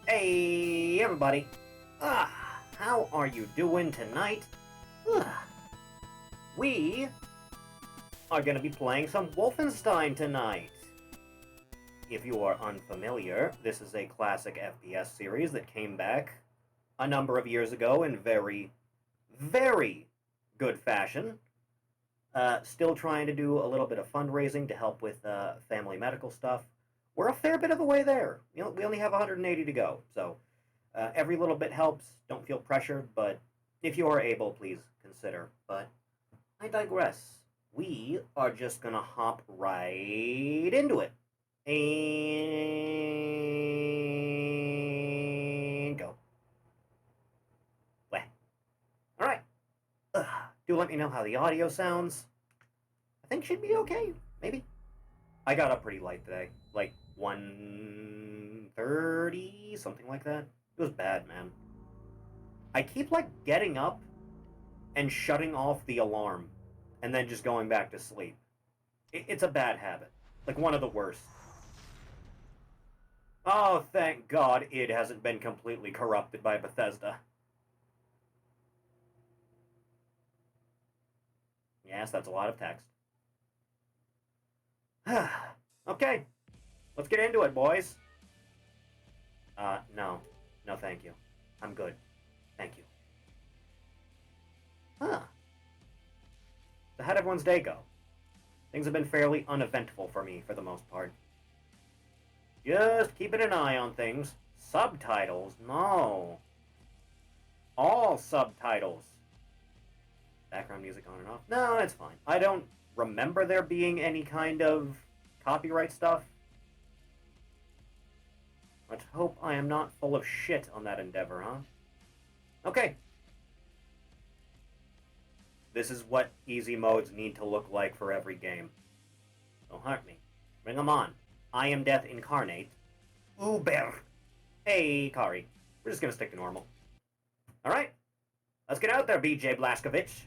Hey, everybody. How are you doing tonight? We are going to be playing some Wolfenstein tonight. If you are unfamiliar, this is a classic FPS series that came back a number of years ago in very, very good fashion. Still trying to do a little bit of fundraising to help with family medical stuff. We're a fair bit of the way there. You know, we only have 180 to go, so every little bit helps. Don't feel pressured, but if you are able, please consider. But I digress. We are just gonna hop right into it. And go. Well, alright. Do let me know how the audio sounds. I think should be okay, maybe. I got up pretty late today, like 1:30, something like that. It was bad, man. I keep, like, getting up and shutting off the alarm, and then just going back to sleep. It's a bad habit. Like, one of the worst. Oh, thank God it hasn't been completely corrupted by Bethesda. Yes, that's a lot of text. Okay, let's get into it, boys. No. No, thank you. I'm good. Thank you. So how'd everyone's day go? Things have been fairly uneventful for me, for the most part. Just keeping an eye on things. Subtitles? No. All subtitles. Background music on and off? No, it's fine. I don't remember there being any kind of copyright stuff. Let's hope I am not full of shit on that endeavor, huh? Okay. This is what easy modes need to look like for every game. Don't hurt me. Bring them on. I am Death Incarnate. Uber. Hey, Kari. We're just gonna stick to normal. Alright. Let's get out there, BJ Blazkowicz.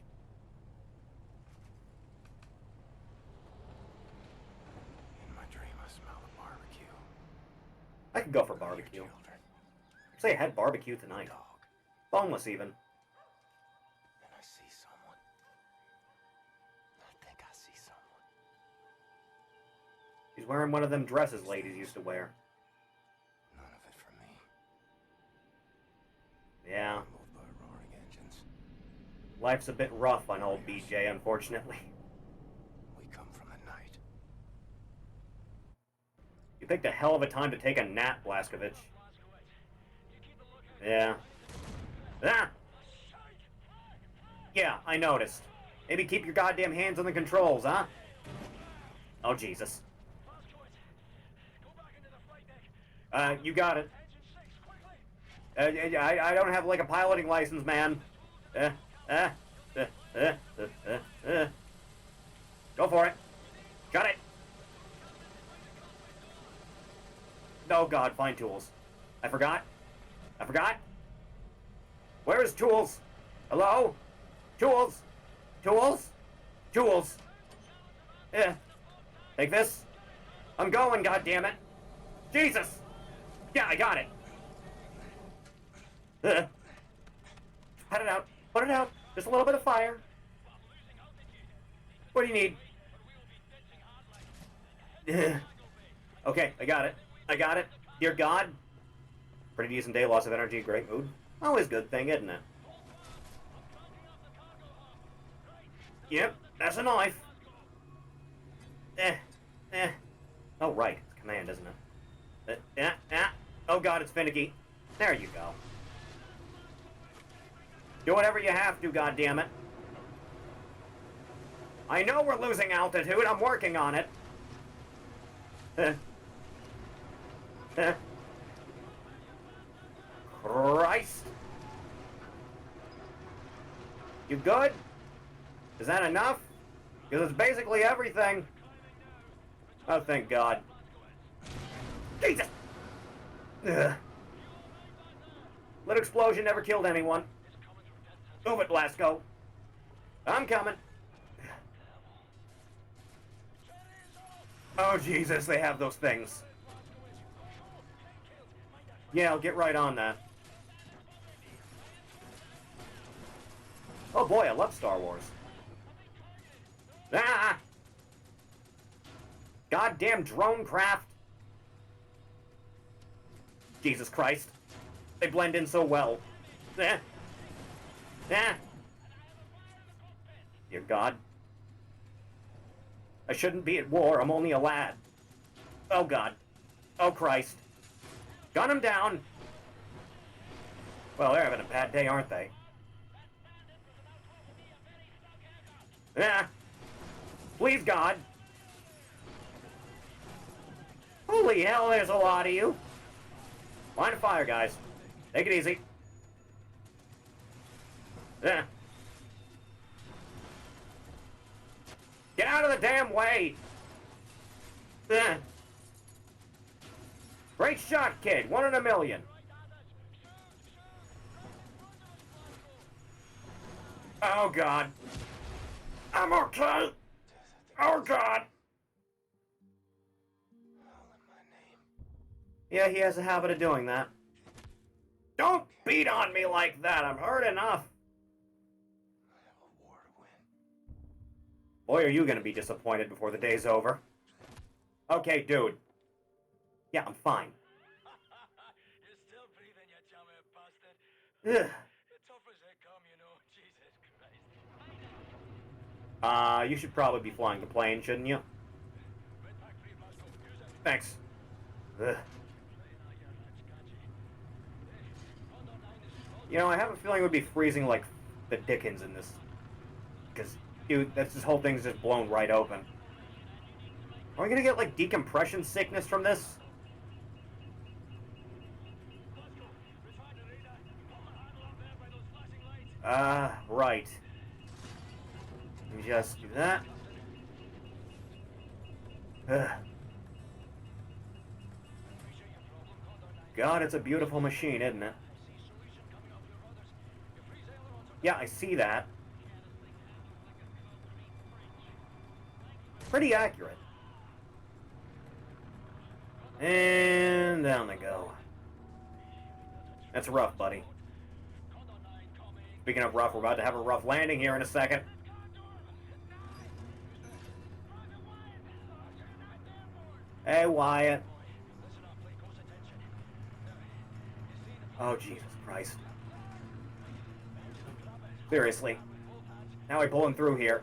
I could go for barbecue. Say I had barbecue tonight. Boneless, even. And I see someone. I think I see someone. He's wearing one of them dresses ladies used to wear. None of it for me. Yeah. Moved by roaring engines. Life's a bit rough on old BJ, unfortunately. We come from the night. You picked a hell of a time to take a nap, Blazkowicz. Yeah. Ah! Yeah, I noticed. Maybe keep your goddamn hands on the controls, huh? Oh, Jesus. You got it. I don't have, like, a piloting license, man. Go for it. Got it. Oh God, find tools. I forgot. Where is tools? Hello? Tools? Tools? Tools. Take this. I'm going, goddammit. Jesus! Yeah, I got it. Put it out. Put it out. Just a little bit of fire. What do you need? Okay, I got it. Dear God. Pretty decent day, loss of energy, great mood. Always a good thing, isn't it? Yep, that's a knife. Oh, right. It's command, isn't it? Oh, God, it's finicky. There you go. Do whatever you have to, goddammit. I know we're losing altitude. I'm working on it. Christ. You good? Is that enough? Because it's basically everything. Oh, thank God. Jesus! Ugh. Lit explosion never killed anyone. Move it, Blasco. I'm coming. Oh, Jesus, they have those things. Yeah, I'll get right on that. Oh boy, I love Star Wars. Ah! Goddamn drone craft! Jesus Christ. They blend in so well. Eh. Eh. Dear God. I shouldn't be at war, I'm only a lad. Oh God. Oh Christ. Gun him down! Well, they're having a bad day, aren't they? Yeah. Please, God. Holy hell, there's a lot of you. Line of fire, guys. Take it easy. Yeah. Get out of the damn way! Yeah. Great shot, kid. 1 in a million. Oh, God. I'm okay. Oh, God. Yeah, he has a habit of doing that. Don't beat on me like that. I'm hurt enough. I have a war to win. Boy, are you gonna be disappointed before the day's over. Okay, dude. Yeah, I'm fine. You're still breathing, you chummy bastard. Ugh. You're tough as they come, you know. Jesus Christ. You should probably be flying the plane, shouldn't you? Thanks. Ugh. You know, I have a feeling it would be freezing like the Dickens in this. Because, dude, this whole thing's just blown right open. Are we gonna get, like, decompression sickness from this? Right. Let me just do that. Ugh. God, it's a beautiful machine, isn't it? Yeah, I see that. Pretty accurate. And down they go. That's rough, buddy. Speaking of rough, we're about to have a rough landing here in a second. Hey, Wyatt. Oh, Jesus Christ. Seriously. Now I pull him through here.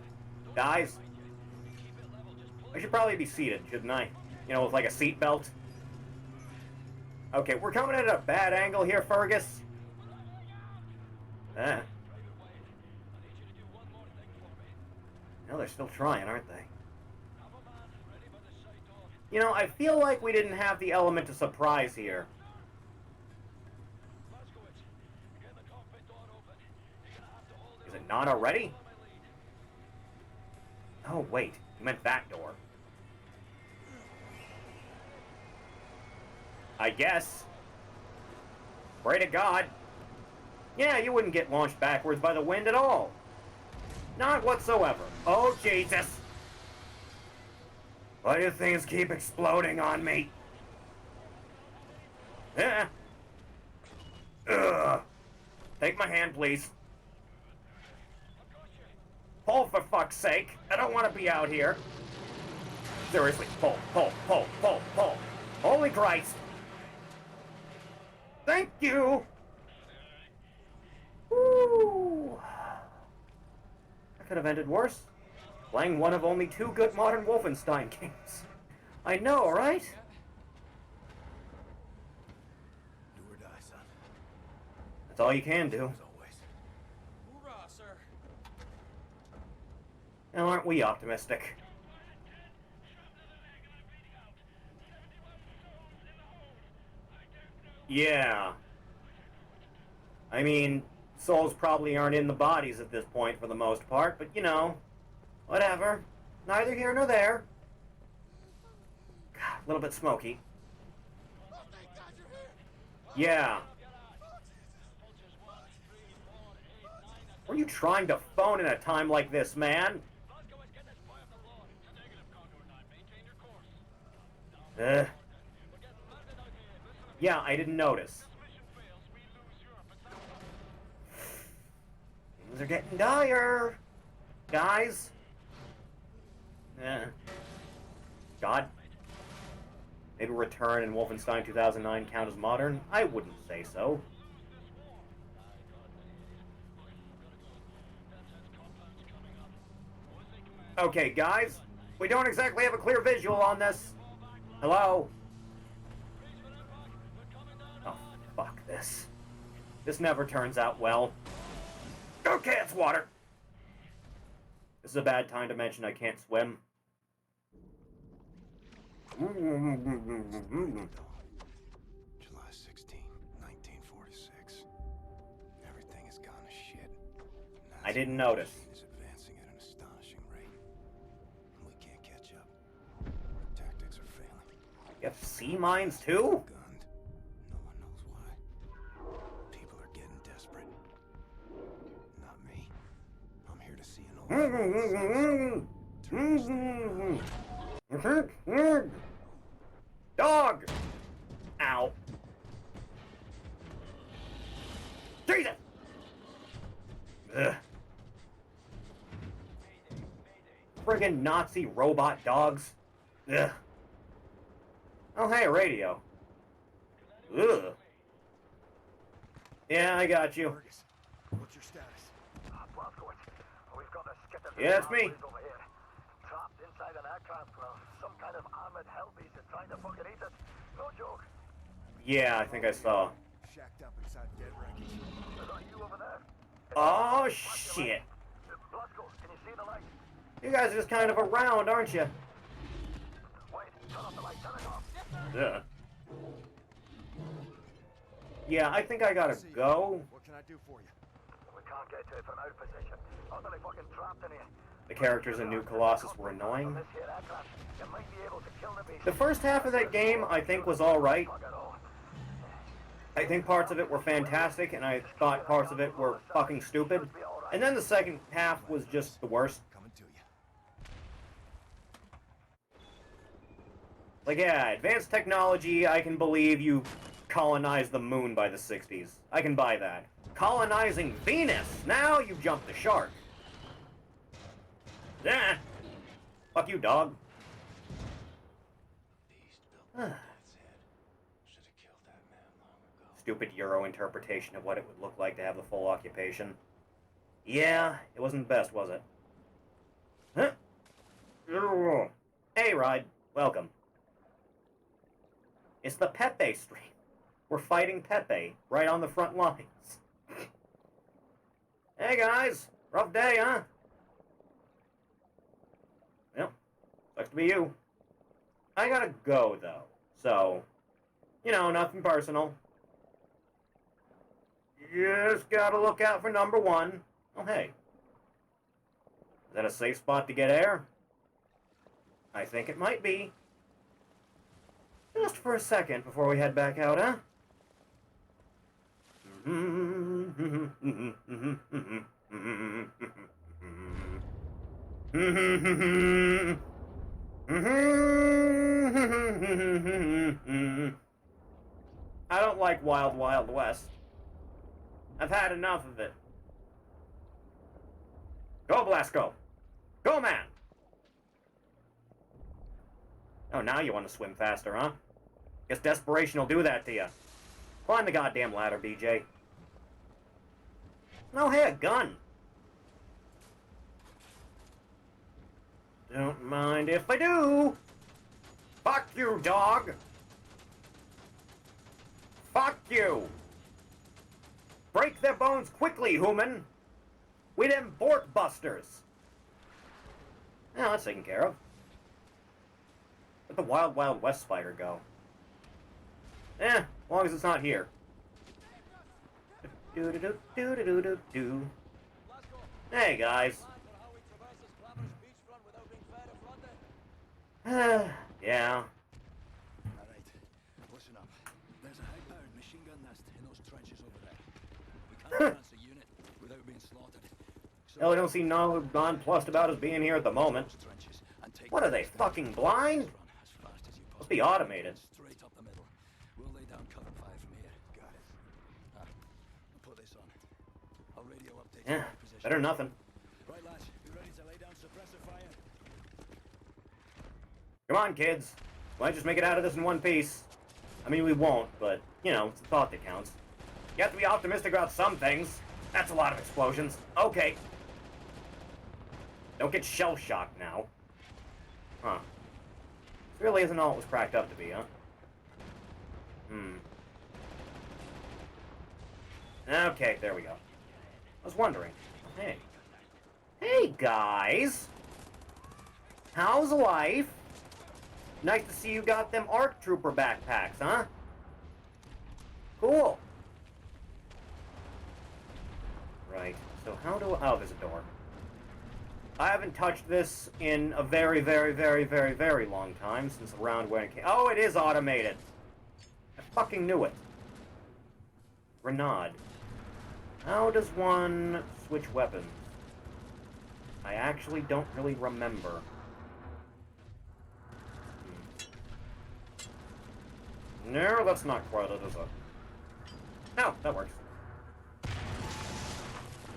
Guys, I should probably be seated, shouldn't I? You know, with like a seat belt. Okay, we're coming at a bad angle here, Fergus. No, they're still trying, aren't they? You know, I feel like we didn't have the element of surprise here. Is it not already? Oh, wait. You meant that door. I guess. Pray to God. Yeah, you wouldn't get launched backwards by the wind at all. Not whatsoever. Oh, Jesus. Why do things keep exploding on me? Ugh. Take my hand, please. Pull, for fuck's sake. I don't want to be out here. Seriously, pull, pull, pull, pull, pull. Holy Christ. Thank you. Woo. That could have ended worse. Playing one of only 2 good modern Wolfenstein games. I know, right? Do or die, son. That's all you can do. As always. Hoorah, sir. Now, aren't we optimistic? Yeah. I mean, souls probably aren't in the bodies at this point for the most part, but you know, whatever. Neither here nor there. God, a little bit smoky. Yeah. What are you trying to phone in a time like this, man? Yeah, I didn't notice. Things are getting dire. Guys. God. Maybe Return and Wolfenstein 2009 count as modern? I wouldn't say so. Okay, guys. We don't exactly have a clear visual on this. Hello? Oh, fuck this. This never turns out well. Okay, it's water. This is a bad time to mention I can't swim. July 16, 1946. Everything has gone to shit. I didn't notice. Is advancing at an astonishing rate. We can't catch up. Our tactics are failing. You have sea mines too? Gunned. No one knows why. People are getting desperate. Not me. I'm here to see an old Dog! Ow. Jesus! Ugh. Friggin' Nazi robot dogs. Ugh. Oh, hey, radio. Ugh. Yeah, I got you. Fergus, what's your status? We've got a skitter. Yeah, it's me. Over here. Trapped inside an aircraft. Some kind of armored hellbeast is trying to fucking eat it. No joke. Yeah, I think I saw. Shacked up inside dead wreckage. Is that you over there? Oh, shit. Blasco, can you see the light? You guys are just kind of around, aren't you? Wait, turn off the light, turn it off. Ugh. Yeah, I think I gotta go. What can I do for you? We can't get to it from our position. Utterly fucking trapped in here. The characters in New Colossus were annoying. This here aircraft, you might be able to kill the beast. The first half of that game, I think, was alright. Fuck it all. I think parts of it were fantastic, and I thought parts of it were fucking stupid. And then the second half was just the worst. Coming to you. Like, yeah, advanced technology, I can believe you colonized the moon by the 60s. I can buy that. Colonizing Venus! Now you jumped the shark. Yeah. Fuck you, dog. Stupid Euro interpretation of what it would look like to have the full occupation. Yeah, it wasn't the best, was it? Huh? Hey, Ride. Welcome. It's the Pepe stream. We're fighting Pepe right on the front lines. Hey, guys. Rough day, huh? Well, sucks to be you. I gotta go, though. So, you know, nothing personal. Just gotta look out for number one. Oh, hey. Is that a safe spot to get air? I think it might be. Just for a second before we head back out, huh? I don't like Wild Wild West. I've had enough of it. Go, Blasco! Go, man! Oh, now you want to swim faster, huh? Guess desperation will do that to you. Climb the goddamn ladder, BJ. No, hey, a gun. Don't mind if I do. Fuck you, dog. Fuck you. Break their bones quickly, human. We them Bort busters. Now that's taken care of. Where'd the Wild Wild West spider go? As long as it's not here. Do-do-do-do-do-do-do. Hey, guys. Yeah. All right, listen up. There's a high-powered machine gun nest in those trenches over there. We can't advance a unit without being slaughtered. So Hell, I don't see no nonplussed about us being here at the moment. those trenches and take What are they, them. fucking blind? Run as fast as you Must be possibly automated. can, straight up the middle. We'll lay down cover fire from here. Got it. I'll put this on. I'll radio update Yeah, my position. better than nothing. Right, lads. You ready to lay down suppressor fire? Come on, kids. Might just make it out of this in one piece. I mean, we won't, but, you know, it's the thought that counts. You have to be optimistic about some things. That's a lot of explosions. Okay. Don't get shell-shocked now. Huh. This really isn't all it was cracked up to be, huh? Okay, there we go. I was wondering. Hey. Hey, guys! How's life? Nice to see you got them ARC Trooper backpacks, huh? Cool. Right, so how do I... Oh, there's a door. I haven't touched this in a very, very, very, very, very long time, since around when it came... Oh, it is automated! I fucking knew it. Grenade. How does one switch weapons? I actually don't really remember. No, that's not quite it, is it? No, that works.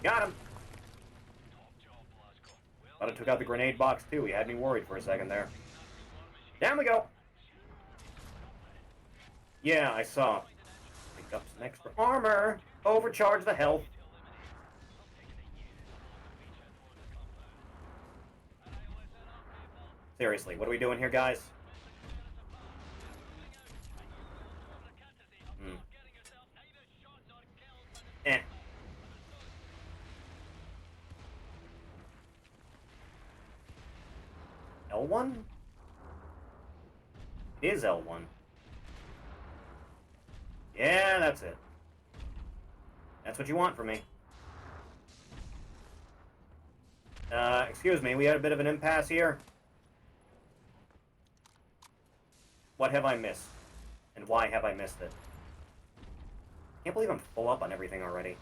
Got him! Thought I took out the grenade box, too. He had me worried for a second there. Down we go! Yeah, I saw. Pick up some extra armor! Overcharge the health! Seriously, what are we doing here, guys? Eh. L1? It is L1. Yeah, that's it. That's what you want from me. Excuse me, we had a bit of an impasse here. What have I missed? And why have I missed it? Can't believe I'm full up on everything already.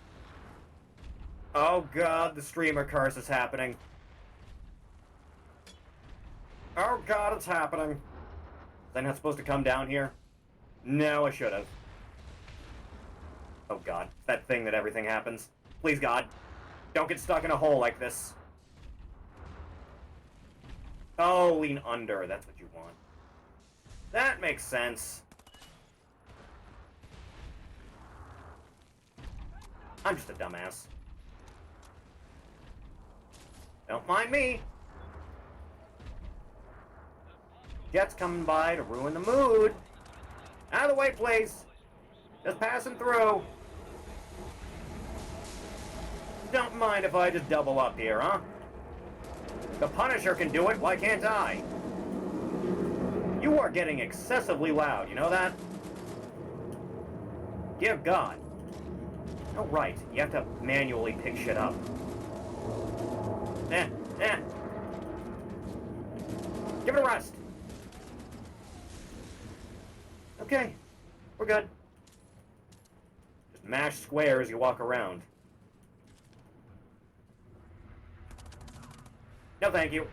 Oh god, the streamer curse is happening. Oh god, it's happening. Was I not supposed to come down here? No, I should have. Oh god, it's that thing that everything happens. Please god, don't get stuck in a hole like this. Oh, lean under, that's what you want. That makes sense. I'm just a dumbass. Don't mind me. Jet's coming by to ruin the mood. Out of the way, please. Just passing through. Don't mind if I just double up here, huh? The Punisher can do it, why can't I? You are getting excessively loud, you know that? Dear God. Oh, right. You have to manually pick shit up. Give it a rest. Okay. We're good. Just mash square as you walk around. No, thank you.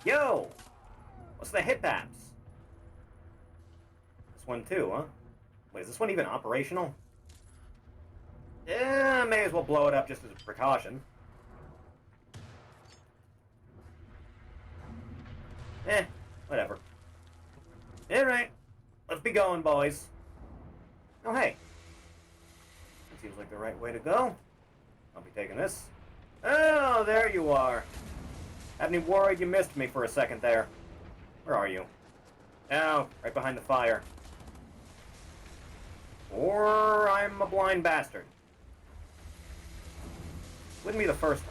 Yo! What's the hip apps? This one too, huh? Wait, is this one even operational? Yeah, may as well blow it up just as a precaution. Whatever. Alright, let's be going, boys. Oh, hey. That seems like the right way to go. I'll be taking this. Oh, there you are. Had me worried you missed me for a second there. Where are you? Oh, right behind the fire. Or I'm a blind bastard. Wouldn't be the first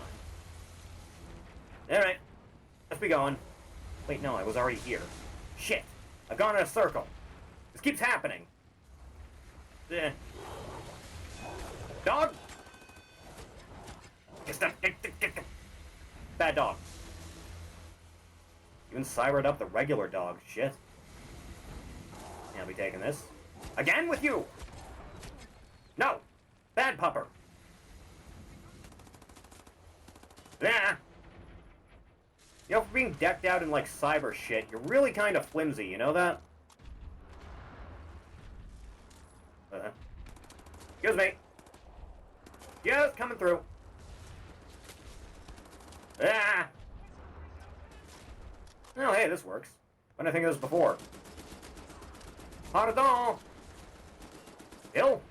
time. Alright, let's be going. Wait, no, I was already here. Shit, I've gone in a circle. This keeps happening. Dog! Bad dog. Even cybered up the regular dog. Shit. Yeah, I'll be taking this. Again with you! No! Bad pupper. Yeah. You know, for being decked out in, like, cyber shit, you're really kind of flimsy, you know that? Excuse me. Yes, coming through. Ah! Oh, hey, this works. When did I think of this before? Pardon! Hill?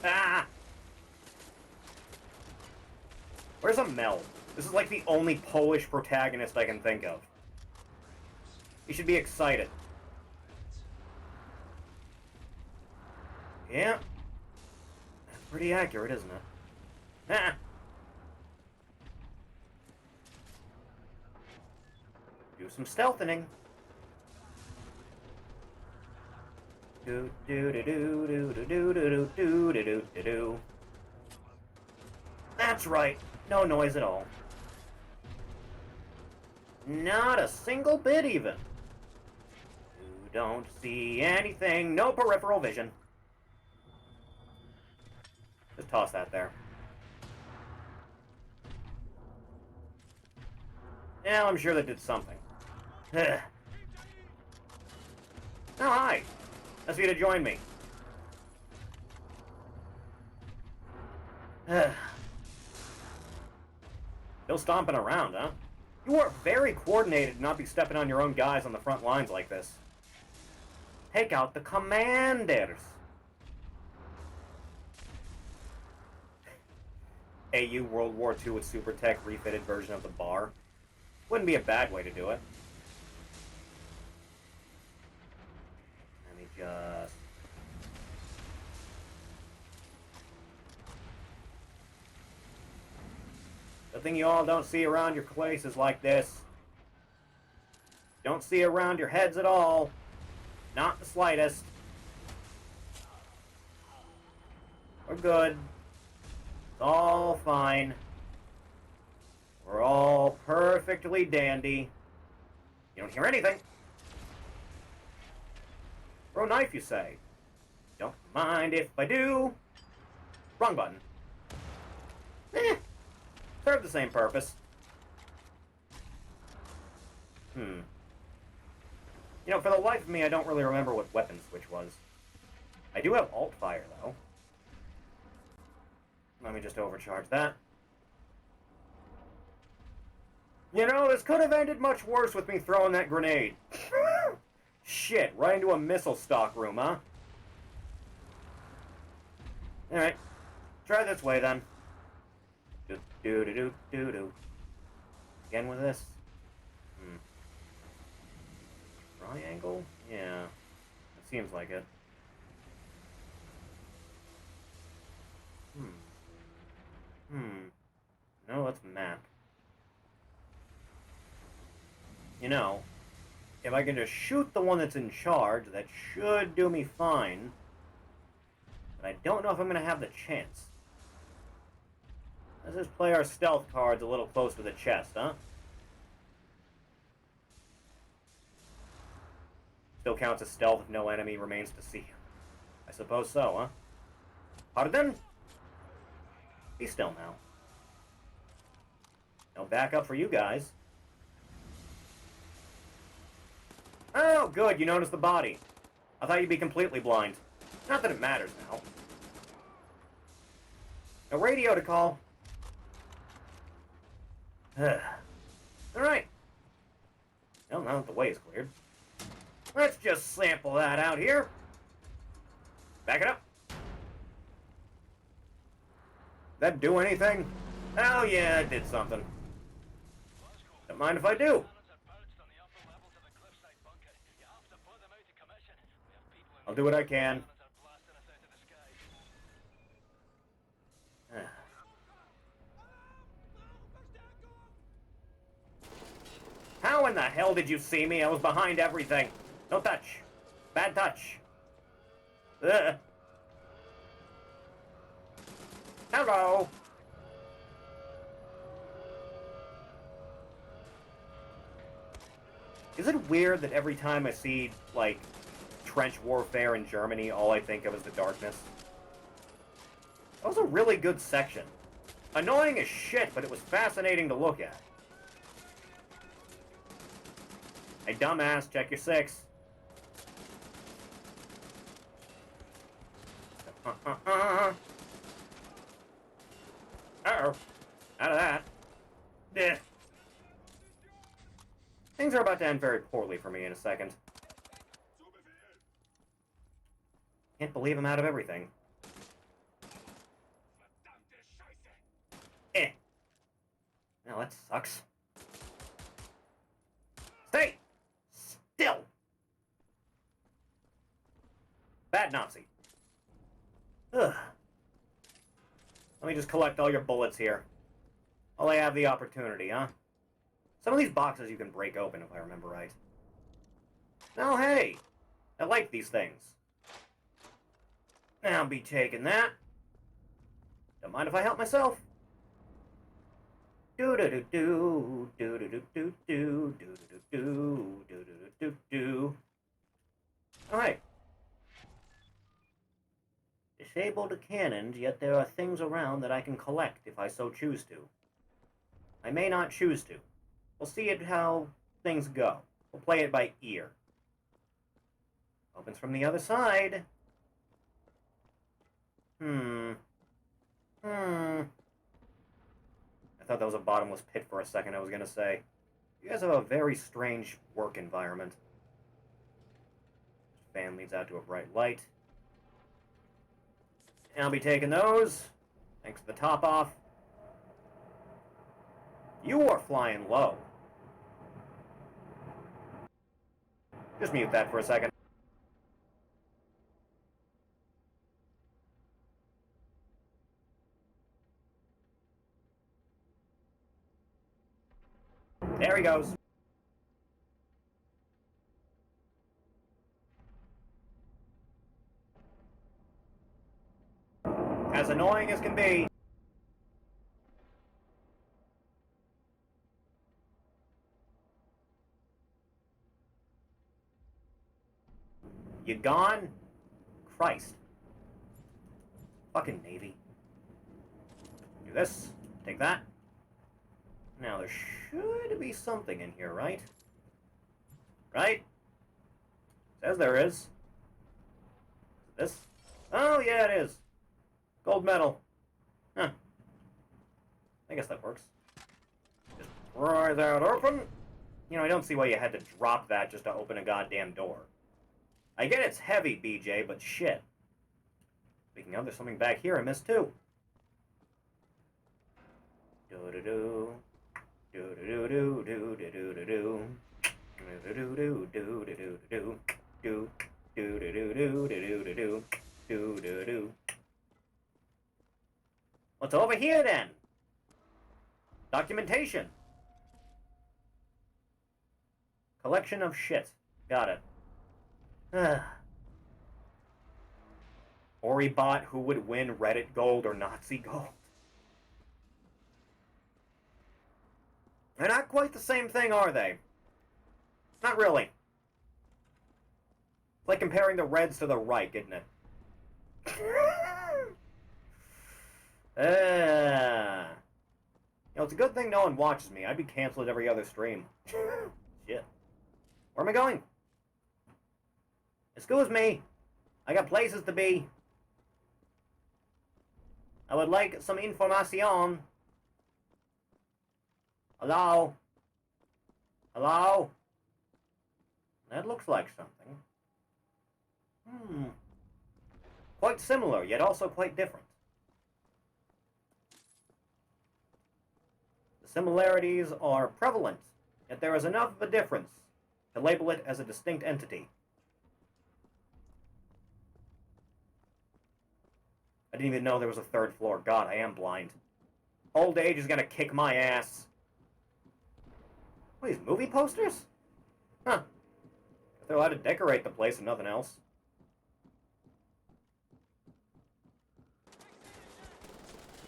Ah! Where's Amel? This is like the only Polish protagonist I can think of. You should be excited. Yeah. That's pretty accurate, isn't it? Ah! Do some stealthing. Do do do do do do do do do do do do. That's right. No noise at all. Not a single bit even. You don't see anything. No peripheral vision. Just toss that there. Yeah, I'm sure that did something. Ugh. Oh, hi. Nice of you to join me. Ugh. Still stomping around, huh? You are very coordinated to not be stepping on your own guys on the front lines like this. Take out the commanders. AU World War II with Super Tech refitted version of the bar. Wouldn't be a bad way to do it. Let me just... The thing you all don't see around your places like this. Don't see around your heads at all. Not the slightest. We're good. It's all fine. We're all perfectly dandy. You don't hear anything. Throw a knife, you say. Don't mind if I do. Wrong button. Serve the same purpose. You know, for the life of me, I don't really remember what weapon switch was. I do have alt fire, though. Let me just overcharge that. You know, this could have ended much worse with me throwing that grenade. Shit, right into a missile stock room, huh? Alright. Try this way, then. Do-do-do-do-do-do. Again with this. Triangle? Yeah. It seems like it. No, let's map. You know, if I can just shoot the one that's in charge, that should do me fine. But I don't know if I'm going to have the chance. Let's just play our stealth cards a little close to the chest, huh? Still counts as stealth if no enemy remains to see. I suppose so, huh? Pardon? Be still now. No backup for you guys. Oh, good, you noticed the body. I thought you'd be completely blind. Not that it matters now. No radio to call. Alright. Well, now that the way is cleared. Let's just sample that out here. Back it up. That do anything? Oh yeah, it did something. Don't mind if I do. I'll do what I can. How in the hell did you see me? I was behind everything. No touch. Bad touch. Ugh. Hello. Is it weird that every time I see, like, trench warfare in Germany, all I think of is the darkness? That was a really good section. Annoying as shit, but it was fascinating to look at. Hey, dumbass, check your 6. Uh-oh. Out of that. Yeah. Things are about to end very poorly for me in a second. Can't believe I'm out of everything. Now that sucks. Stay still. Bad Nazi. Ugh. Let me just collect all your bullets here. While I have the opportunity, huh? Some of these boxes you can break open, if I remember right. Oh, hey! I like these things. I'll be taking that. Don't mind if I help myself. Do-do-do-do, do-do-do-do-do, do-do-do-do, do-do-do-do-do. Oh, hey. Disable the cannons, yet there are things around that I can collect if I so choose to. I may not choose to. We'll see how things go. We'll play it by ear. Opens from the other side. I thought that was a bottomless pit for a second, I was gonna say. You guys have a very strange work environment. Fan leads out to a bright light. And I'll be taking those. Thanks to the top off. You are flying low. Just mute that for a second. There he goes. As annoying as can be. You gone? Christ. Fucking Navy. Do this. Take that. Now, there should be something in here, right? Right? Says there is. This? Oh, yeah, it is. Gold medal. Huh. I guess that works. Just pry that open. You know, I don't see why you had to drop that just to open a goddamn door. I get it's heavy, BJ, but shit. Speaking of, there's something back here I missed too. Do-do-do. Do-do-do-do-do-do-do-do-do. Do-do-do-do-do-do-do-do. Do-do-do-do-do-do-do-do. Do-do-do. What's over here, then? Documentation. Collection of shit. Got it. Ori bot who would win Reddit gold or Nazi gold. They're not quite the same thing, are they? Not really. It's like comparing the Reds to the Reich, isn't it? You know, it's a good thing no one watches me. I'd be canceled every other stream. Shit. Where am I going? Excuse me. I got places to be. I would like some information. Hello? Hello? That looks like something. Quite similar, yet also quite different. The similarities are prevalent, yet there is enough of a difference to label it as a distinct entity. I didn't even know there was a third floor. God, I am blind. Old age is gonna kick my ass. What are these, movie posters? Huh. If they're allowed to decorate the place and nothing else.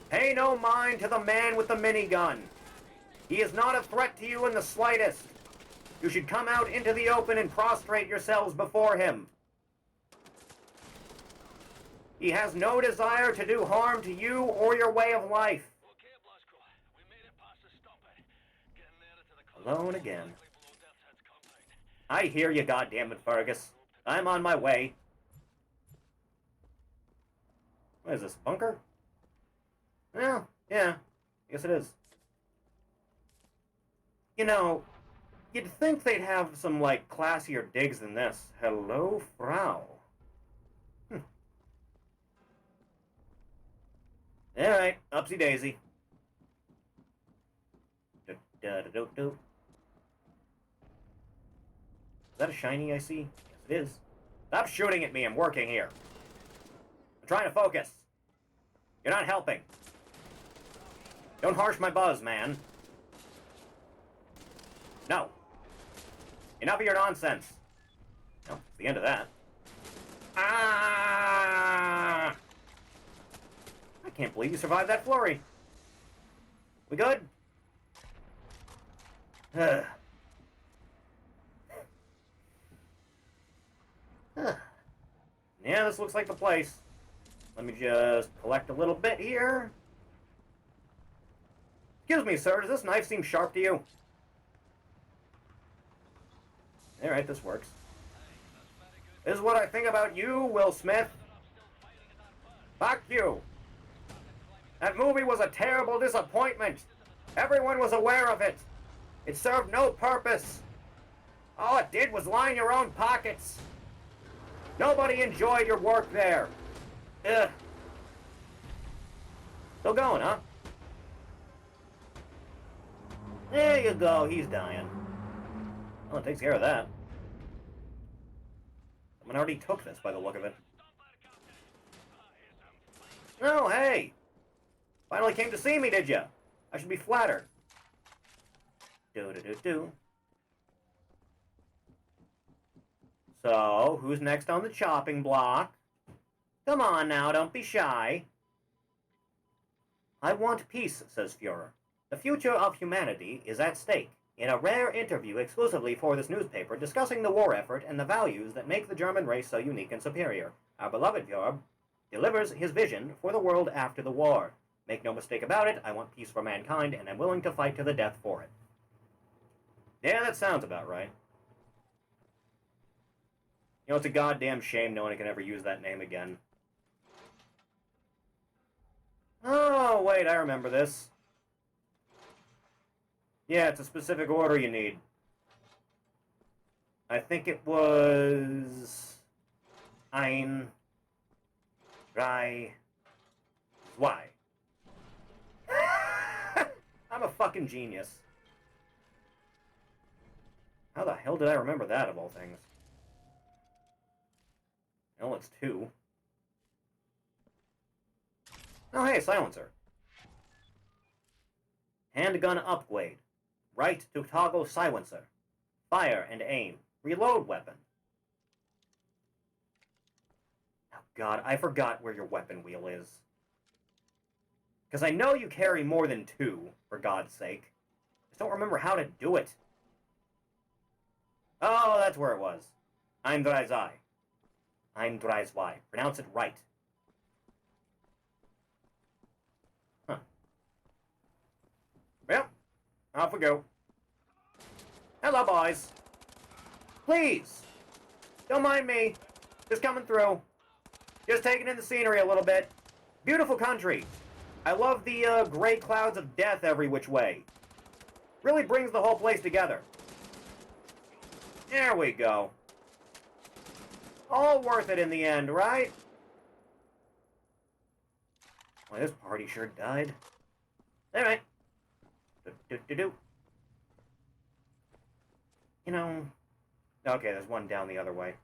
Pay no mind to the man with the minigun. He is not a threat to you in the slightest. You should come out into the open and prostrate yourselves before him. He has no desire to do harm to you or your way of life. Alone again. I hear you, goddammit, Fergus. I'm on my way. What is this, bunker? Well, yeah, I guess it is. You know, you'd think they'd have some, like, classier digs than this. Hello, Frau. Alright, upsy daisy. Is that a shiny I see? Yes, it is. Stop shooting at me, I'm working here. I'm trying to focus. You're not helping. Don't harsh my buzz, man. No. Enough of your nonsense. No, it's the end of that. Ah! I can't believe you survived that flurry. We good? Ugh. Yeah, this looks like the place. Let me just collect a little bit here. Excuse me, sir, does this knife seem sharp to you? Alright, this works. This is what I think about you, Will Smith. Fuck you. That movie was a terrible disappointment. Everyone was aware of it. It served no purpose. All it did was line your own pockets. Nobody enjoyed your work there. Ugh. Still going, huh? There you go, he's dying. Well, it takes care of that. Someone already took this by the look of it. Oh, hey! Finally came to see me, did ya? I should be flattered. Do-do-do-do. So, who's next on the chopping block? Come on now, don't be shy. I want peace, says Führer. The future of humanity is at stake. In a rare interview exclusively for this newspaper discussing the war effort and the values that make the German race so unique and superior, our beloved Führer delivers his vision for the world after the war. Make no mistake about it, I want peace for mankind, and I'm willing to fight to the death for it. Yeah, that sounds about right. You know, it's a goddamn shame no one can ever use that name again. Oh, wait, I remember this. Yeah, it's a specific order you need. I think it was... Ein... Drei... Zwei. I'm a fucking genius. How the hell did I remember that, of all things? Well, it's 2. Oh, hey, silencer. Handgun upgrade. Right to toggle silencer. Fire and aim. Reload weapon. Oh god, I forgot where your weapon wheel is. Because I know you carry more than 2, for God's sake. I just don't remember how to do it. Oh, that's where it was. Ein, drei, zwei. Ein, drei, zwei. Pronounce it right. Huh. Well, off we go. Hello, boys. Please, don't mind me. Just coming through. Just taking in the scenery a little bit. Beautiful country. I love the gray clouds of death every which way. Really brings the whole place together. There we go. All worth it in the end, right? Well, this party sure died. Alright. Do-do-do-do. You know... Okay, there's one down the other way.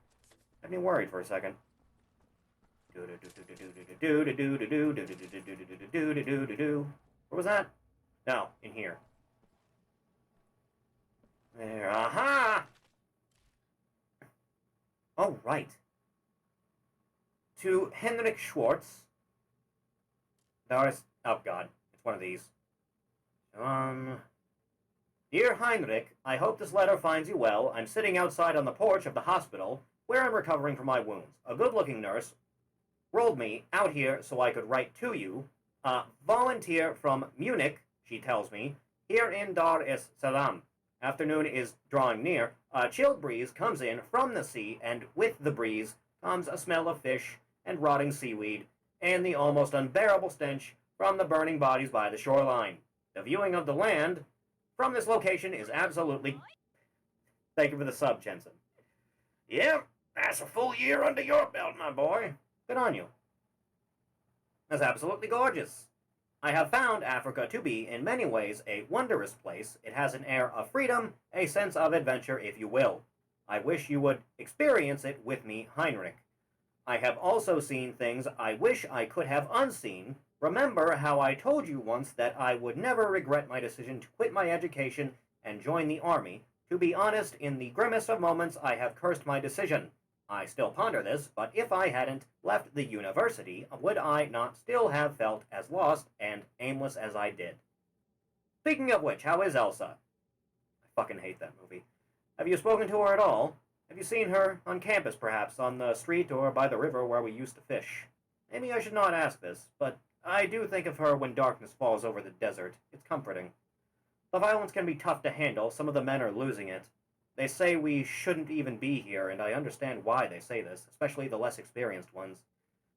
Had me worried for a second. Where was that? No, in here. There, aha! Oh, right. To Henrik Schwartz. Oh, God. It's one of these. Dear Heinrich, I hope this letter finds you well. I'm sitting outside on the porch of the hospital, where I'm recovering from my wounds. A good-looking nurse rolled me out here so I could write to you. Volunteer from Munich, she tells me, here in Dar es Salaam. Afternoon is drawing near. A chilled breeze comes in from the sea, and with the breeze comes a smell of fish and rotting seaweed, and the almost unbearable stench from the burning bodies by the shoreline. The viewing of the land from this location is absolutely... Thank you for the sub, Jensen. Yep, that's a full year under your belt, my boy. Good on you. That's absolutely gorgeous. I have found Africa to be, in many ways, a wondrous place. It has an air of freedom, a sense of adventure, if you will. I wish you would experience it with me, Heinrich. I have also seen things I wish I could have unseen. Remember how I told you once that I would never regret my decision to quit my education and join the army. To be honest, in the grimmest of moments, I have cursed my decision. I still ponder this, but if I hadn't left the university, would I not still have felt as lost and aimless as I did? Speaking of which, how is Elsa? I fucking hate that movie. Have you spoken to her at all? Have you seen her on campus, perhaps, on the street or by the river where we used to fish? Maybe I should not ask this, but I do think of her when darkness falls over the desert. It's comforting. The violence can be tough to handle. Some of the men are losing it. They say we shouldn't even be here, and I understand why they say this, especially the less experienced ones.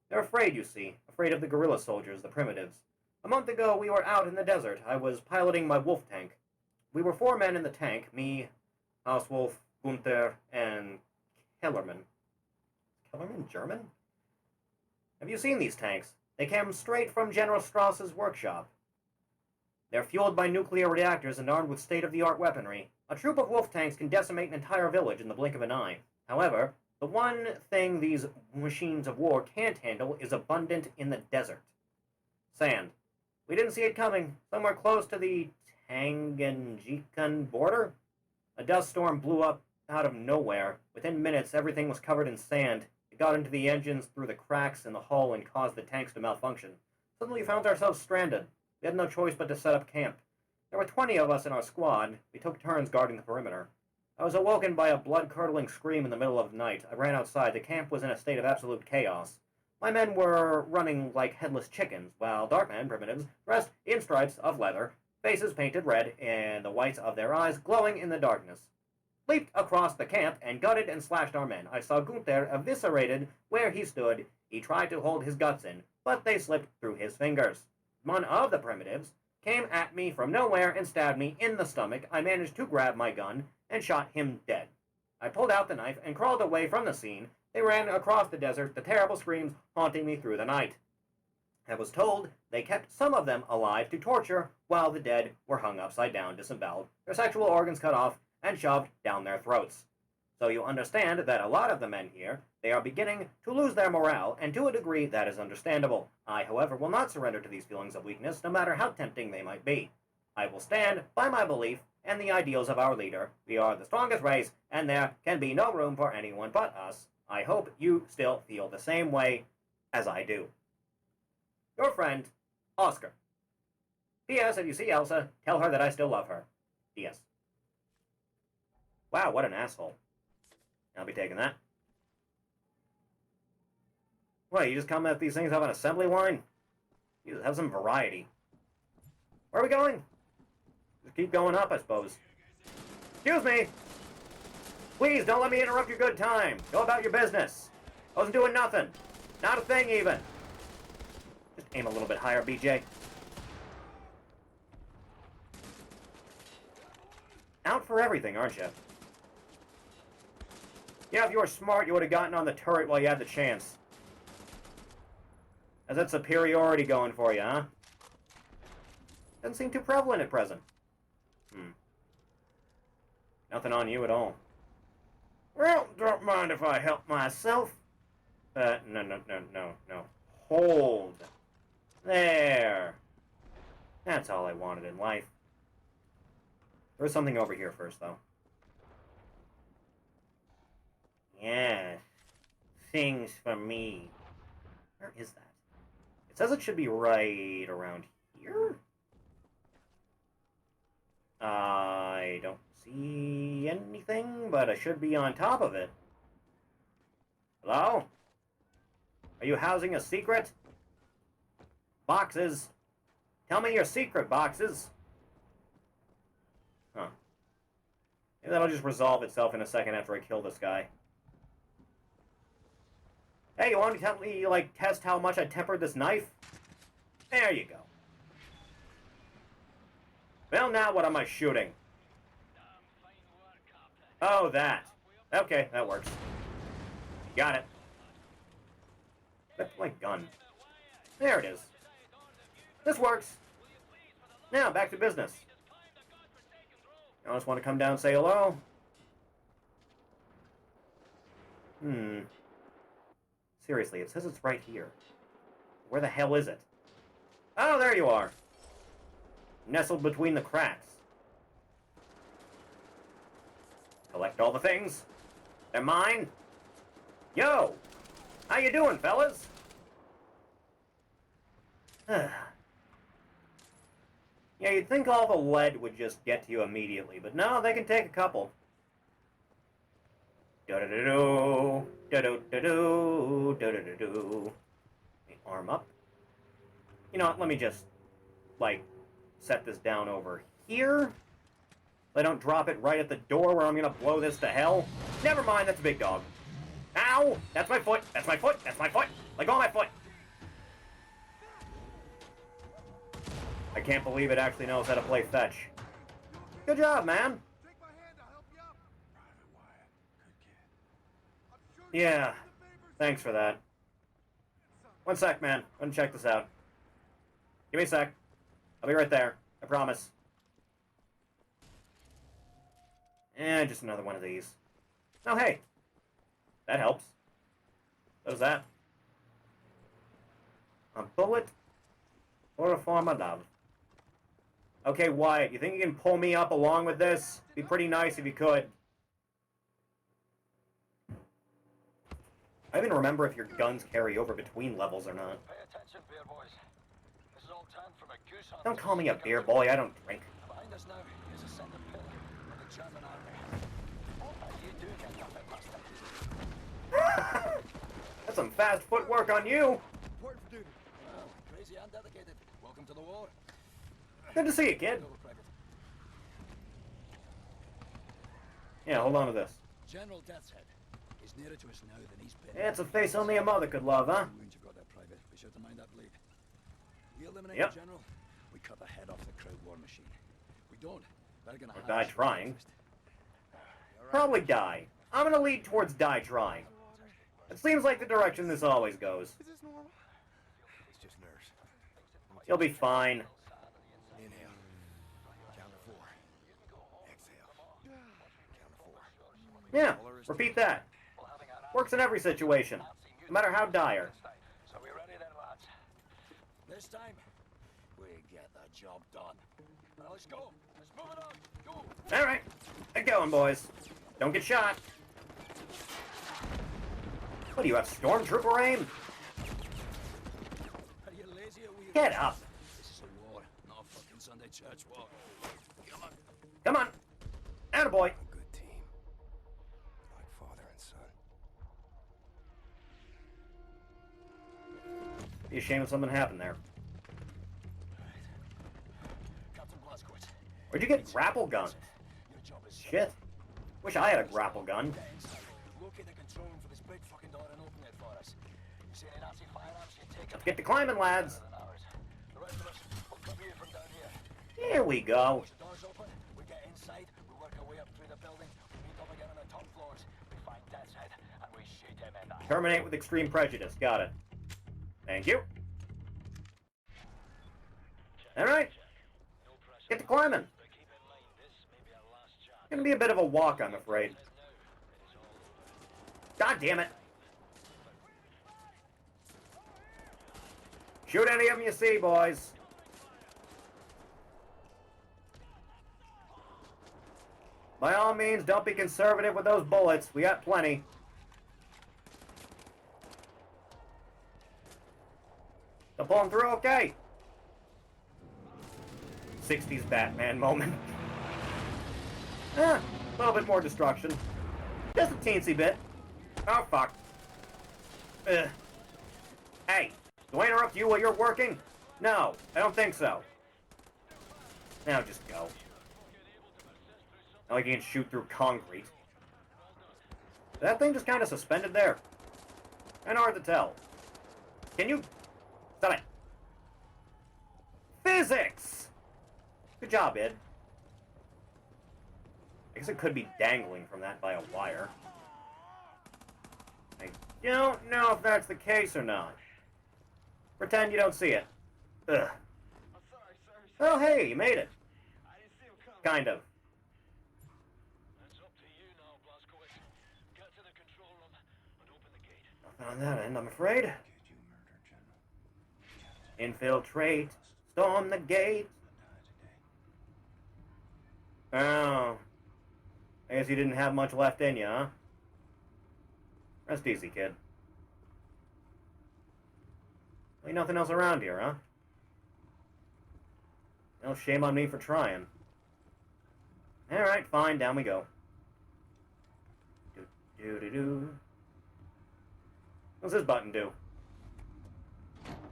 They're afraid, you see, afraid of the guerrilla soldiers, the primitives. A month ago, we were out in the desert. I was piloting my wolf tank. We were 4 men in the tank, me, Hauswolf, Gunther, and Kellerman. Kellerman German? Have you seen these tanks? They came straight from General Strauss's workshop. They're fueled by nuclear reactors and armed with state-of-the-art weaponry. A troop of wolf tanks can decimate an entire village in the blink of an eye. However, the one thing these machines of war can't handle is abundant in the desert. Sand. We didn't see it coming. Somewhere close to the Tanganyika border, a dust storm blew up out of nowhere. Within minutes, everything was covered in sand. It got into the engines through the cracks in the hull and caused the tanks to malfunction. Suddenly we found ourselves stranded. We had no choice but to set up camp. There were 20 of us in our squad. We took turns guarding the perimeter. I was awoken by a blood-curdling scream in the middle of the night. I ran outside. The camp was in a state of absolute chaos. My men were running like headless chickens, while Darkman primitives, dressed in stripes of leather, faces painted red, and the whites of their eyes glowing in the darkness, leaped across the camp and gutted and slashed our men. I saw Gunther eviscerated where he stood. He tried to hold his guts in, but they slipped through his fingers. One of the primitives came at me from nowhere and stabbed me in the stomach. I managed to grab my gun and shot him dead. I pulled out the knife and crawled away from the scene. They ran across the desert, the terrible screams haunting me through the night. I was told they kept some of them alive to torture, while the dead were hung upside down, disemboweled, their sexual organs cut off, and shoved down their throats. So you understand that a lot of the men here, they are beginning to lose their morale, and to a degree that is understandable. I, however, will not surrender to these feelings of weakness, no matter how tempting they might be. I will stand by my belief and the ideals of our leader. We are the strongest race, and there can be no room for anyone but us. I hope you still feel the same way as I do. Your friend, Oscar. P.S. If you see Elsa, tell her that I still love her. P.S. Wow, what an asshole. I'll be taking that. What, you just come at these things have an assembly line? You just have some variety. Where are we going? Just keep going up, I suppose. Excuse me! Please, don't let me interrupt your good time. Go about your business. I wasn't doing nothing. Not a thing, even. Just aim a little bit higher, BJ. Out for everything, aren't you? Yeah, if you were smart, you would have gotten on the turret while you had the chance. Has that superiority going for you, huh? Doesn't seem too prevalent at present. Nothing on you at all. Well, don't mind if I help myself. No. Hold. There. That's all I wanted in life. There's something over here first, though. Yes. Things for me. Where is that? It says it should be right around here? I don't see anything, but I should be on top of it. Hello? Are you housing a secret? Boxes. Tell me your secret, boxes. Huh. Maybe that'll just resolve itself in a second after I kill this guy. Hey, you want to tell me, like, test how much I tempered this knife? There you go. Well, now what am I shooting? Oh, that. Okay, that works. Got it. That's my gun. There it is. This works. Now, back to business. You just want to come down and say hello? Seriously, it says it's right here. Where the hell is it? Oh, there you are. Nestled between the cracks. Collect all the things. They're mine. Yo! How you doing, fellas? Yeah, you'd think all the lead would just get to you immediately, but no, they can take a couple. Do-do-do-do, do-do-do-do, do-do-do-do. Arm up. You know what, let me just, like, set this down over here. I don't drop it right at the door where I'm gonna blow this to hell. Never mind, that's a big dog. Ow! That's my foot! That's my foot! That's my foot! Let go of my foot! I can't believe it actually knows how to play fetch. Good job, man! Take my hand, I'll help you out. Private Wyatt, good kid. Yeah, thanks for that. One sec, man. I'm gonna check this out. Give me a sec. I'll be right there. I promise. And just another one of these. Oh, hey. That helps. What is that? A bullet or a form of love? Okay, Wyatt, you think you can pull me up along with this? Be pretty nice if you could. I even remember if your guns carry over between levels or not. Pay attention, beer boys. This is all time from a goose hunt. Don't call me a beer boy, I don't drink. Behind us now is a second pillar of the German army. What are you doing at nothing, master? That's some fast footwork on you. Important for duty. Oh, crazy and dedicated. Welcome to the war. Good to see you, kid. Over, Private. Yeah, hold on to this. General Death's Head. He's nearer to us now than he's been. It's a face only a mother could love, huh? Wounds you got there, Private. Be sure to mind that bleed. We eliminate Yep. the General, we cut the head off the crowd war machine. We don't, they're gonna Or have die us trying. breakfast. Probably die. I'm gonna lead towards die trying. It seems like the direction this always goes. Is this normal? It's just nerves. You'll be fine. Inhale. Count to 4. Exhale. Count to 4. Yeah, repeat that. Works in every situation, no matter how dire. So we ready then, lads? This time, we get the job done. Now let's go. Let's move it on. Go. Alright, get going, boys. Don't get shot. What do you have, stormtrooper aim? Are you lazy or weird? Get up. This is a war, not a fucking Sunday church walk. Come on. Come on. Attaboy. A good team. Like father and son. Be a shame if something happened there. Captain Blazkowicz. Where'd you get grapple guns? Your job is Shit. Wish I had a grapple gun. get inside. Locate the control room for this big fucking door and open it for us. You see any Nazi firearms? You take Let's get to climbing, lads. than ours. The rest of us will come here from down here. Here we go. The doors open, we get inside, we work our way up through the building, we meet up again on the top floors, we find Death's Head, and we shoot him in the head. Terminate with extreme prejudice. Got it. Thank you. Alright. Get to climbing. It's gonna be a bit of a walk, I'm afraid. God damn it. Shoot any of them you see, boys. By all means, don't be conservative with those bullets. We got plenty. They'll pull them through okay. 60s Batman moment. A little bit more destruction. Just a teensy bit. Oh, fuck. Ugh. Hey, do I interrupt you while you're working? No, I don't think so. Now just go. Not like you can shoot through concrete. That thing just kind of suspended there. Kinda hard to tell. Can you... Stop it. Physics! Good job, Id. I guess it could be dangling from that by a wire. I don't know if that's the case or not. Pretend you don't see it. Ugh. Oh, hey, you made it. Kind of. It's up to you now, Blazkowicz. Get to the control room and open the gate. Nothing on that end, I'm afraid. Kid, you murdered General. Infiltrate. Storm the gate. Oh. I guess you didn't have much left in you, huh? Rest easy, kid. Ain't nothing else around here, huh? No shame on me for trying. Alright, fine, down we go. Do-do-do-do. What's this button do?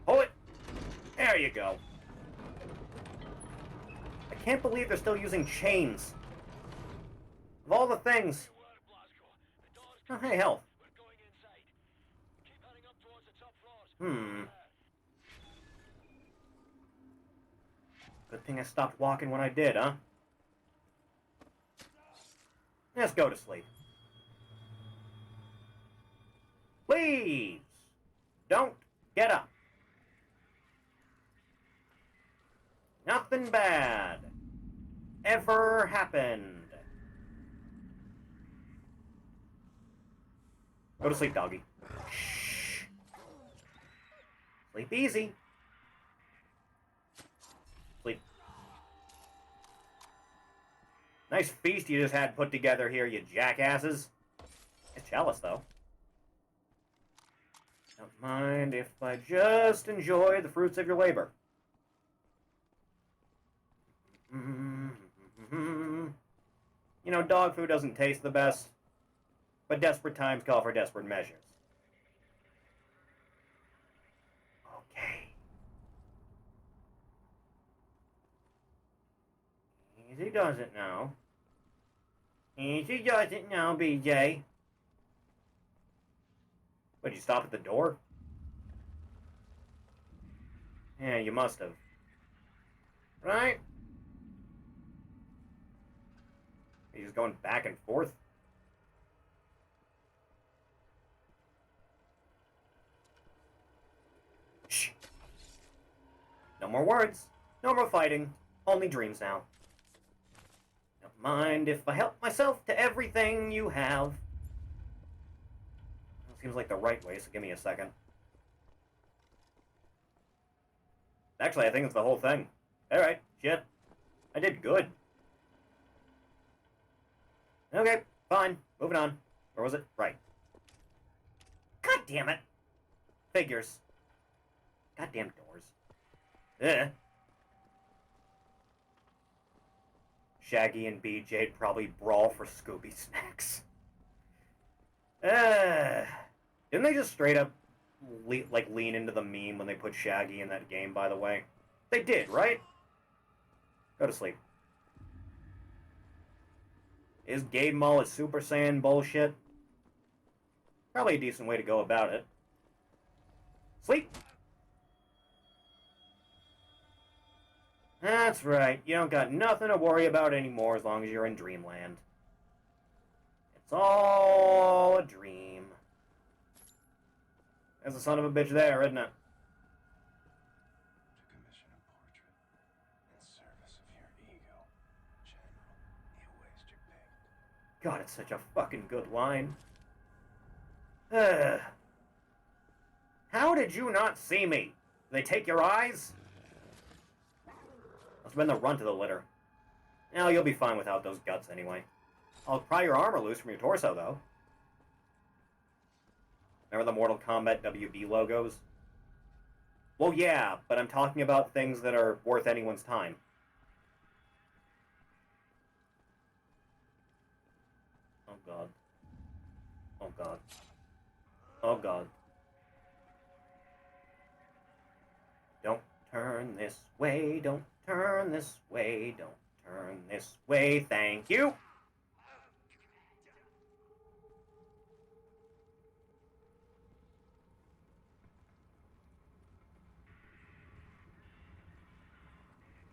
Pull it! There you go. I can't believe they're still using chains. Of all the things. Oh, hey, health. Good thing I stopped walking when I did, huh? Let's go to sleep. Please! Don't get up. Nothing bad ever happened. Go to sleep, doggy. Shh. Sleep easy. Sleep. Nice feast you just had put together here, you jackasses. It's jealous, though. Don't mind if I just enjoy the fruits of your labor. You know, dog food doesn't taste the best, but desperate times call for desperate measures. Okay. Easy does it now. Easy does it now, BJ. Would you stop at the door? Yeah, you must have. Right? He's just going back and forth. Shh. No more words. No more fighting. Only dreams now. Don't mind if I help myself to everything you have. Seems like the right way, so give me a second. Actually, I think it's the whole thing. Alright, shit. I did good. Okay, fine. Moving on. Where was it? Right. God damn it. Figures. Goddamn doors. Eh. Shaggy and BJ'd probably brawl for Scooby snacks. Didn't they just straight up lean into the meme when they put Shaggy in that game, by the way? They did, right? Go to sleep. Is Gabe Mall a Super Saiyan bullshit? Probably a decent way to go about it. Sleep! That's right. You don't got nothing to worry about anymore as long as you're in Dreamland. It's all a dream. There's a son of a bitch there, isn't it? To commission a portrait in service of your ego, General, you waste your paint. God, it's such a fucking good line. How did you not see me? Did they take your eyes? Must have been the runt of the litter. Now you'll be fine without those guts anyway. I'll pry your armor loose from your torso, though. Remember the Mortal Kombat WB logos? Well, yeah, but I'm talking about things that are worth anyone's time. Oh, God. Oh, God. Oh, God. Don't turn this way, don't turn this way, don't turn this way, thank you!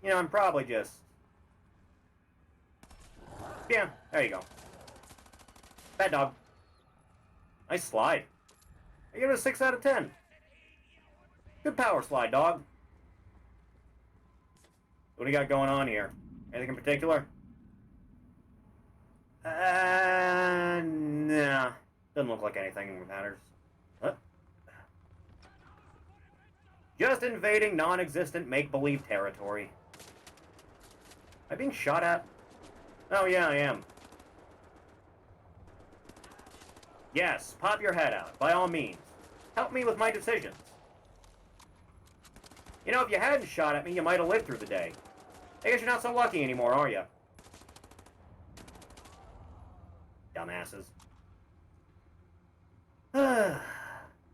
You know, I'm probably just... Yeah, there you go. Bad dog. Nice slide. I give it a 6 out of 10. Good power slide, dog. What do you got going on here? Anything in particular? Nah. Doesn't look like anything matters. What? Just invading non-existent make-believe territory. Am I being shot at? Oh, yeah, I am. Yes, pop your head out, by all means. Help me with my decisions. You know, if you hadn't shot at me, you might have lived through the day. I guess you're not so lucky anymore, are you? Dumbasses.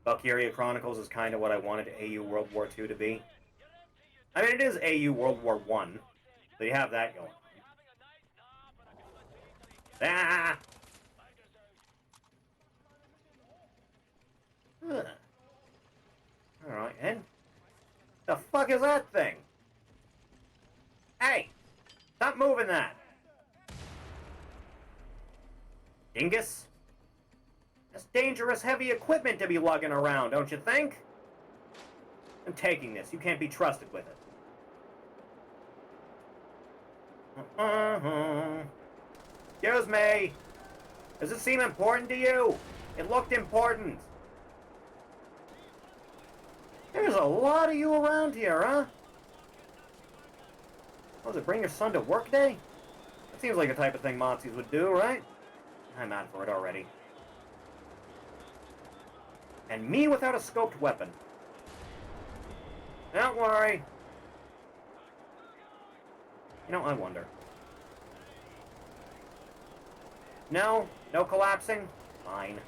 Valkyria Chronicles is kind of what I wanted AU World War II to be. I mean, it is AU World War I, so you have that going. Ah! Alright, and the fuck is that thing? Hey! Stop moving that! Dingus? That's dangerous heavy equipment to be lugging around, don't you think? I'm taking this. You can't be trusted with it. Excuse me. Does it seem important to you? It looked important. There's a lot of you around here, huh? Oh, does it bring your son to work day? That seems like the type of thing Nazis would do, right? I'm out for it already. And me without a scoped weapon. Don't worry. You know, I wonder. No? No collapsing? Fine.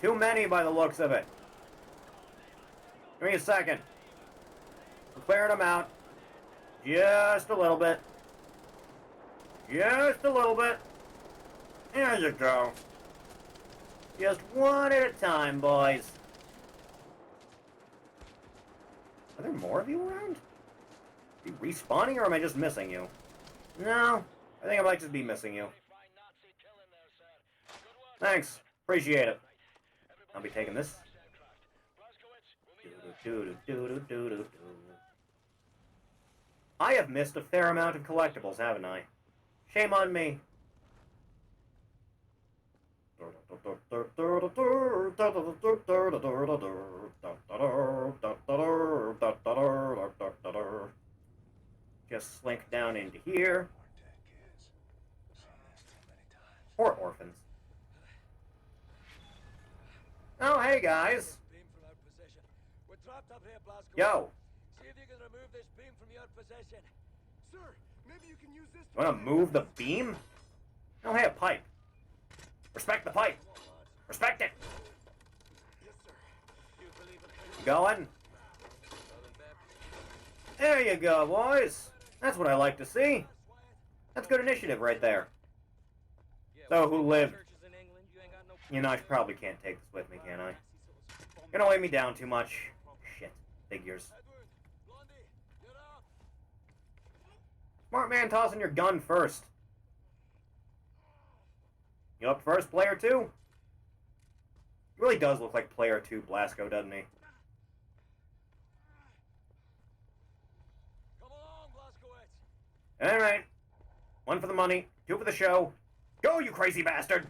Too many by the looks of it. Give me a second. I'm clearing them out. Just a little bit. Just a little bit. There you go. Just one at a time, boys. Are there more of you around? Are you respawning, or am I just missing you? No, I think I might just be missing you. Thanks. Appreciate it. I'll be taking this. I have missed a fair amount of collectibles, haven't I? Shame on me. Just slink down into here. Poor orphans. Oh, hey guys. Yo. See if you can remove this beam from your possession. Sir, maybe you can use this. Wanna move the beam? Oh, hey, a pipe. Respect the pipe. Respect it. Yes, sir. You going? There you go, boys. That's what I like to see. That's good initiative right there. So, who lived? You know, I probably can't take this with me, can I? Gonna weigh me down too much. Shit. Figures. Smart man tossing your gun first. You up first, player 2? He really does look like player 2 Blasco, doesn't he? Come along, Blazkowicz. Alright. 1 for the money, 2 for the show. Go, you crazy bastard!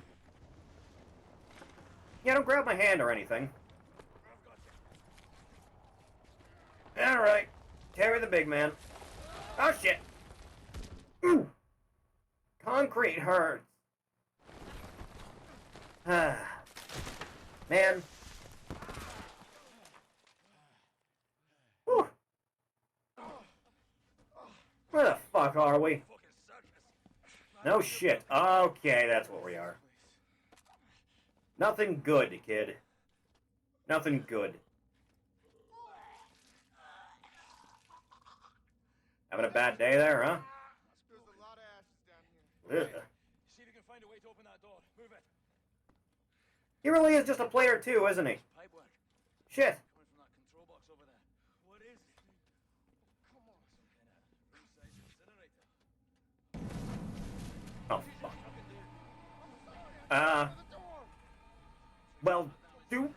Yeah, don't grab my hand or anything. Alright. Terry the big man. Oh, shit. Ooh. Concrete hurts. Ah. Man. Whew. Where the fuck are we? No shit. Okay, that's what we are. Nothing good, kid. Nothing good. Having a bad day there, huh? There's a lot of ashes down here. Ugh. See if you can find a way to open that door. Move it. He really is just a player too, isn't he? Pipework Shit. coming from that control box over there. What is it? Well,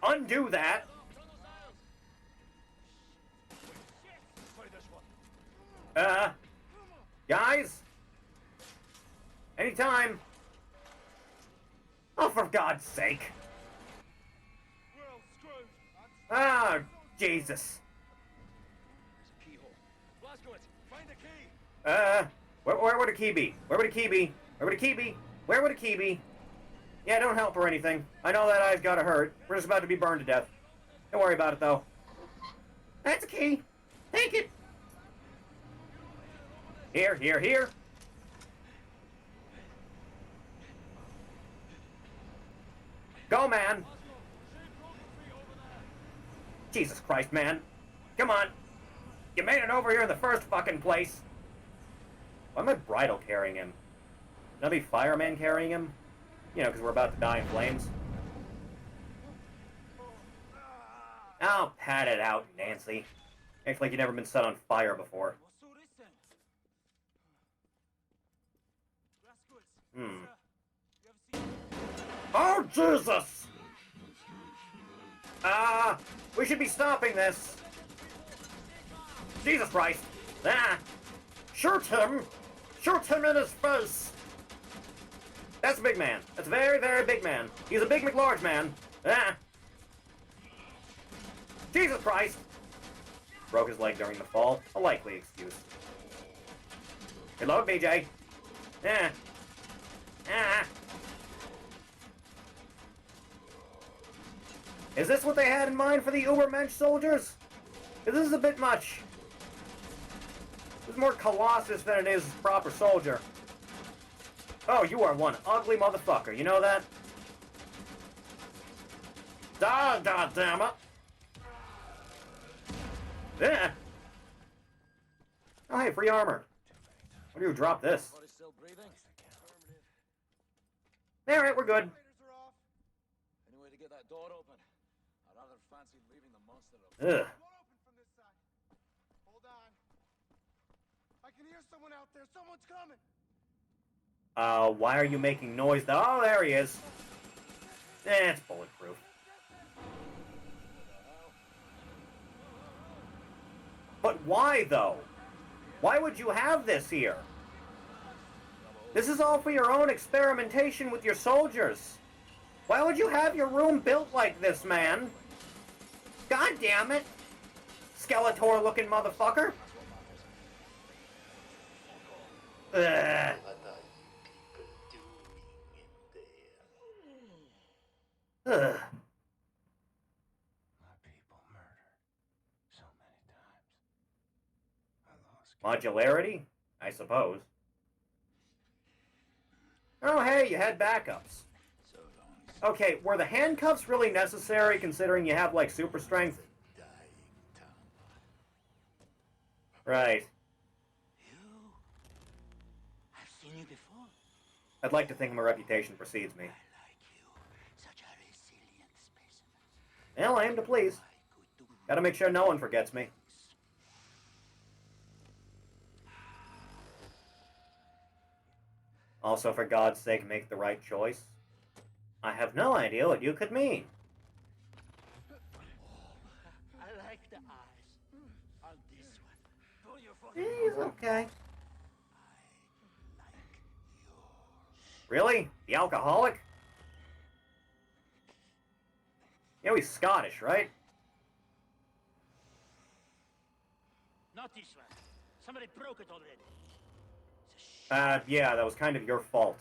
undo that. Try this one. Guys? Anytime. Oh, for God's sake. Ah, Jesus. There's a keyhole. Blazkowicz, find the key. Where would a key be? Where would a key be? Where would a key be? Where would a key be? Yeah, don't help or anything. I know that eye's gotta hurt. We're just about to be burned to death. Don't worry about it, though. That's a key. Take it. Here, here, here. Go, man. Jesus Christ, man. Come on. You made it over here in the first fucking place. Why am I bridal carrying him? Should I be fireman carrying him? You know, because we're about to die in flames. Oh, pat it out, Nancy. Acts like you've never been set on fire before. Oh, Jesus! We should be stopping this. Jesus Christ. Ah! Shoot him! Shoot him in his face! That's a big man. That's a very, very big man. He's a big McLarge man. Ah! Jesus Christ! Broke his leg during the fall. A likely excuse. Hello, BJ. Ah! Ah! Is this what they had in mind for the Ubermensch soldiers? This is a bit much. This is more Colossus than it is proper soldier. Oh, you are one ugly motherfucker. You know that? Da damn it. Yeah. Oh, hey, free armor. Why do you drop this? Body's still breathing? Alright, we're good. Any way to get that door open? I rather fancy leaving the monster up. Ugh. Won't open from this side. Hold on. I can hear someone out there. Someone's coming. Why are you making noise? Oh, there he is. It's bulletproof. But why, though? Why would you have this here? This is all for your own experimentation with your soldiers. Why would you have your room built like this, man? God damn it! Skeletor-looking motherfucker. Ugh. Ugh. My people murdered so many times. I lost. Modularity? I suppose. Oh, hey, you had backups. Okay, were the handcuffs really necessary considering you have, like, super strength? Right. I've seen you before. I'd like to think my reputation precedes me. I like you. Such a resilient specimen. Well, I aim to please. I could do Gotta make sure no one forgets me. Also, for God's sake, make the right choice. I have no idea what you could mean. I like the eyes on this one. Do you He's okay. I like yours. Really? The alcoholic? Yeah, he's Scottish, right? Not this one. Somebody broke it already. Yeah, that was kind of your fault.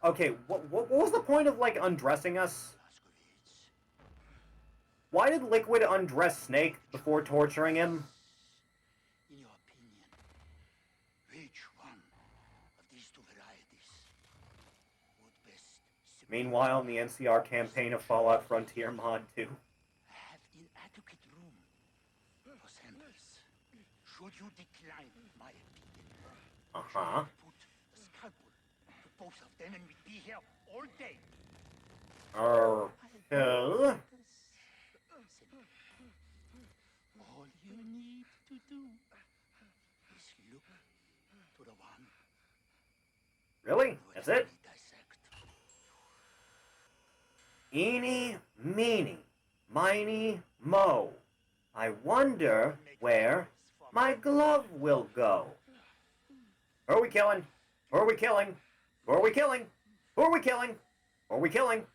Okay, what was the point of, like, undressing us? Blazkowicz. Why did Liquid undress Snake before torturing him? In your opinion, which one of these two varieties would best support Meanwhile, in the NCR campaign of Fallout Frontier Mod 2. have inadequate room for samples? Should you decline my opinion, Uh-huh. put a scalpel to both of them and we'd be here all day. Okay. All you need to do is look To the one. Really? That's it? We dissect. Eeny, meeny, miny, mo. I wonder where my glove will go. Who are we killing? Who are we killing? Who are we killing? Who are we killing? Who are we killing?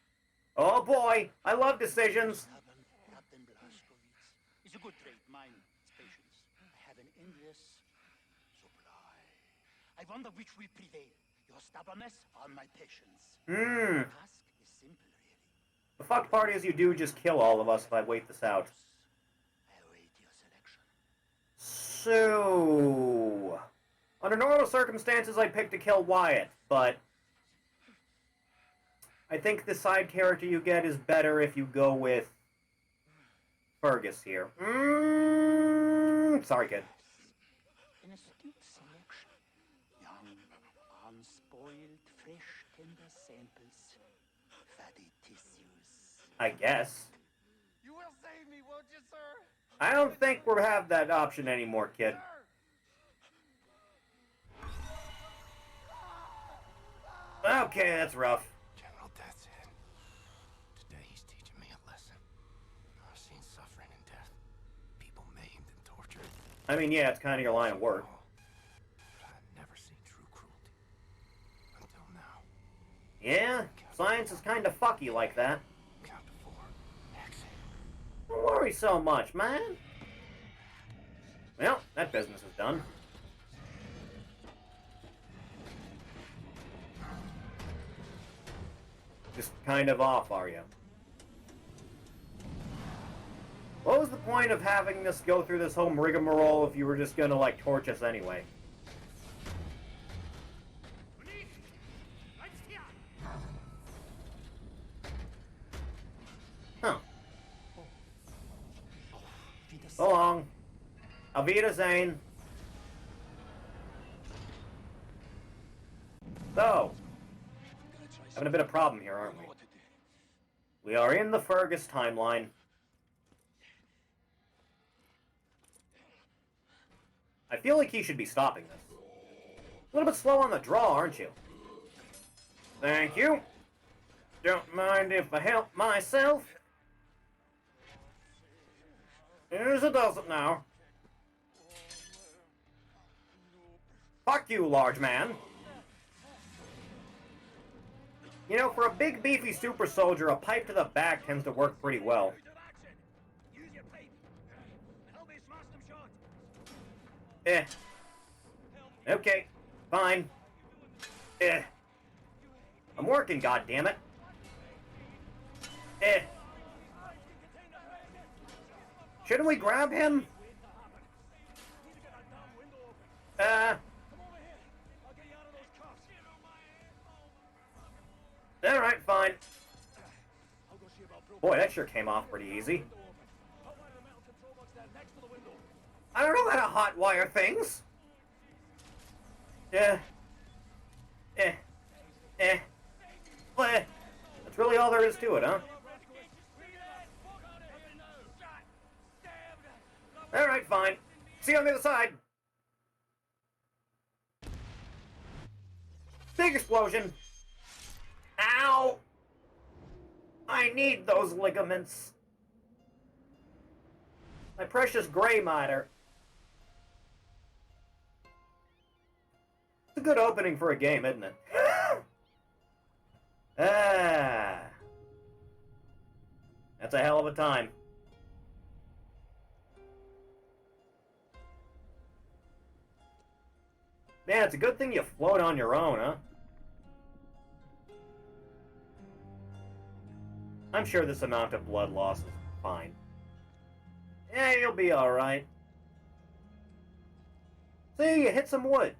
Oh boy, I love decisions. Captain Blazkowicz. It's a good trait, mine. It's patience. I have an endless supply. I wonder which will prevail. Your stubbornness or my patience. The task is simple, really. The fucked part is you do just kill all of us if I wait this out. I await your selection. So... Under normal circumstances, I'd pick to kill Wyatt, but... I think the side character you get is better if you go with... Fergus here. Sorry, kid. An astute selection. Young, unspoiled, fresh, tender samples. Fatty tissues. I guess. You will save me, won't you, sir? I don't think we have that option anymore, kid. Okay, that's rough. General Death's Head. Today he's teaching me a lesson. I've seen suffering and death. People maimed and tortured. I mean, yeah, it's kind of your line of work. But I've never seen true cruelty. Until now. Yeah, science is kind of fucky like that. Count to 4. Exhale. Don't worry so much, man. Well, that business is done. Just kind of off, are you? What was the point of having this go through this whole rigmarole if you were just gonna, like, torch us anyway? Huh. So long. Auf Wiedersehen. So, having a bit of problem here, aren't we? We are in the Fergus timeline. I feel like he should be stopping this. A little bit slow on the draw, aren't you? Thank you. Don't mind if I help myself. Here's a dozen now. Fuck you, large man. You know, for a big, beefy super soldier, a pipe to the back tends to work pretty well. Use your pipe. Help me smash them shot. Okay, fine. I'm working, goddammit. Shouldn't we grab him? Alright, fine. Boy, that sure came off pretty easy. I don't know how to hotwire things. That's really all there is to it, huh? Alright, fine. See you on the other side. Big explosion. Ow! I need those ligaments. My precious gray matter. It's a good opening for a game, isn't it? That's a hell of a time. Man, it's a good thing you float on your own, huh? I'm sure this amount of blood loss is fine. Yeah, you'll be alright. See, you hit some wood.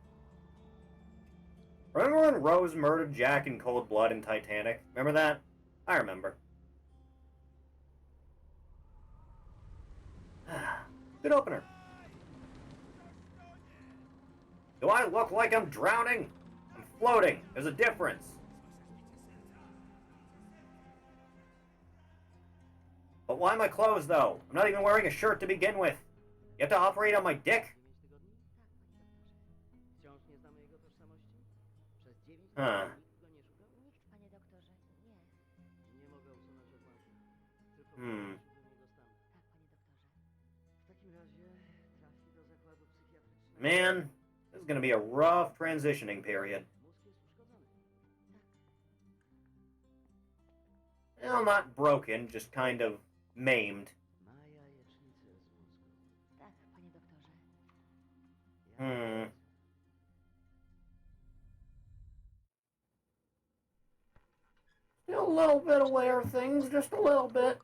Remember when Rose murdered Jack in cold blood in Titanic? Remember that? I remember. Good opener. Do I look like I'm drowning? I'm floating. There's a difference. But why my clothes, though? I'm not even wearing a shirt to begin with. You have to operate on my dick? Huh. Nikt, panie doktorze, nie. Nie mogę usunąć odłamków. Tylko Hmm. wrócił do niego stan. Tak, panie doktorze. W takim razie trafi do zakładu psychiatrycznego. Man, this is gonna be a rough transitioning period. Mózg jest uszkodzony. Well, not broken, just kind of maimed. Ma jajecznicę z mózgu. Tak, panie doktorze. Hmm. Still a little bit aware of things, just a little bit.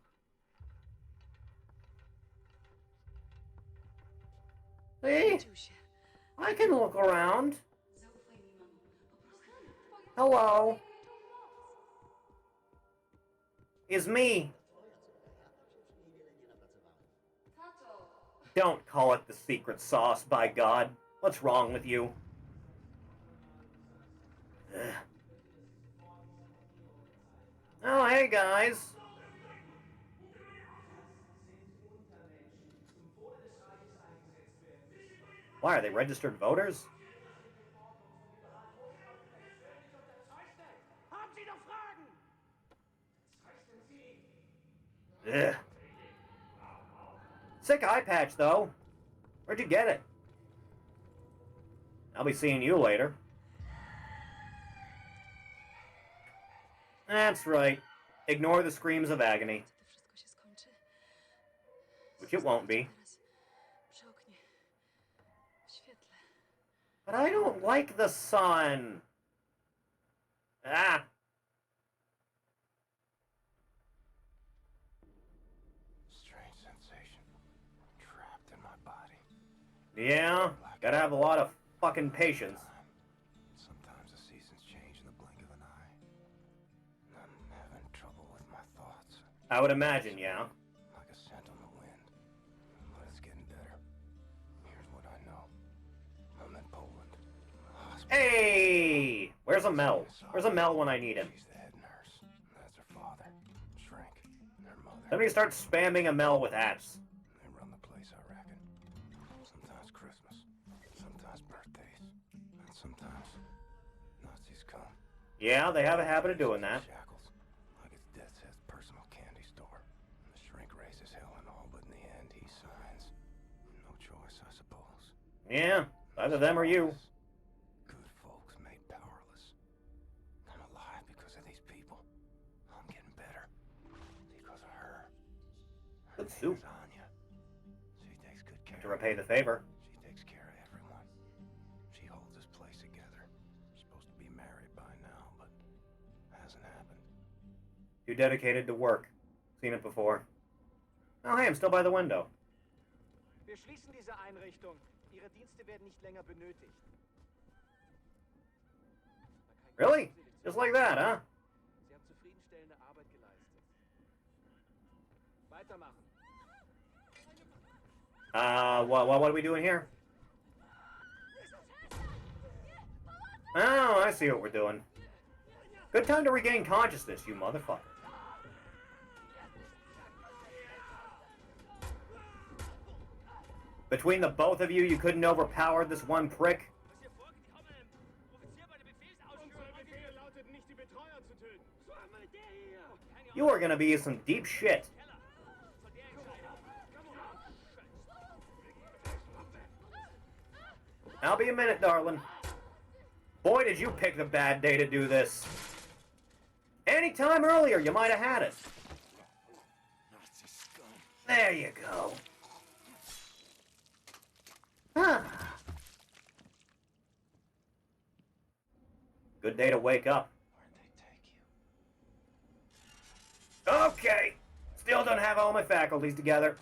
See? I can look around. Hello. It's me. Don't call it the secret sauce, by God. What's wrong with you? Ugh. Oh, hey, guys. Why, are they registered voters? Ugh. Sick eye patch, though. Where'd you get it? I'll be seeing you later. That's right. Ignore the screams of agony. Which it won't be. But I don't like the sun. Ah. Strange sensation. Trapped in my body. Yeah, gotta have a lot of fucking patience. Sometimes the seasons change in the blink of an eye. I'm having trouble with my thoughts. I would imagine, yeah. Like a scent on the wind. But it's getting better. Here's what I know. I'm in Poland. Hospital. Hey! Where's Amel? Where's Amel when I need him? She's the head nurse. That's her father, Shrink, and her mother. Somebody start spamming Amel with apps. They run the place, I reckon. Sometimes Christmas, sometimes birthdays, and sometimes Nazis come. Yeah, they have a habit of doing that. Shackles, like it's Death's Head's personal candy store. The Shrink raises hell and all, but in the end, he signs. No choice, I suppose. Yeah, either them or you. Good folks made powerless. I'm alive because of these people. I'm getting better because of her. Her Good name soup. is Anya. She takes good care. To repay the favor. She takes care of everyone. She holds this place together. She's supposed to be married by now, but hasn't happened. Too dedicated to work. Seen it before. Oh, hey, I'm still by the window. Wir schließen diese Einrichtung. Ihre Dienste werden nicht länger benötigt. Really? Just like that, huh? Sie haben zufriedenstellende Arbeit geleistet. Weitermachen. What are we doing here? Oh, I see what we're doing. Good time to regain consciousness, you motherfucker. Between the both of you, you couldn't overpower this one prick? You are gonna be in some deep shit. I'll be a minute, darling. Boy, did you pick the bad day to do this. Any time earlier, you might have had it. There you go. Huh. Good day to wake up. Where'd they take you? Okay. Still don't have all my faculties together.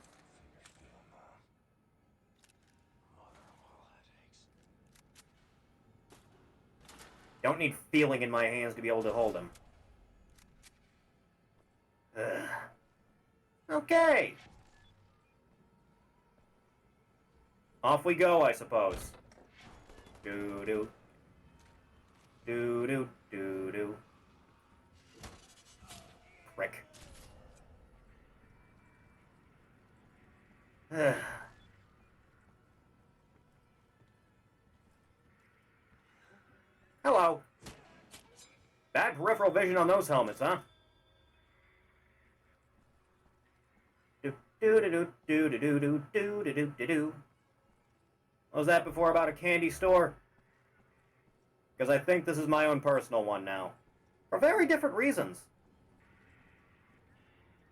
Don't need feeling in my hands to be able to hold him. Okay. Off we go, I suppose. Doo-doo. Doo-doo, doo-doo. Prick. Hello. Bad peripheral vision on those helmets, huh? Do-do-do-do-do-do-do-do-do-do. What was that before about a candy store? Because I think this is my own personal one now. For very different reasons.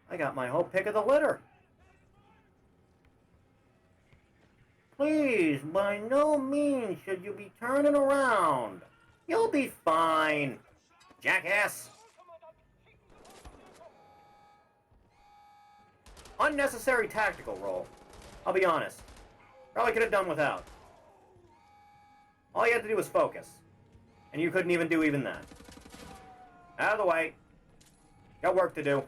I got my whole pick of the litter. Please, by no means should you be turning around. You'll be fine, jackass. Unnecessary tactical roll. I'll be honest. Probably could have done without. All you had to do was focus. And you couldn't even do even that. Out of the way. Got work to do.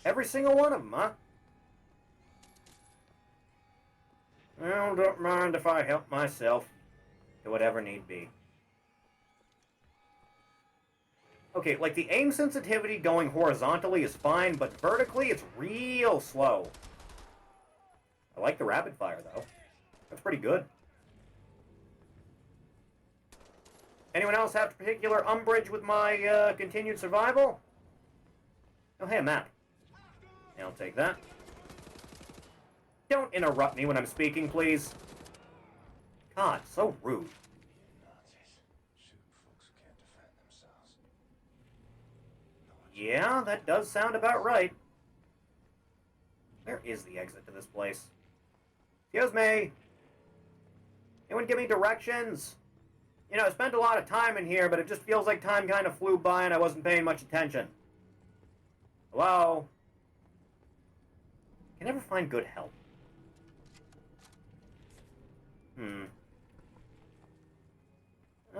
Every single one of them, huh? Well, don't mind if I help myself to whatever need be. Okay, like the aim sensitivity going horizontally is fine, but vertically it's real slow. I like the rapid fire, though. That's pretty good. Anyone else have particular umbrage with my continued survival? Oh, hey, a map. Yeah, I'll take that. Don't interrupt me when I'm speaking, please. God, so rude. Nazis shooting folks who can't defend themselves. Yeah, that does sound about right. Where is the exit to this place? Excuse me. Anyone give me directions? You know, I spent a lot of time in here, but it just feels like time kind of flew by and I wasn't paying much attention. Hello? I can never find good help.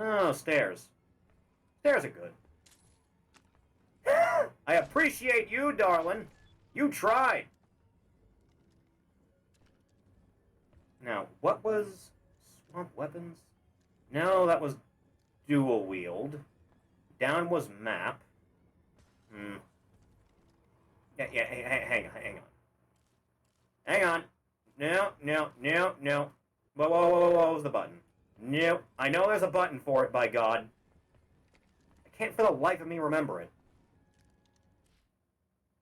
Oh, stairs. Stairs are good. I appreciate you, darling. You tried. Now, what was swamp weapons? No, that was dual wield. Down was map. Yeah, hang on. Hang on. No. Whoa, what was the button? No, I know there's a button for it, by God. I can't for the life of me remember it.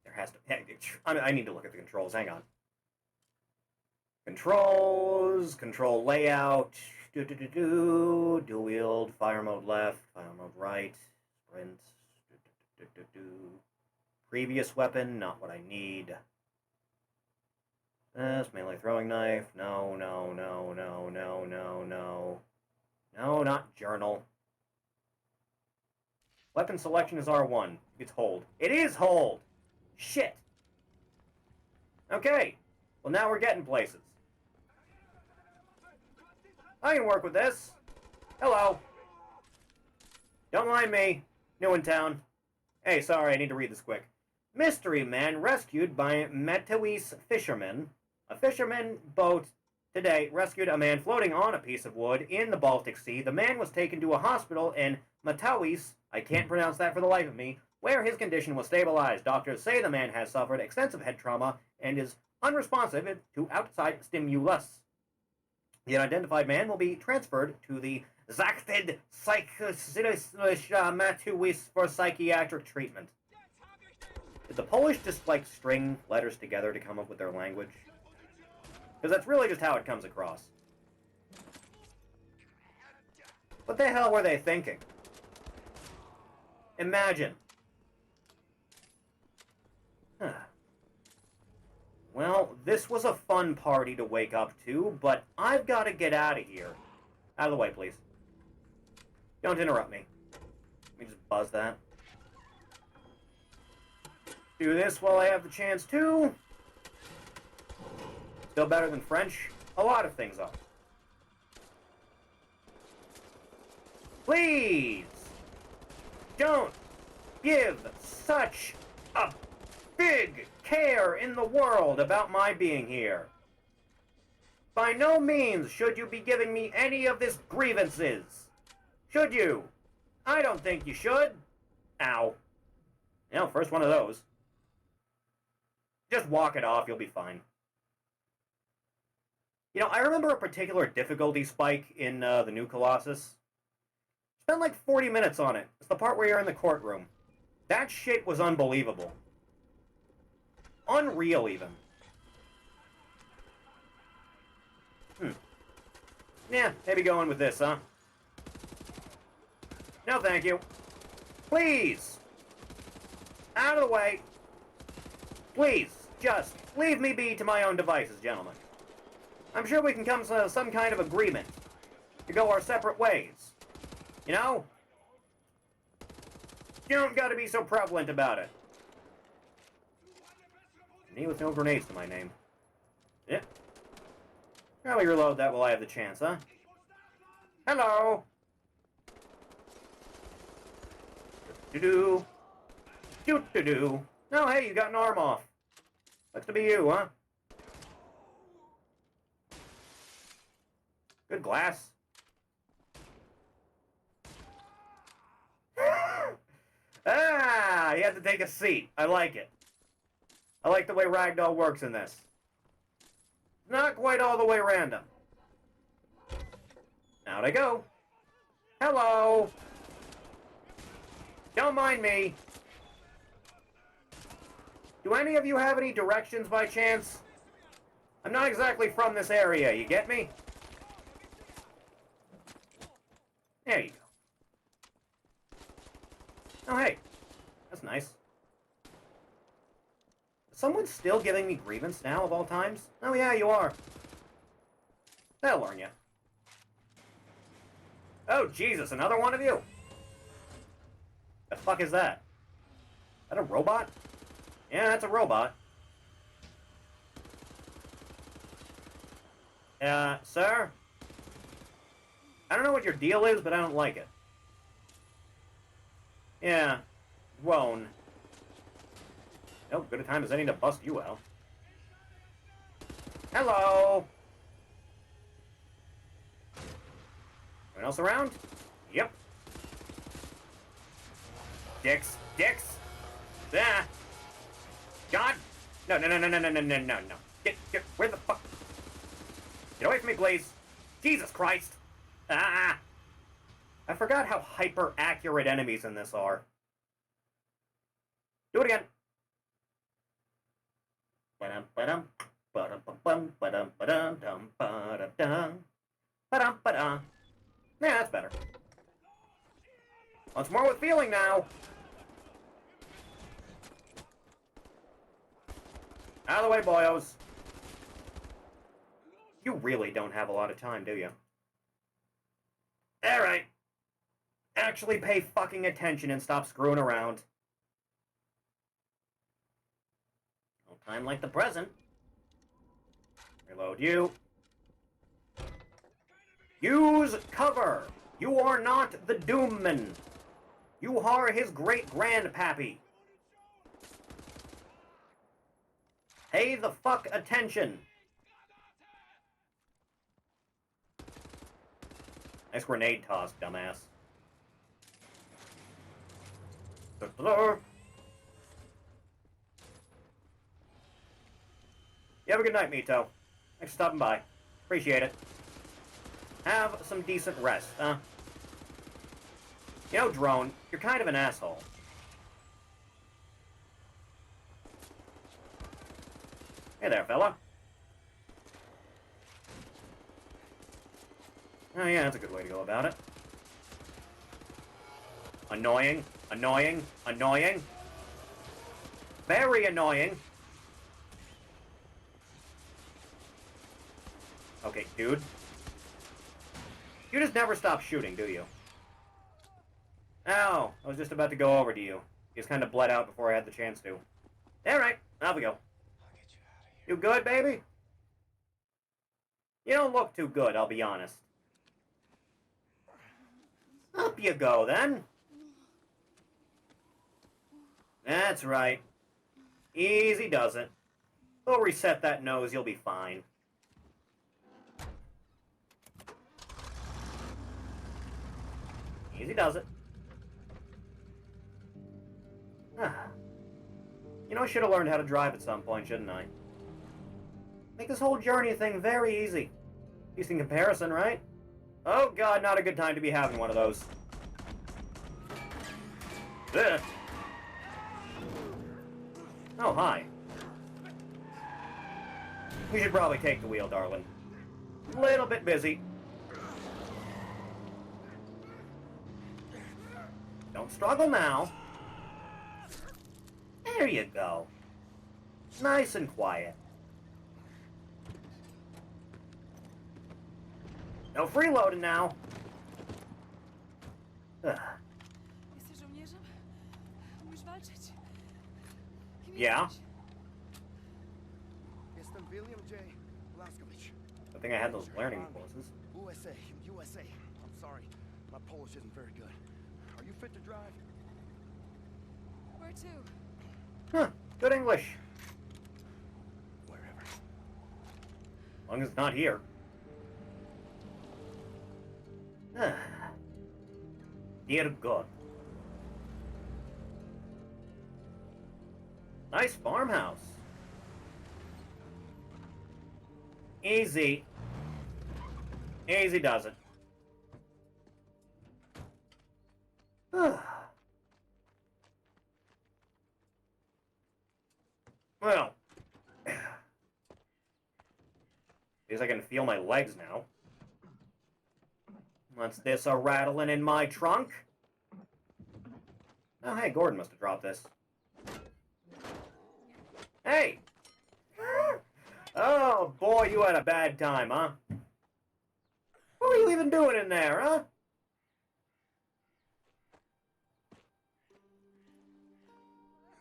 There has to... I need to look at the controls, hang on. Controls, control layout, dual wield, fire mode left, fire mode right, sprint, previous weapon, not what I need. Melee throwing knife, no, not journal. Weapon selection is R1, it's hold. It is hold! Shit! Okay, well now we're getting places. I can work with this. Hello. Don't mind me. New in town. Hey, sorry, I need to read this quick. Mystery man rescued by Metawis fishermen. A fisherman boat today rescued a man floating on a piece of wood in the Baltic Sea. The man was taken to a hospital in Metawis, I can't pronounce that for the life of me, where his condition was stabilized. Doctors say the man has suffered extensive head trauma and is unresponsive to outside stimulus. The unidentified man will be transferred to the Zachted Matuis for psychiatric treatment. Did the Polish just, like, string letters together to come up with their language? Because that's really just how it comes across. What the hell were they thinking? Imagine. Huh. Well, this was a fun party to wake up to, but I've got to get out of here. Out of the way, please. Don't interrupt me. Let me just buzz that. Do this while I have the chance to. Still better than French? A lot of things are. Please! Don't give such a big care in the world about my being here. By no means should you be giving me any of this grievances. Should you? I don't think you should. Ow. Well, first one of those. Just walk it off, you'll be fine. You know, I remember a particular difficulty spike in the new Colossus. Spent like 40 minutes on it. It's the part where you're in the courtroom. That shit was unbelievable. Unreal, even. Yeah, maybe going with this, huh? No, thank you. Please! Out of the way. Please, just leave me be to my own devices, gentlemen. I'm sure we can come to some kind of agreement to go our separate ways. You know? You don't gotta be so prevalent about it. Me with no grenades to my name. Yeah. Probably reload that while I have the chance, huh? Hello! Do-do-do. Do-do-do. Oh, hey, you got an arm off. Looks to be you, huh? Good glass. Ah, you have to take a seat. I like it. I like the way Ragdoll works in this. Not quite all the way random. Out I go. Hello. Don't mind me. Do any of you have any directions by chance? I'm not exactly from this area, you get me? There you go. Oh, hey. That's nice. Is someone still giving me grievance now, of all times? Oh, yeah, you are. That'll learn you. Oh, Jesus, another one of you? The fuck is that? Is that a robot? Yeah, that's a robot. Sir? I don't know what your deal is, but I don't like it. Yeah, won't. No good a time as any to bust you out. Hello! Anyone else around? Yep. Dicks. Dicks! Ah! God! No. Get, where the fuck? Get away from me, please! Jesus Christ! Ah! I forgot how hyper-accurate enemies in this are. Do it again. Ba-dum, ba-dum, ba-dum, ba-dum, dum, ba-da-dum. Ba-dum, ba-dum. Yeah, that's better. Once more with feeling now. Out of the way, boyos. You really don't have a lot of time, do you? Alright. Actually pay fucking attention and stop screwing around. No time like the present. Reload you. Use cover! You are not the Doomman. You are his great-grandpappy. Pay the fuck attention. Nice grenade toss, dumbass. You have a good night, Mito. Thanks for stopping by. Appreciate it. Have some decent rest, huh? You know, Drone, you're kind of an asshole. Hey there, fella. Oh yeah, that's a good way to go about it. Annoying, annoying, annoying. Very annoying. Okay, dude. You just never stop shooting, do you? Ow, I was just about to go over to you. You just kind of bled out before I had the chance to. Alright, off we go. You good, baby? You don't look too good, I'll be honest. Up you go, then. That's right. Easy does it. We'll reset that nose, you'll be fine. Easy does it. You know, I should have learned how to drive at some point, shouldn't I? Make this whole journey thing very easy. At least in comparison, right? Oh god, not a good time to be having one of those. Ugh. Oh, hi. We should probably take the wheel, darling. Little bit busy. Don't struggle now. There you go. Nice and quiet. No freeloading now. Ugh. Jesteś żołnierzem? Umiesz walczyć? Kim Yeah. jesteś? Jestem William J. Blaskowicz. I think I had those learning courses. USA, USA. I'm sorry, my Polish isn't very good. Are you fit to drive? Where to? Huh. Good English. Wherever. As long as it's not here. Dear God. Nice farmhouse. Easy. Easy does it. Well. At least I can feel my legs now. What's this, a rattling in my trunk? Oh, hey, Gordon must have dropped this. Hey! Oh, boy, you had a bad time, huh? What were you even doing in there, huh?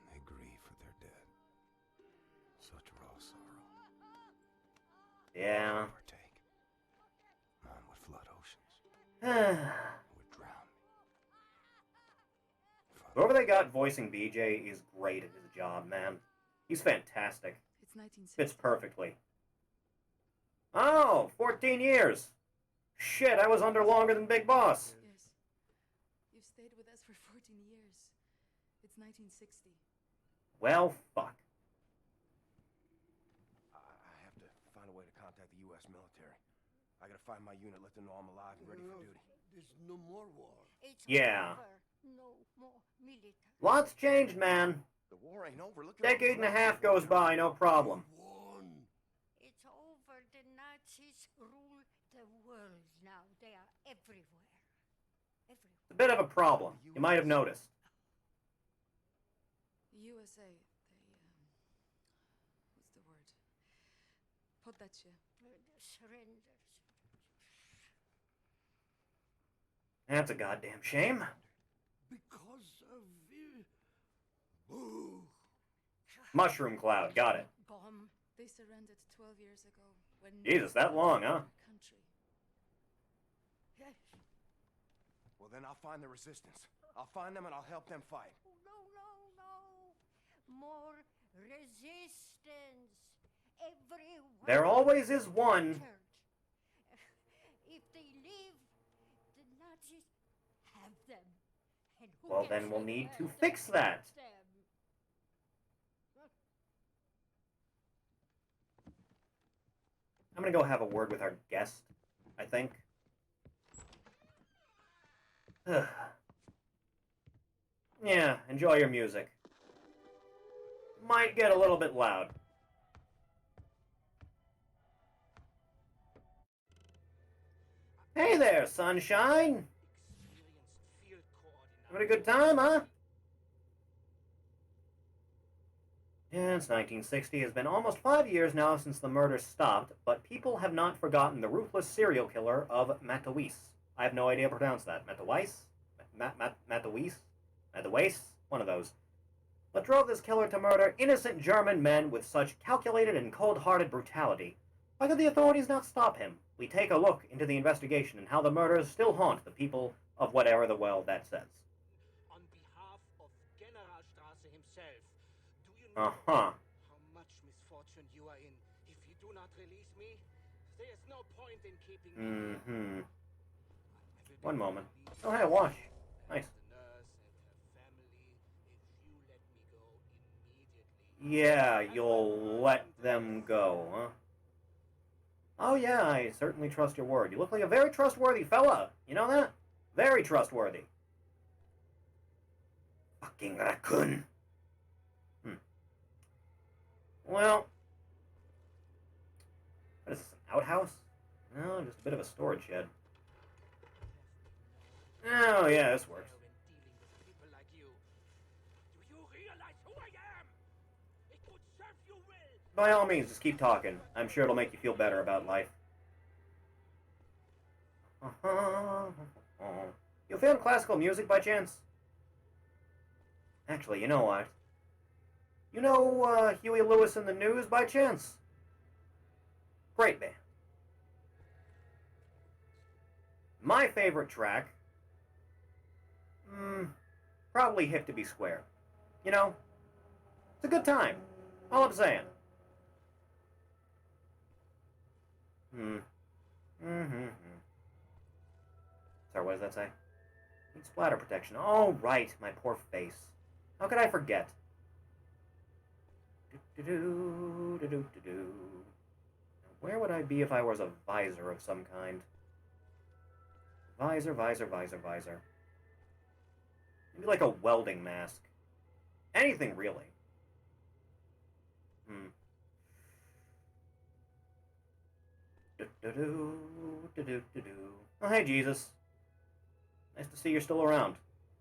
And they grieve for their dead. Such raw sorrow. Yeah. Partake. None would flood oceans. Would drown me. Whoever they got voicing BJ is great at his job, man. He's fantastic. It's 1960. Fits perfectly. Oh, 14 years. Shit, I was under longer than Big Boss. Yes. You've stayed with us for 14 years. It's 1960. Well, fuck. I have to find a way to contact the U.S. military. I gotta find my unit, let them know I'm alive and ready for duty. There's no more war. It's Yeah. over. No more military. Lots changed, man. The war ain't over. Look at Decade and a half goes by, no problem. Won. It's over. The Nazis rule the world now. They are everywhere. Everywhere. It's a bit of a problem. You might have noticed. The USA, they, what's the word? Poddacie. Surrender. That's a goddamn shame. Because of Boo. Mushroom cloud, got it. Bomb. They surrendered 12 years ago when Jesus, that long, huh? country. Yes. Well, then I'll find the resistance. I'll find them and I'll help them fight. Oh, no, no, no. More resistance. Everywhere. There always is one. If they leave, the Nazis have them. And who Well, gets then we'll the need to world fix against that. them? I'm gonna go have a word with our guest, I think. Yeah, enjoy your music. Might get a little bit loud. Hey there, sunshine! Experienced field coordinator. Having a good time, huh? Yeah, it's 1960. It's been almost 5 years now since the murder stopped, but people have not forgotten the ruthless serial killer of Matawis. I have no idea how to pronounce that. Matawis? Matawis? Matawis? One of those. What drove this killer to murder innocent German men with such calculated and cold-hearted brutality? Why could the authorities not stop him? We take a look into the investigation and how the murders still haunt the people of whatever the world that says. On behalf of Generalstrasse himself, do you know Uh-huh. how much misfortune you are in? If you do not release me, there is no point in keeping me here. Mm-hmm. I will be One moment. released Oh, hey, a watch. as Nice. the nurse and her family if you let me go immediately. Yeah, you'll let them go, huh? Oh yeah, I certainly trust your word. You look like a very trustworthy fella. You know that? Very trustworthy. Fucking raccoon. Well, what is this, an outhouse? No, just a bit of a storage shed. Oh, yeah, this works. When dealing with people like you. Do you realize who I am? It would serve you well. By all means, just keep talking. I'm sure it'll make you feel better about life. You found classical music by chance? Actually, you know what? You know Huey Lewis and the News by chance? Great band. My favorite track? Probably Hip to Be Square. You know? It's a good time. All I'm saying. Sorry, what does that say? Need splatter protection. Oh, right, my poor face. How could I forget? Where would I be if I was a visor of some kind? Visor. Maybe like a welding mask. Anything, really. Oh, hey, Jesus. Nice to see you're still around.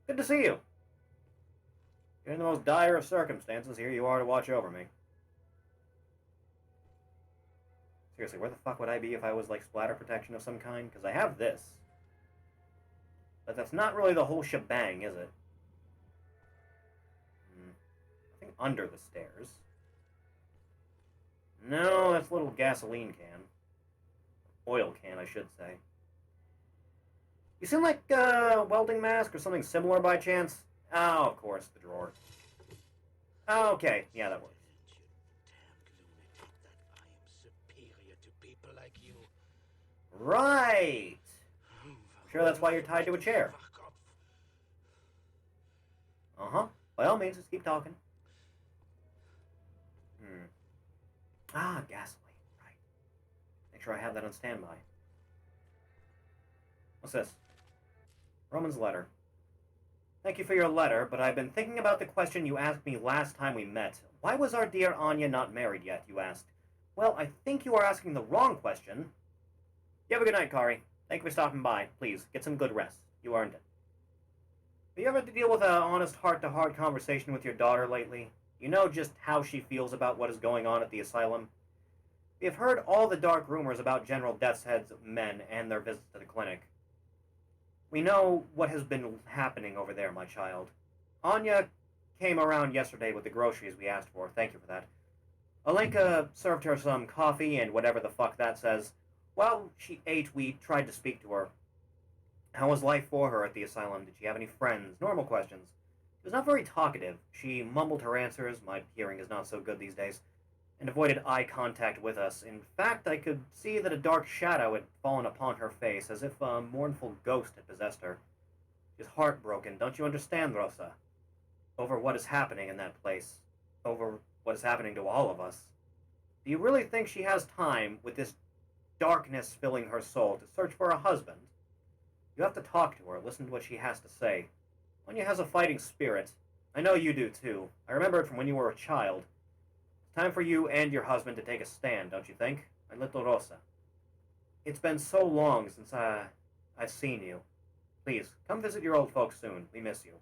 Good to see you. You're in the most dire of circumstances. Here you are to watch over me. Seriously, where the fuck would I be if I was, like, splatter protection of some kind? Because I have this. But that's not really the whole shebang, is it? I think under the stairs. No, that's a little gasoline can. Oil can, I should say. You seem like a welding mask or something similar by chance? Oh, of course, the drawer. Okay, yeah, that works. Right! I'm sure that's why you're tied to a chair. Uh-huh. By all means, just keep talking. Ah, gasoline. Right. Make sure I have that on standby. What's this? Roman's letter. Thank you for your letter, but I've been thinking about the question you asked me last time we met. Why was our dear Anya not married yet, you asked? Well, I think you are asking the wrong question. You have a good night, Kari. Thank you for stopping by. Please, get some good rest. You earned it. Have you ever had to deal with an honest heart-to-heart conversation with your daughter lately? You know just how she feels about what is going on at the asylum? We have heard all the dark rumors about General Death's Head's men and their visits to the clinic. We know what has been happening over there, my child. Anya came around yesterday with the groceries we asked for. Thank you for that. Alenka served her some coffee and whatever the fuck that says. While she ate, we tried to speak to her. How was life for her at the asylum? Did she have any friends? Normal questions. She was not very talkative. She mumbled her answers, my hearing is not so good these days, and avoided eye contact with us. In fact, I could see that a dark shadow had fallen upon her face, as if a mournful ghost had possessed her. She is heartbroken, don't you understand, Rosa? Over what is happening in that place. Over what is happening to all of us. Do you really think she has time, with this darkness filling her soul, to search for a husband? You have to talk to her, listen to what she has to say. Anya has a fighting spirit. I know you do, too. I remember it from when you were a child. It's time for you and your husband to take a stand, don't you think? My little Rosa. It's been so long since I've seen you. Please, come visit your old folks soon. We miss you.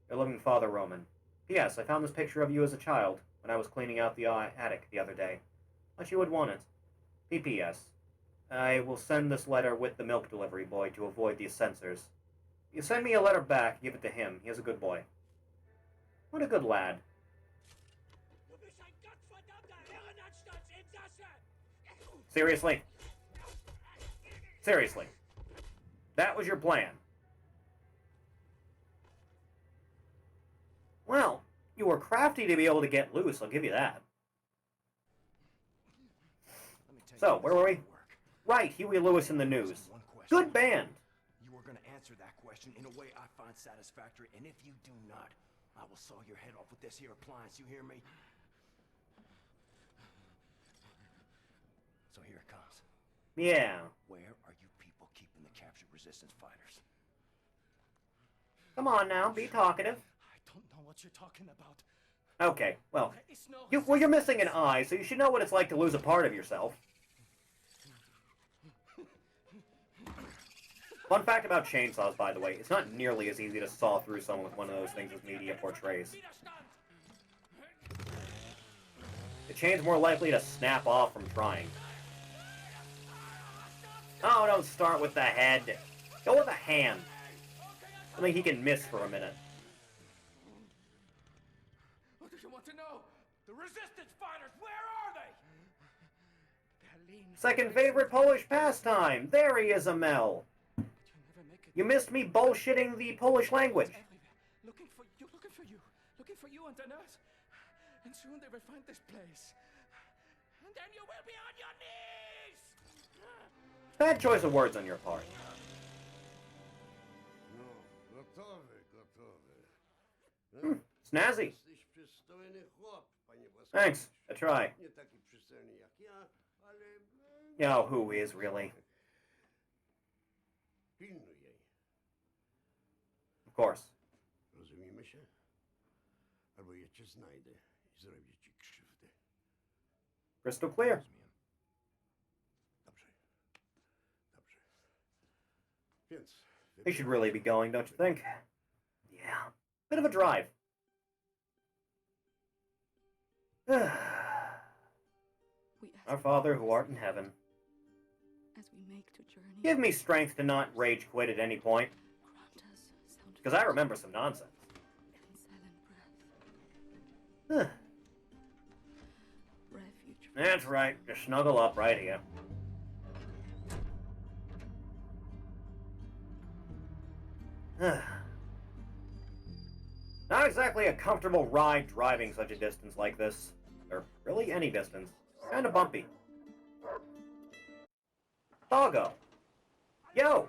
Your loving father, Roman. P.S. I found this picture of you as a child when I was cleaning out the attic the other day. Thought you would want it. P.P.S. I will send this letter with the milk delivery boy to avoid these censors. If you send me a letter back, give it to him. He is a good boy. What a good lad. Seriously? Seriously? That was your plan? Well, you were crafty to be able to get loose, I'll give you that. So, where were we? Right, Huey Lewis in the News. Good band. You are going to answer that question in a way I find satisfactory, and if you do not, I will saw your head off with this here appliance, you hear me? So here it comes. Yeah. Where are you people keeping the captured resistance fighters? Come on now, be talkative. I don't know what what you're talking about. Okay, well, It's no you're missing an eye, so you should know what it's like to lose a part of yourself. Fun fact about chainsaws, by the way, it's not nearly as easy to saw through someone with one of those things as media portrays. The chain's more likely to snap off from trying. Oh, don't start with the head. Go with the hand. Something he can miss for a minute. What do you want to know? The resistance fighters, where are they? Berlin. Second favorite Polish pastime. There he is, Amel. You missed me bullshitting the Polish language. Looking for you and the nurse. And soon they will find this place. And then you will be on your knees! Bad choice of words on your part. Snazzy. Thanks. I try. Yo, who is really? Of course. Crystal clear. They should really be going, don't you think? Yeah. Bit of a drive. Our Father who art in heaven. As we make to journey, Give me strength to not rage quit at any point. grant us sound Because I remember some nonsense. and silent breath. Huh. Refuge. That's right. Just snuggle up right here. Not exactly a comfortable ride driving such a distance like this. Or really any distance. Kinda bumpy. Doggo. Yo!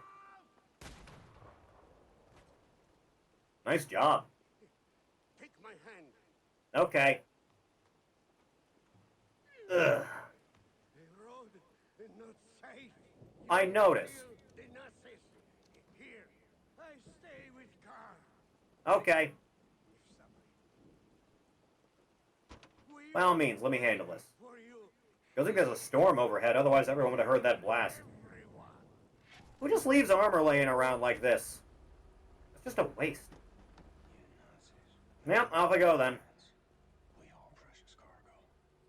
Nice job. Take my hand. Okay. Ugh. The road is not safe. I notice. The Nazis. Here. I stay with Carl. Okay. By all means, let me handle this. For you. I think there's a storm overhead, otherwise everyone would have heard that blast. Who just leaves armor laying around like this? It's just a waste. Yep, off I go then. We haul precious cargo.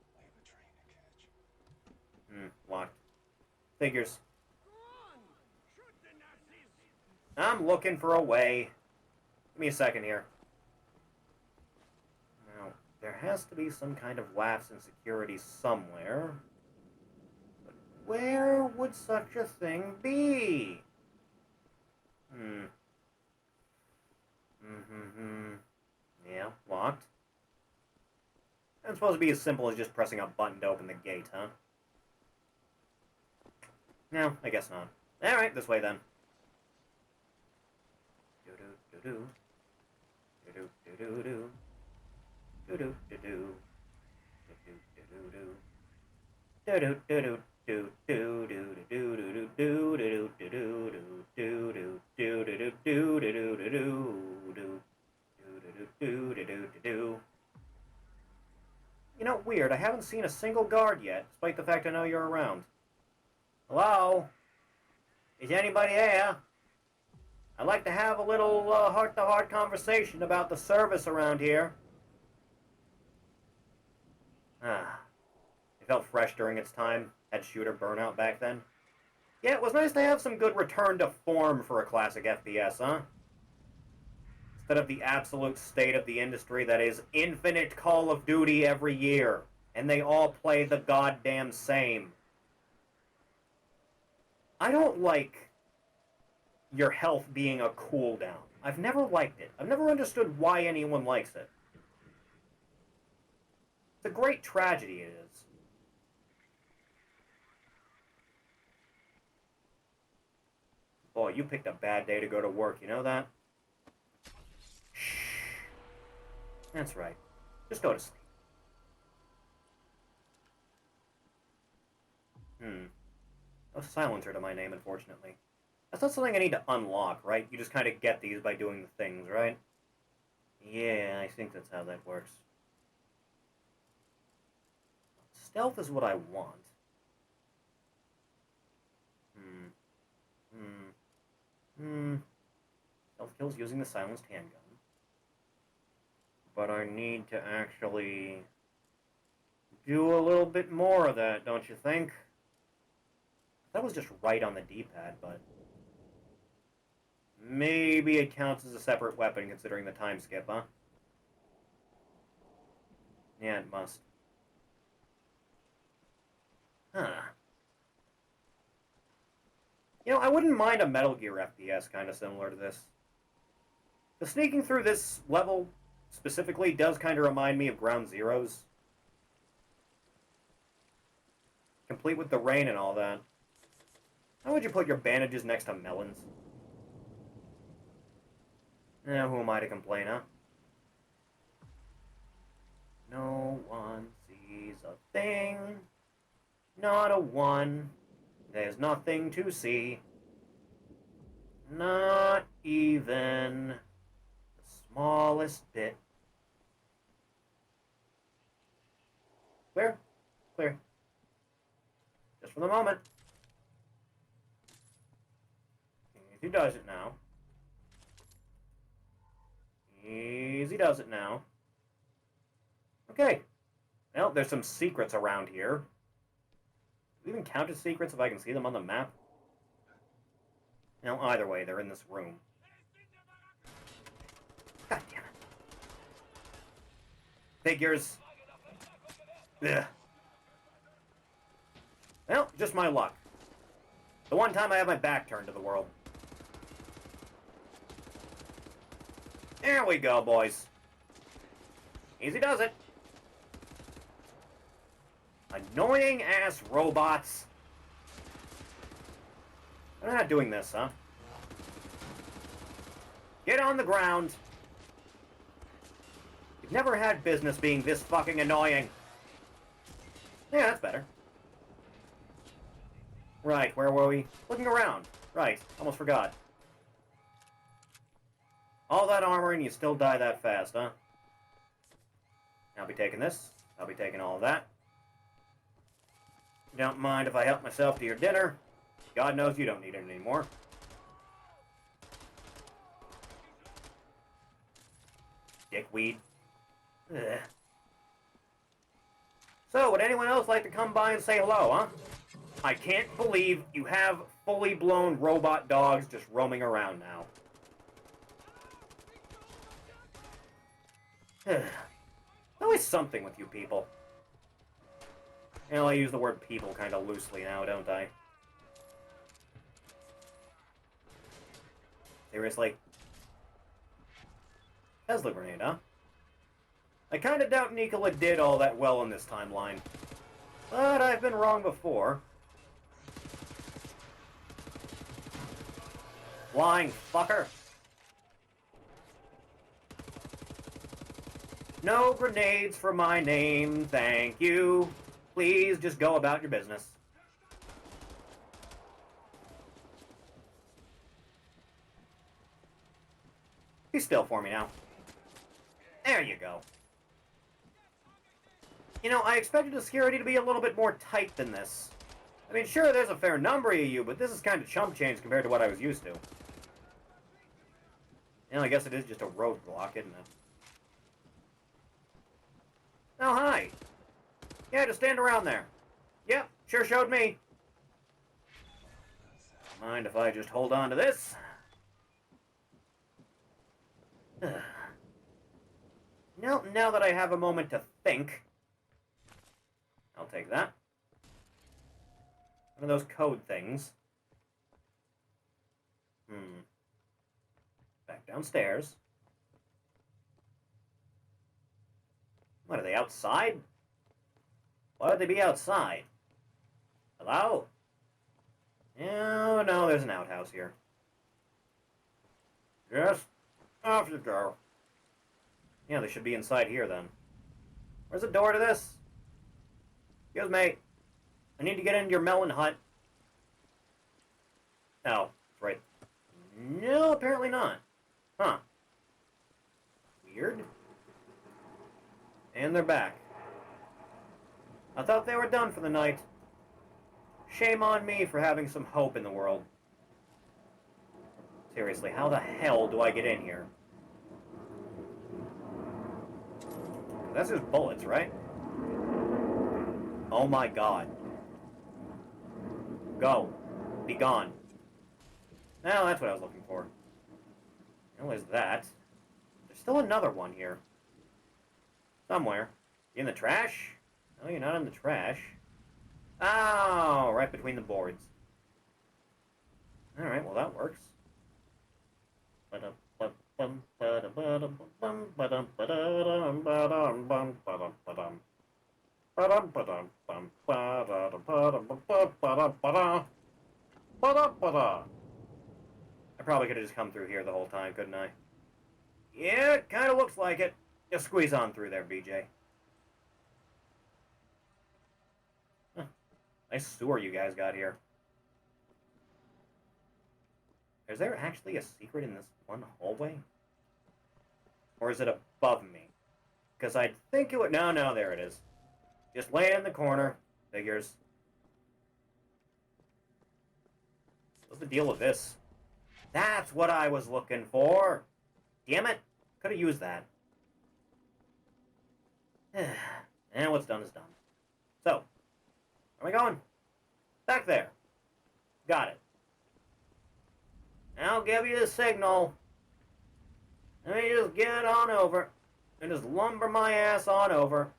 We have a train to catch. Locked. Figures. Go on. Shoot the Nazis. I'm looking for a way. Give me a second here. Now, there has to be some kind of lapse in security somewhere. But where would such a thing be? Yeah, locked. It's supposed to be as simple as just pressing a button to open the gate, huh? No, I guess not. Alright, this way then. Do-do-do-do. Do-do-do-do-do. Do-do-do-do. Do-do-do-do-do. You know, weird, I haven't seen a single guard yet, despite the fact I know you're around. Hello? Is anybody there? I'd like to have a little heart-to-heart conversation about the service around here. It felt fresh during its time. Had shooter burnout back then. Yeah, it was nice to have some good return to form for a classic FPS, huh? Instead of the absolute state of the industry that is infinite Call of Duty every year, and they all play the goddamn same. I don't like your health being a cooldown. I've never liked it. I've never understood why anyone likes it. It's a great tragedy, it is. Boy, you picked a bad day to go to work, you know that? Shh. That's right. Just go to sleep. No silencer to my name, unfortunately. That's not something I need to unlock, right? You just kind of get these by doing the things, right? Yeah, I think that's how that works. Stealth is what I want. Stealth kills using the silenced handgun. But I need to actually do a little bit more of that, don't you think? That was just right on the D-pad, but maybe it counts as a separate weapon considering the time skip, huh? Yeah, it must. Huh. You know, I wouldn't mind a Metal Gear FPS kind of similar to this. The sneaking through this level specifically does kind of remind me of Ground Zeroes. Complete with the rain and all that. How would you put your bandages next to melons? Now, who am I to complain, huh? No one sees a thing. Not a one. There's nothing to see. Not even the smallest bit. Clear? Clear. Just for the moment. Easy does it now. Easy does it now. Okay. Well, there's some secrets around here. Do we even count as secrets if I can see them on the map? Now, either way, they're in this room. God damn it. Figures. Ugh. Well, just my luck. The one time I have my back turned to the world. There we go, boys. Easy does it. Annoying ass robots. They're not doing this, huh? Get on the ground. You've never had business being this fucking annoying. Yeah, that's better. Right, where were we? Looking around. Right, almost forgot. All that armor and you still die that fast, huh? I'll be taking this. I'll be taking all of that. You don't mind if I help myself to your dinner? God knows you don't need it anymore. Dickweed. Ugh. So, would anyone else like to come by and say hello, huh? I can't believe you have fully blown robot dogs just roaming around now. Always something with you people. You know, I use the word people kind of loosely now, don't I? Seriously? Tesla grenade, huh? I kind of doubt Nikola did all that well in this timeline. But I've been wrong before. Flying fucker. No grenades for my name, thank you. Please just go about your business. Be still for me now. There you go. You know, I expected the security to be a little bit more tight than this. I mean, sure, there's a fair number of you, but this is kind of chump change compared to what I was used to. You know, I guess it is just a roadblock, isn't it? Oh, hi. Yeah, just stand around there. Yep, sure showed me. Mind if I just hold on to this? Now that I have a moment to think, I'll take that. One of those code things. Back downstairs. What, are they outside? Why would they be outside? Hello? No, there's an outhouse here. Yes, off you go. Yeah, they should be inside here then. Where's the door to this? Excuse me. I need to get into your melon hut. Oh, that's right. No, apparently not. Huh. Weird. And they're back. I thought they were done for the night. Shame on me for having some hope in the world. Seriously, how the hell do I get in here? That's just bullets, right? Oh my god. Go. Be gone. Now that's what I was looking for. Now there's that. There's still another one here. Somewhere. You in the trash? No, you're not in the trash. Oh, right between the boards. Alright, well that works. I probably could have just come through here the whole time, couldn't I? Yeah, it kind of looks like it. Just squeeze on through there, BJ. Huh. Nice sewer you guys got here. Is there actually a secret in this one hallway? Or is it above me? Because I'd think it would... No, there it is. Just lay it in the corner. Figures. What's the deal with this? That's what I was looking for! Damn it! Could have used that. And what's done is done. So, where am I going? Back there. Got it. I'll give you the signal. Let me just get on over. And just lumber my ass on over.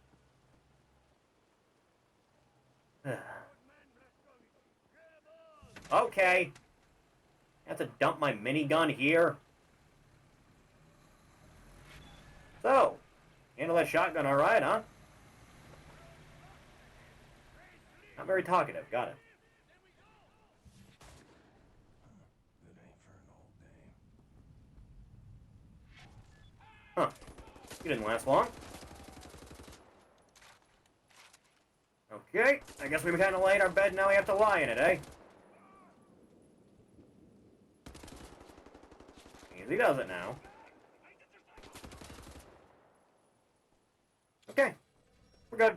Okay. I have to dump my minigun here. So, handle that shotgun alright, huh? Not very talkative, got it. Huh. You didn't last long. Okay, I guess we kind of laid our bed, now we have to lie in it, eh? Easy does it now. Okay, we're good.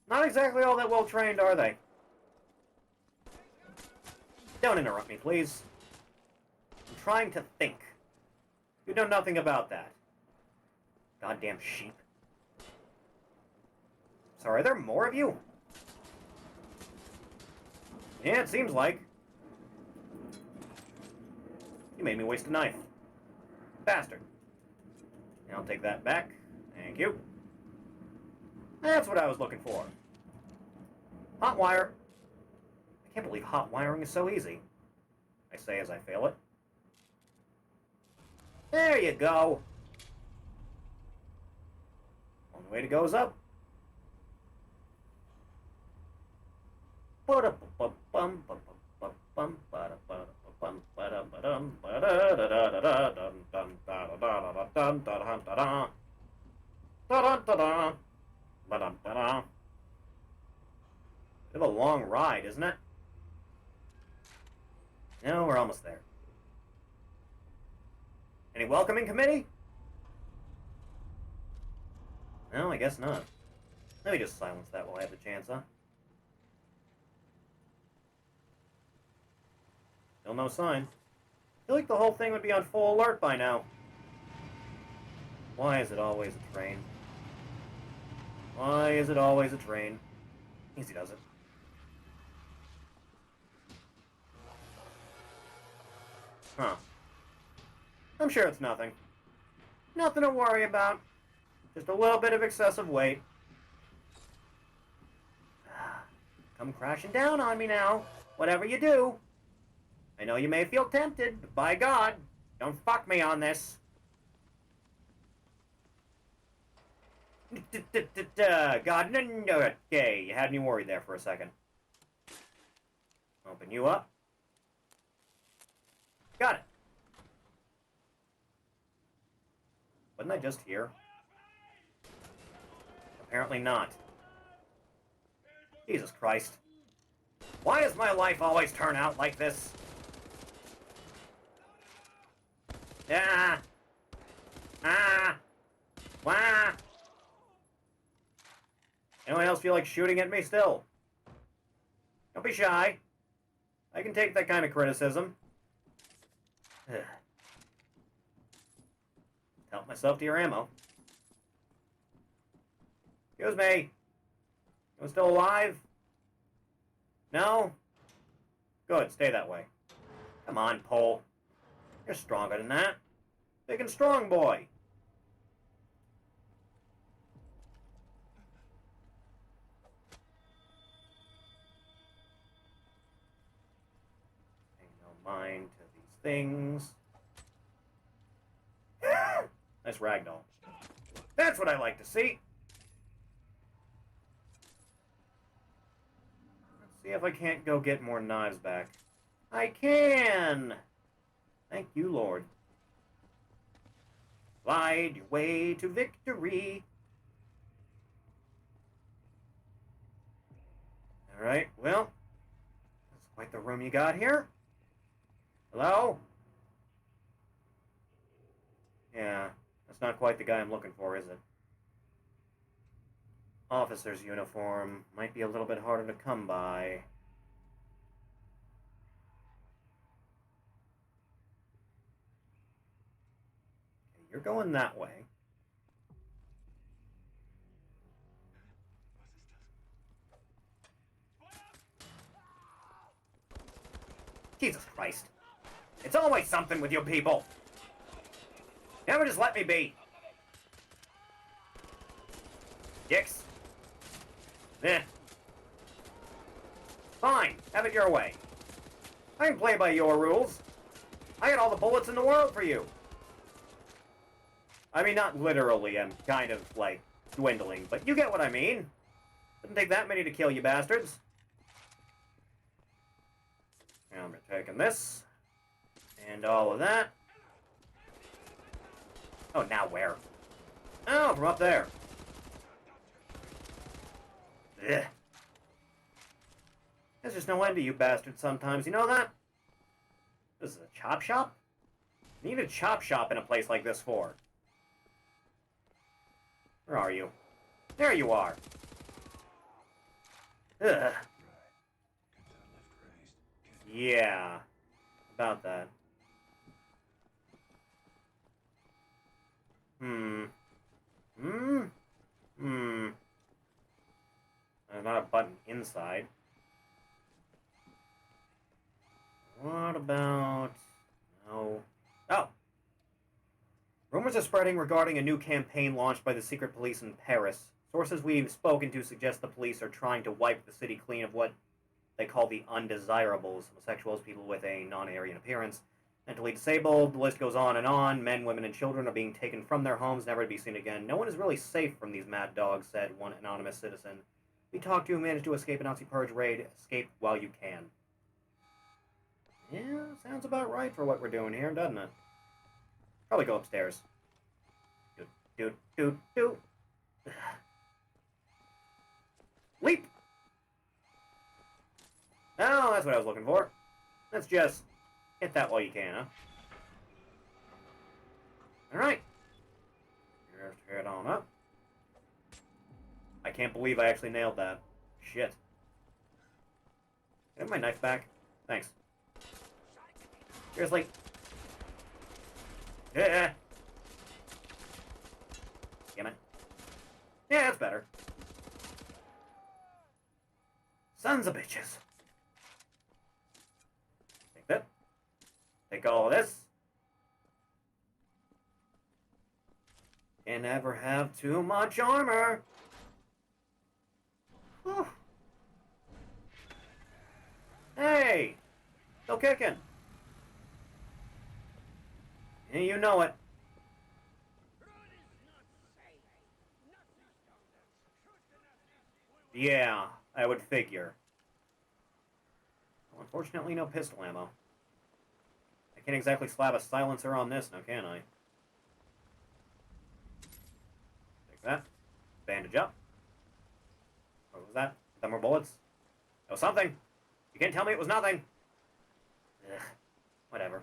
Not exactly all that well trained, are they? Don't interrupt me, please. I'm trying to think. You know nothing about that. Goddamn sheep. So are there more of you? Yeah, it seems like. You made me waste a knife. Bastard. I'll take that back. Thank you. That's what I was looking for. Hot wire. I can't believe hot wiring is so easy. I say as I fail it. There you go. One way to go is up. Bit of a long ride, isn't it? No, we're almost there. Any welcoming committee? No, I guess not. Let me just silence that while I have the chance, huh? Still no sign. I feel like the whole thing would be on full alert by now. Why is it always a train? Why is it always a train? Easy does it. Huh. I'm sure it's nothing. Nothing to worry about. Just a little bit of excessive weight. Come crashing down on me now. Whatever you do. I know you may feel tempted, but by God, don't fuck me on this. God, no, okay, you had me worried there for a second. Open you up. Got it. Wasn't I just here? Apparently not. Jesus Christ. Why does my life always turn out like this? Ah! Ah! Wah! Anyone else feel like shooting at me still? Don't be shy. I can take that kind of criticism. Help myself to your ammo. Excuse me. You still alive? No? Good, stay that way. Come on, Pole. You're stronger than that. Big and strong boy. Paying no mind to these things. Nice ragdoll. That's what I like to see. Let's see if I can't go get more knives back. I can! Thank you, Lord. Glide your way to victory. Alright, well, that's quite the room you got here. Hello? Yeah, that's not quite the guy I'm looking for, is it? Officer's uniform might be a little bit harder to come by. Okay, you're going that way. Jesus Christ. It's always something with you people. Never just let me be. Dicks. Eh. Fine, have it your way. I can play by your rules. I got all the bullets in the world for you. I mean, not literally, I'm kind of, like, dwindling, but you get what I mean. Didn't take that many to kill you bastards. Now I'm taking this. And all of that. Oh, now where? Oh, from up there. Ugh. There's just no end to you bastards sometimes, you know that? This is a chop shop? You need a chop shop in a place like this for. Where are you? There you are. Ugh. Yeah. About that. There's not a button inside. What about... No. Oh! Rumors are spreading regarding a new campaign launched by the secret police in Paris. Sources we've spoken to suggest the police are trying to wipe the city clean of what they call the undesirables, homosexuals, people with a non-Aryan appearance, mentally disabled, the list goes on and on. Men, women, and children are being taken from their homes, never to be seen again. No one is really safe from these mad dogs, said one anonymous citizen. We talked to you, managed to escape a Nazi purge raid. Escape while you can. Yeah, sounds about right for what we're doing here, doesn't it? Probably go upstairs. Do. Leap! Oh, that's what I was looking for. Let's just hit that while you can, huh? Alright. Just head on up. I can't believe I actually nailed that. Shit. Can I have my knife back? Thanks. Seriously? Yeah. Damn it. Yeah, that's better. Sons of bitches. Take that. Take all of this. Can never have too much armor. Whew. Hey! Still kicking. Yeah, you know it. Yeah, I would figure. Well, unfortunately, no pistol ammo. I can't exactly slap a silencer on this, now can I? Take that. Bandage up. What was that? 10 more bullets? That was something! You can't tell me it was nothing! Ugh. Whatever.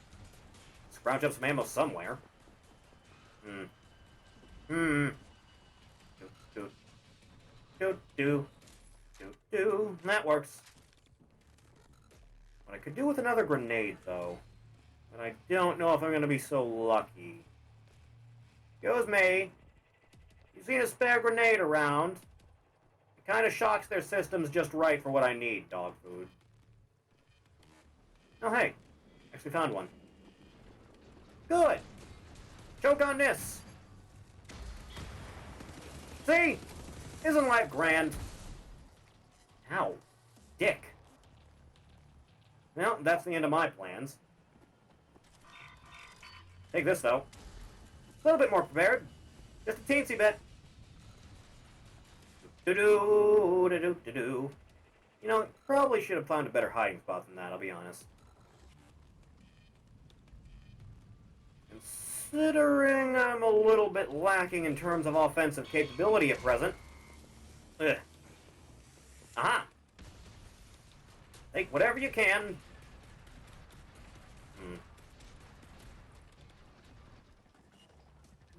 scrounge up some ammo somewhere. Do. That works. What I could do with another grenade, though. But I don't know if I'm going to be so lucky. Goes me. You've seen a spare grenade around. It kind of shocks their systems just right for what I need, dog food. Oh, hey. Actually found one. Good. Choke on this. See? Isn't life grand? Ow. Dick. Well, that's the end of my plans. Take this, though. A little bit more prepared. Just a teensy bit. Do-do, do-do, do-do. You know, probably should have found a better hiding spot than that, I'll be honest. Considering I'm a little bit lacking in terms of offensive capability at present. Ugh. Aha! Take whatever you can.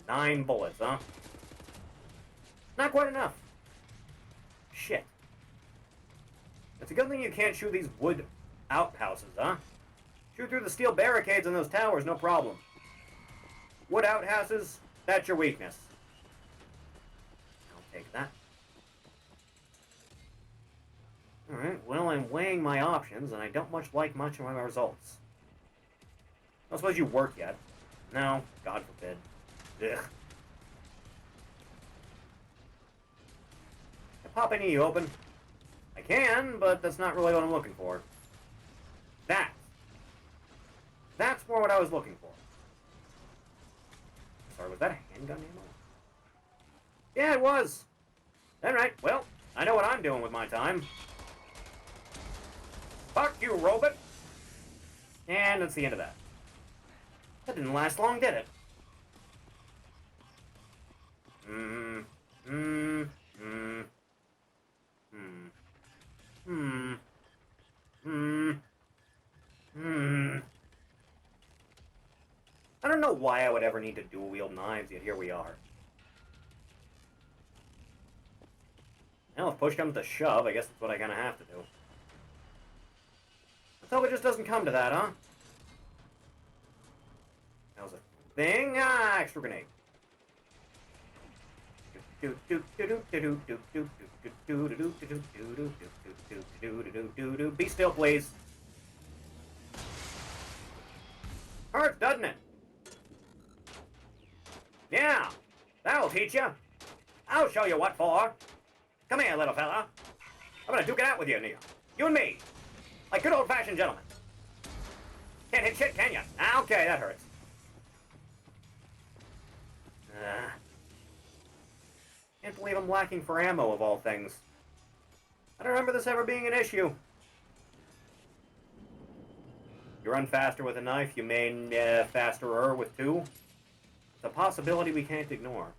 9 bullets, huh? Not quite enough. Shit. It's a good thing you can't shoot these wood outhouses, huh? Shoot through the steel barricades in those towers, no problem. Wood outhouses, that's your weakness. I'll take that. Alright, well, I'm weighing my options, and I don't like much of my results. I don't suppose you work yet. No, God forbid. Ugh. Can I pop any of you open? I can, but that's not really what I'm looking for. That's more what I was looking for. Sorry, was that a handgun ammo? Yeah, it was. Alright, well, I know what I'm doing with my time. Fuck you, robot! And that's the end of that. That didn't last long, did it? I don't know why I would ever need to dual-wield knives, yet here we are. Well, if push comes to shove, I guess that's what I kinda have to do. Let's hope it just doesn't come to that, huh? That was a thing. Ah, extra grenade. Be still, please. Hurts, doesn't it? Yeah, that'll teach you. I'll show you what for. Come here, little fella. I'm gonna duke it out with you, you and me. Like good old-fashioned gentlemen. Can't hit shit, can you? Okay, that hurts. Can't believe I'm lacking for ammo, of all things. I don't remember this ever being an issue. You run faster with a knife, you main fasterer with 2. It's a possibility we can't ignore.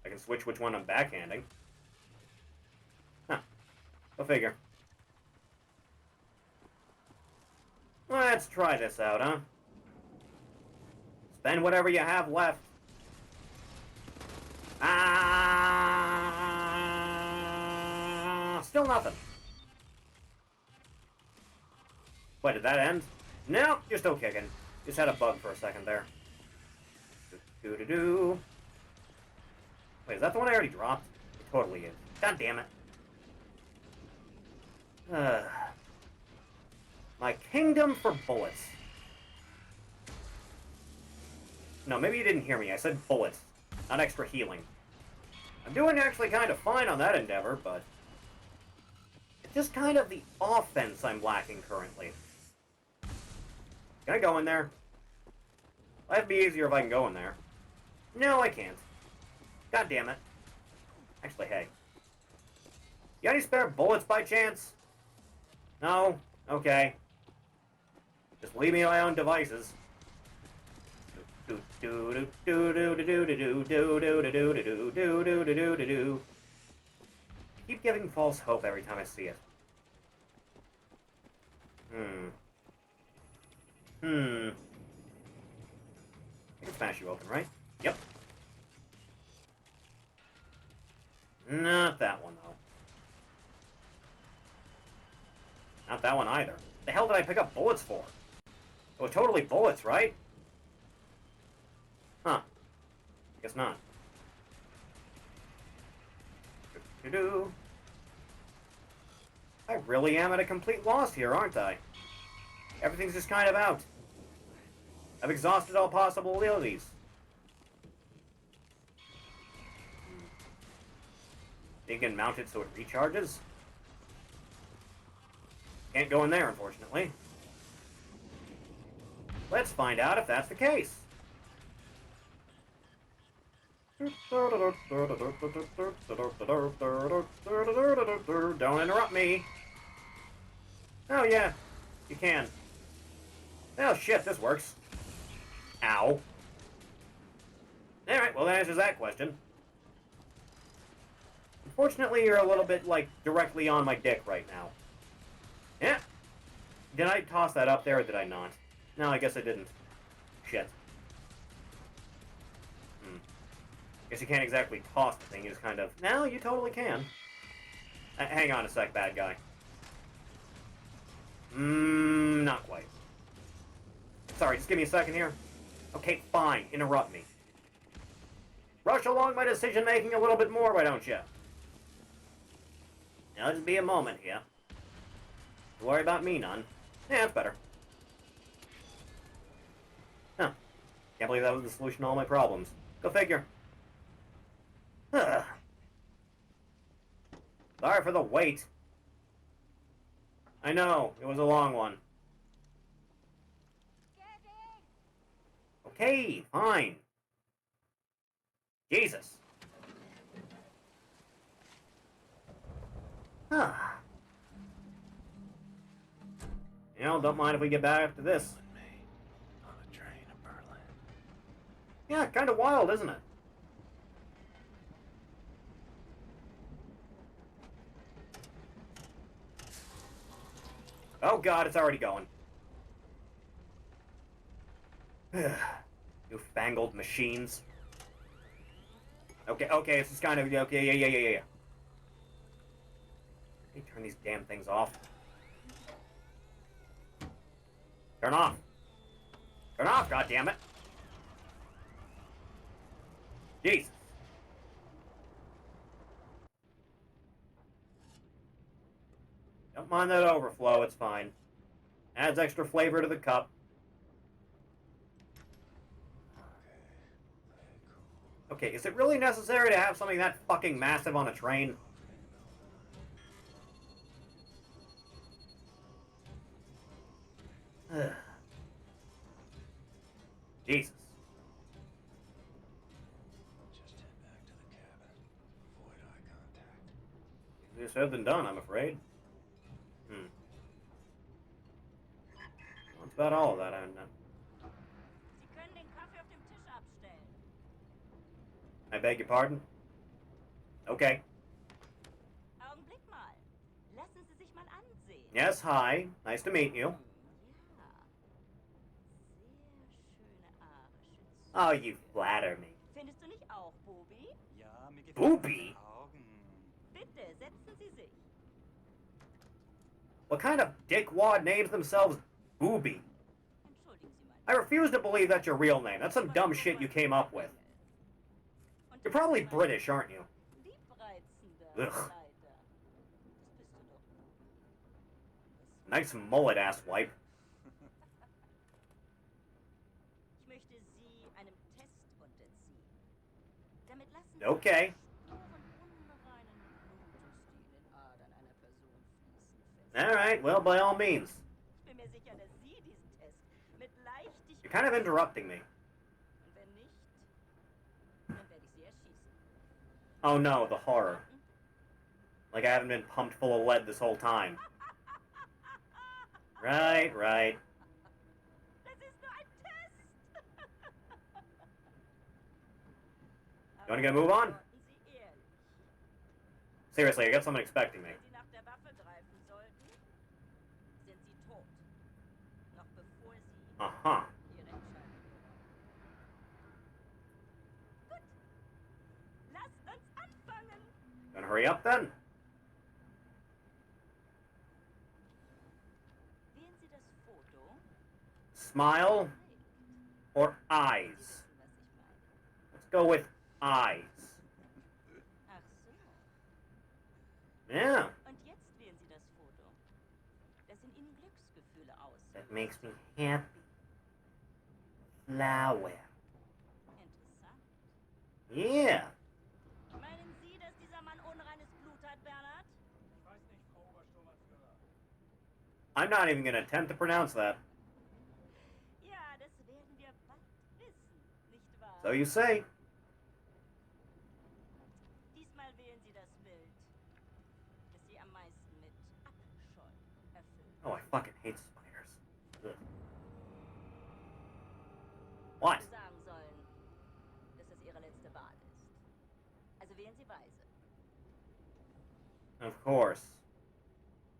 I can switch which one I'm backhanding. Huh. Go figure. Let's try this out, huh? Spend whatever you have left. Still nothing. Wait, did that end? No, you're still kicking. Just had a bug for a second there. Do-do-do-do. Wait, is that the one I already dropped? It totally is. God damn it. My kingdom for bullets. No, maybe you didn't hear me. I said bullets, not extra healing. I'm doing actually kind of fine on that endeavor, but it's just kind of the offense I'm lacking currently. Can I go in there? Life would be easier if I can go in there. No, I can't. God damn it. Actually, hey. You got any spare bullets by chance? No? Okay. Just leave me to my own devices. Keep giving false hope every time I see it. I can smash you open, right? Yep. Not that one, though. Not that one either. The hell did I pick up bullets for? It was totally bullets, right? Huh. I guess not. Do-do-do. I really am at a complete loss here, aren't I? Everything's just kind of out. I've exhausted all possibilities. You can mount it so it recharges? Can't go in there, unfortunately. Let's find out if that's the case. Don't interrupt me. Oh, yeah. You can. Oh, shit, this works. Ow. Alright, well, that answers that question. Unfortunately, you're a little bit, like, directly on my dick right now. Yeah. Did I toss that up there, or did I not? No, I guess I didn't. Shit. Guess you can't exactly toss the thing, you just kind of... No, you totally can. Hang on a sec, bad guy. Not quite. Sorry, just give me a second here. Okay, fine, interrupt me. Rush along my decision-making a little bit more, why don't you? Now, just be a moment here. Don't worry about me none. Yeah, that's better. Huh. Can't believe that was the solution to all my problems. Go figure. Sorry for the wait. I know, it was a long one. Okay, fine. Jesus. Huh. You know, don't mind if we get back after this. On a train to Berlin. Yeah, kind of wild, isn't it? Oh god, it's already going. Newfangled machines. Okay, this is kind of... Okay, yeah. Let me turn these damn things off. Turn off. Turn off, goddammit. Jesus. Don't mind that overflow, it's fine. Adds extra flavor to the cup. Okay, is it really necessary to have something that fucking massive on a train? Jesus. Just head back to the cabin. Avoid eye contact. Easier said than done, I'm afraid. That's about all of that, I know. Sie können den Kaffee auf dem Tisch abstellen. I beg your pardon? Okay. Augenblick mal. Lassen Sie sich mal ansehen. Yes, hi. Nice to meet you. Ja. Sehr schöne Oh, you flatter me. Findest du nicht auch, Bobby? Ja, mir gefallen Booby? deine Augen. Bitte, setzen Sie sich. What kind of dickwad names themselves Booby? Entschuldigen Sie I refuse to believe that's your real name. That's some dumb shit you came up with. You're probably British, aren't you? Liebreizender Ugh. Leiter. Das bist du doch. Nice mullet, asswipe. Ich möchte Sie einem Test unterziehen. Damit lassen Sie Okay. Spuren unreinen Blutes, die in den Adern einer Person fließen, fest. Alright, well, by all means. Ich bin mir sicher, dass Sie diesen Test mit Leichtigkeit... You're kind of interrupting me. Und wenn nicht, dann werde ich Sie erschießen. Oh no, the horror. Like I haven't been pumped full of lead this whole time. Right. Das ist nur ein Test. You wanna get a move on? Antworten Sie ehrlich. Seriously, I got someone expecting me. Wenn Sie nach der Waffe greifen sollten, sind Sie tot. Noch bevor Sie Uh-huh. Ihre Entscheidung, Bürger. Gut. Lasst uns anfangen. Gonna hurry up then? Wählen Sie das Foto. Smile or Sie eyes? wissen, was ich meine. Let's go with eyes. Ach so. Yeah, Und jetzt wählen Sie das Foto, das in Ihnen Glücksgefühle auslöst. that makes me happy. Flower. Interessant. Yeah. Meinen Sie, dass dieser Mann unreines Blut hat, Bernhard? Ich weiß nicht, Frau Obersturmbannführer. I'm not even gonna attempt to pronounce that. Ja, das werden wir bald wissen, nicht wahr? So you say. Diesmal wählen Sie das Bild, das Sie am meisten mit Abscheu erfüllt. Oh, I fucking hate spiders. Ugh. What? Sie sagen sollen, dass das Ihre letzte Wahl ist. Also wählen Sie weise. Of course.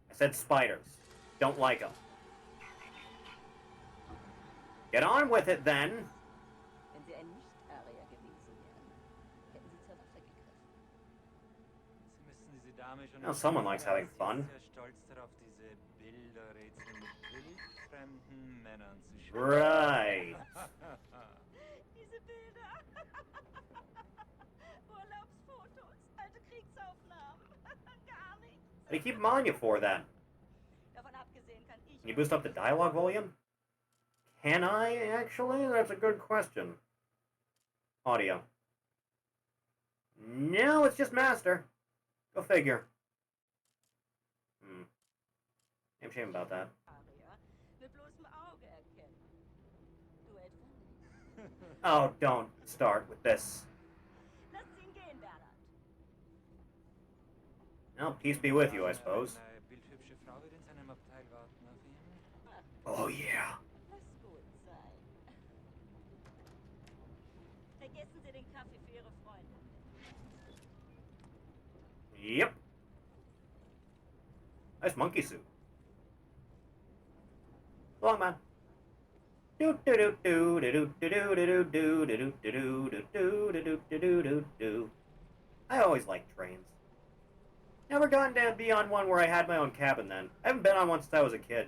I said spiders. Don't like them. Get on with it then. Wenn Sie ein Nicht-Arier gewesen wären, hätten Sie zur Waffe gegriffen. Sie müssen diese Dame schon... Now someone likes having fun. Sie ist sehr stolz darauf, diese Bilderrätsel mit wildfremden Männern zu spielen. Right. Diese Bilder. Urlaubsfotos, alte Kriegsaufnahmen. Gar nichts. What do you keep them on you for then? Davon abgesehen kann ich... Can you boost up the dialogue volume? Can I, actually? That's a good question. Audio. No, it's just master. Go figure. I'm shame about that. Arier mit bloßem Auge erkennen. Du etwa nicht. Oh, don't start with this. Lassen Sie ihn gehen, Bernhard. Well, peace be with you, I suppose. Eine bildhübsche Frau wird in seinem Abteil warten auf ihn. Oh, yeah. Lass gut sein. Vergessen Sie den Kaffee für Ihre Freundin. Yep. Nice monkey suit. Long man. Do do do do do do do do do do do do do do do do do do do. I always liked trains. Never gotten to be on one where I had my own cabin then. I haven't been on one since I was a kid.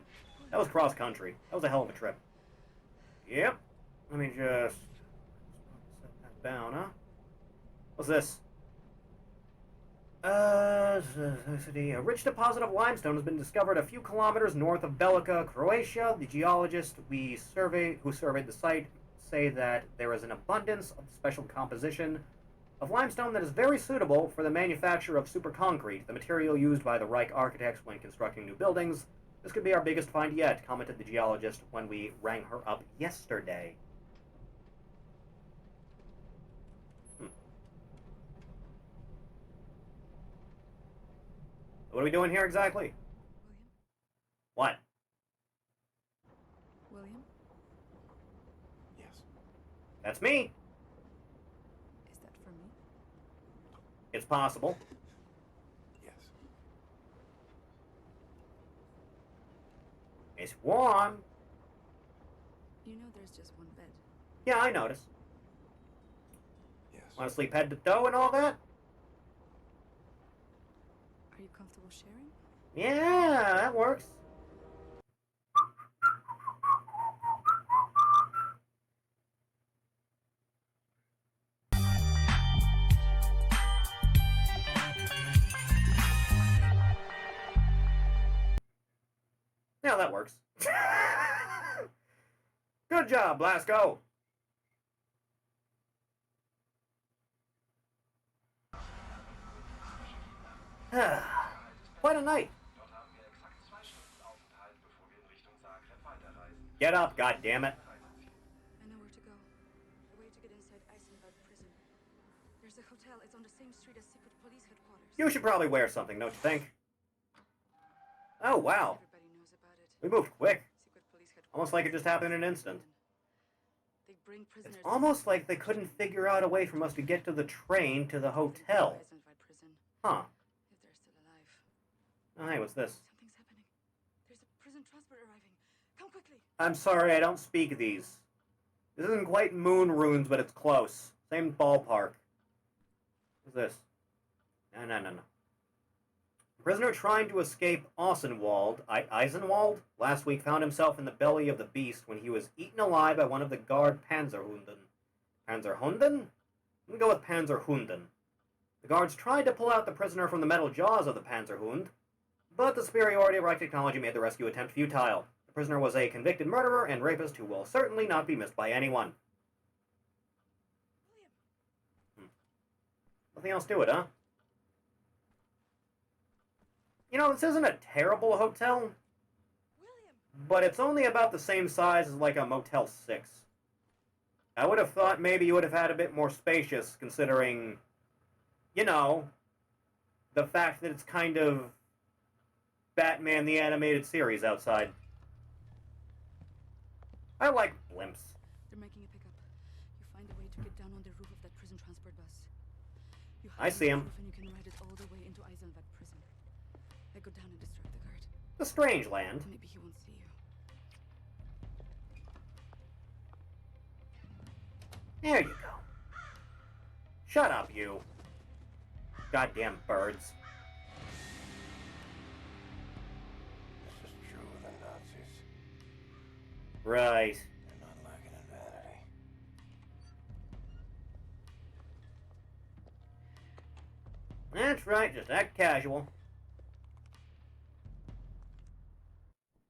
That was cross country. That was a hell of a trip. Yep. Let me just set that down, huh? What's this? A rich deposit of limestone has been discovered a few kilometers north of Belica, Croatia. The geologists who surveyed the site say that there is an abundance of special composition of limestone that is very suitable for the manufacture of superconcrete, the material used by the Reich architects when constructing new buildings. This could be our biggest find yet, commented the geologist when we rang her up yesterday. What are we doing here exactly? William? What? William? Yes. That's me. Is that for me? It's possible. Yes. It's warm. You know there's just one bed. Yeah, I noticed. Yes. Want to sleep head to toe and all that? Are you comfortable sharing? Yeah, that works. Yeah, that works. Good job, Blasco. Quite a night. Get up, goddammit. I know where to go. A way to get inside Eisenberg prison. There's a hotel. It's on the same street as secret police headquarters. You should probably wear something, don't you think? Oh, wow. Everybody knows about it. We moved quick. Secret police headquarters. Almost like it just happened in an instant. They bring prisoners. It's almost like they couldn't figure out a way for us to get to the train to the hotel. Eisenberg prison. Huh. If they're still alive. Oh, hey, what's this? Something's happening. There's a prison transport arriving. Come quickly. I'm sorry, I don't speak these. This isn't quite moon runes, but it's close. Same ballpark. What's this? No. A prisoner trying to escape Eisenwald, last week found himself in the belly of the beast when he was eaten alive by one of the guard Panzerhunden. Panzerhunden? I'm gonna go with Panzerhunden. The guards tried to pull out the prisoner from the metal jaws of the Panzerhund, but the superiority of Reich technology made the rescue attempt futile. The prisoner was a convicted murderer and rapist who will certainly not be missed by anyone. Nothing else to it, huh? You know, this isn't a terrible hotel, but it's only about the same size as like a Motel 6. I would have thought maybe you would have had a bit more spacious, considering, you know, the fact that it's kind of Batman the Animated Series outside. I like blimps. They're making a pickup. You find a way to get down on the roof of that prison transport bus. You I see him. And you can ride it all the way into Eisenwald prison. I go down and distract the guard. The strange land. Maybe he won't see you. There you go. Shut up, you. Goddamn birds. This is true of the Nazis. Right. They're not lacking in vanity. That's right, just act casual.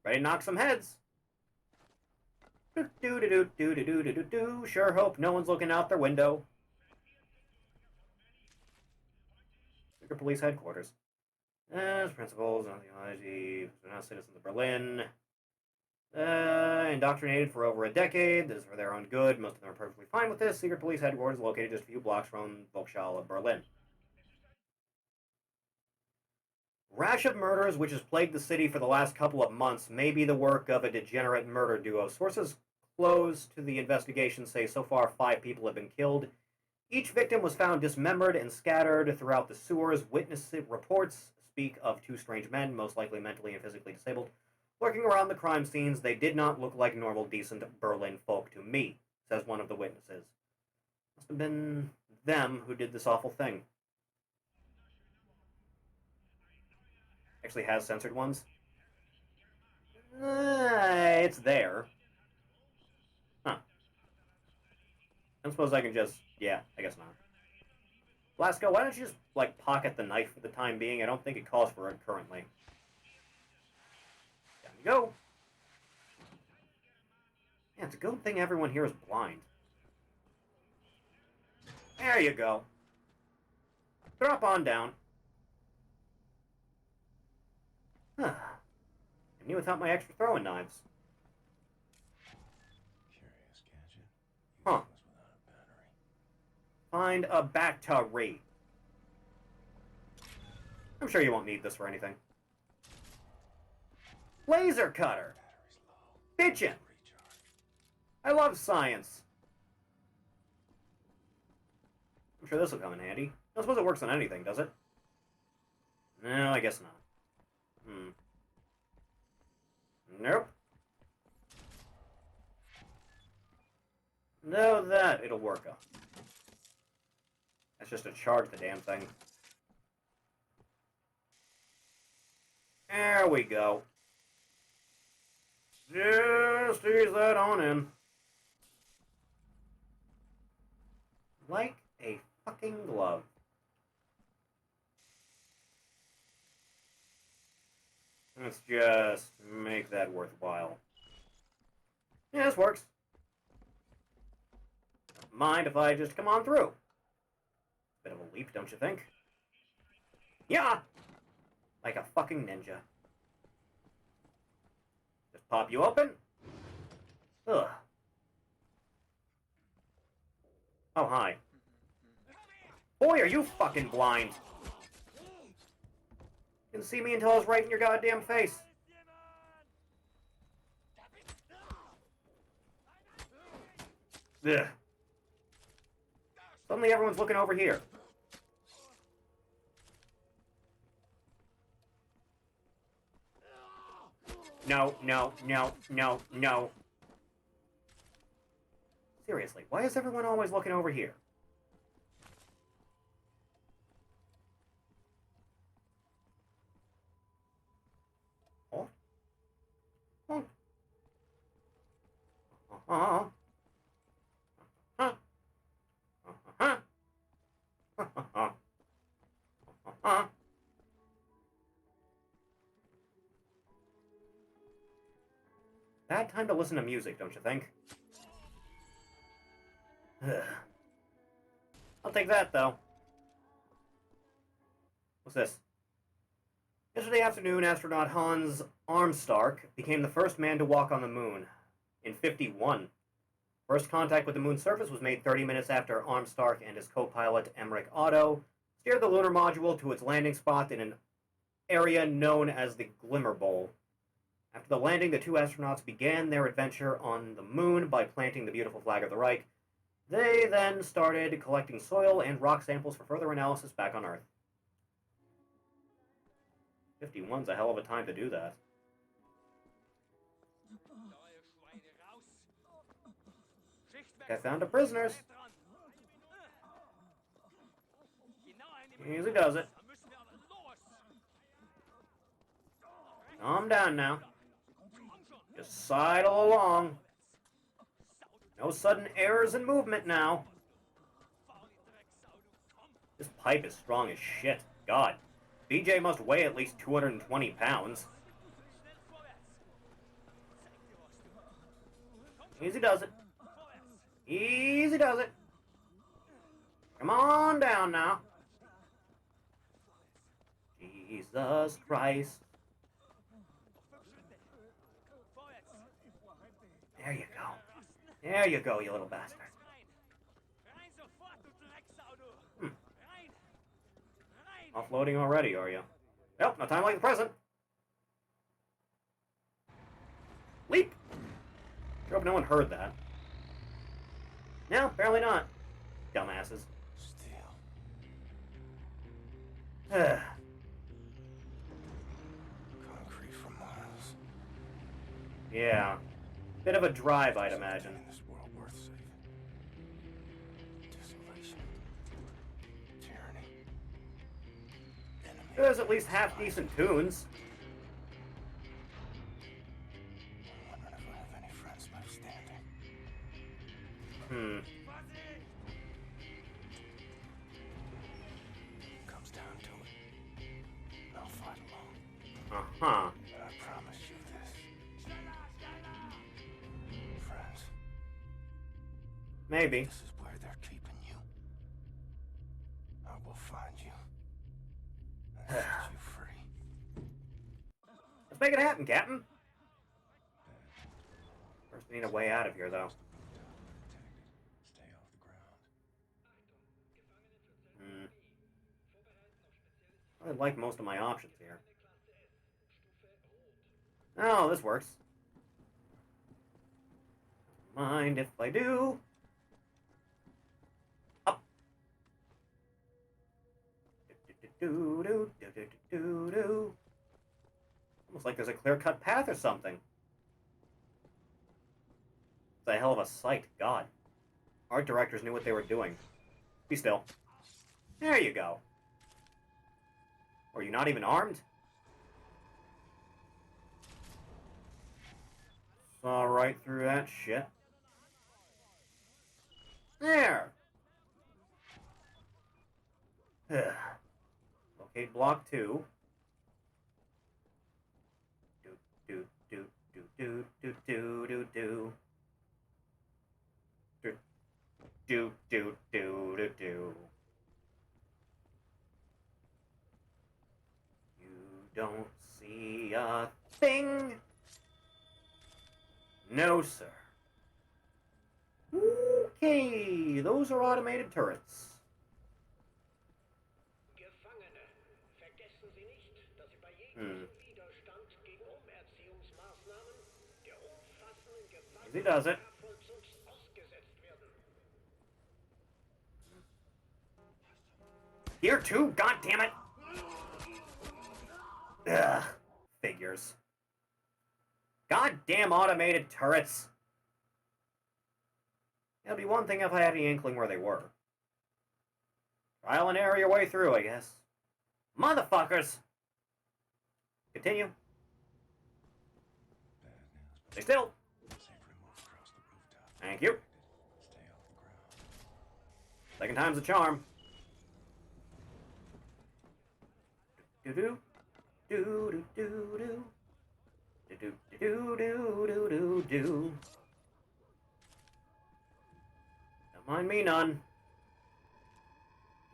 Ready to knock some heads. Do. Sure hope no one's looking out their window. Secret Police Headquarters. As principals, ideology, they're not citizens of Berlin. Indoctrinated for over a decade. This is for their own good. Most of them are perfectly fine with this. Secret Police Headquarters is located just a few blocks from Volkshalle, Berlin. Rash of murders, which has plagued the city for the last couple of months, may be the work of a degenerate murder duo. Sources close to the investigation say so far 5 people have been killed. Each victim was found dismembered and scattered throughout the sewers. Witness reports speak of 2 strange men, most likely mentally and physically disabled, lurking around the crime scenes. They did not look like normal, decent Berlin folk to me, says one of the witnesses. Must have been them who did this awful thing. Actually has censored ones. It's there. Huh. I suppose I can just... Yeah, I guess not. Blasco, why don't you just, like, pocket the knife for the time being? I don't think it calls for it currently. Down you go. Yeah, it's a good thing everyone here is blind. There you go. Drop on down. Huh. I knew without my extra throwing knives. Curious gadget. Huh. Useless without a battery. Find a battery. I'm sure you won't need this for anything. Laser cutter. Battery's low. Bitchin'. Recharge. I love science. I'm sure this will come in handy. I don't suppose it works on anything, does it? No, I guess not. Nope. No, that it'll work on. That's just to charge the damn thing. There we go. Just ease that on in. Like a fucking glove. Let's just make that worthwhile. Yeah, this works. Don't mind if I just come on through. Bit of a leap, don't you think? Yeah! Like a fucking ninja. Just pop you open. Ugh. Oh, hi. Boy, are you fucking blind! You didn't see me until I was right in your goddamn face. Ugh. Suddenly everyone's looking over here. No, no, no, no, no. Seriously, why is everyone always looking over here? Oh. Oh. Uh-huh. Uh-huh. Uh-huh. Uh-huh. Uh-huh. Bad time to listen to music, don't you think? I'll take that, though. What's this? Yesterday afternoon, astronaut Hans Armstark became the first man to walk on the moon. In 51. First contact with the moon's surface was made 30 minutes after Armstark and his co-pilot Emmerich Otto steered the lunar module to its landing spot in an area known as the Glimmer Bowl. After the landing, the two astronauts began their adventure on the moon by planting the beautiful flag of the Reich. They then started collecting soil and rock samples for further analysis back on Earth. 51's a hell of a time to do that. I found the prisoners. Easy does it. Calm down now. Just sidle along. No sudden errors in movement now. This pipe is strong as shit. God. BJ must weigh at least 220 pounds. Easy does it. Easy does it. Come on down now. Jesus Christ. There you go. There you go, you little bastard. Offloading already, are you? Nope, no time like the present. Leap! Sure hope no one heard that. No, apparently not. Dumbasses. Still. Concrete for miles. Yeah. Bit of a drive, I'd imagine. In this world worth saving. Desolation. Tyranny. Enemy. There's at least half-decent tunes. I'm wondering if I have any friends left standing. Comes down to it. I'll fight alone. Uh-huh. But I promise you this. Friends, Maybe. this is where they're keeping you. I will find you and set you free. Let's make it happen, Captain. First, we need a way out of here, though. Stay off the ground. I like most of my options here. Oh, this works. Mind if I do? Up. Do-do-do-do-do-do-do-do. Almost like there's a clear-cut path or something. It's a hell of a sight, God. Art directors knew what they were doing. Be still. There you go. Are you not even armed? Saw right through that shit. There! Locate block 2. Do do do do do do do do. Do do do do do do. Don't see a thing. No, sir. Okay, those are automated turrets. Gefangene, vergessen Sie nicht, dass Sie bei jedem Widerstand gegen Umerziehungsmaßnahmen der umfassenden He does it. Gewaltvollzugs ausgesetzt werden. Here too? God damn it! Ugh. Figures. Goddamn automated turrets. It'd be one thing if I had any inkling where they were. Trial and error your way through, I guess. Motherfuckers! Continue. Stay still. Thank you. Second time's a charm. Do-do. Do-do-do-do-do. Do-do-do-do-do-do-do. Don't mind me none.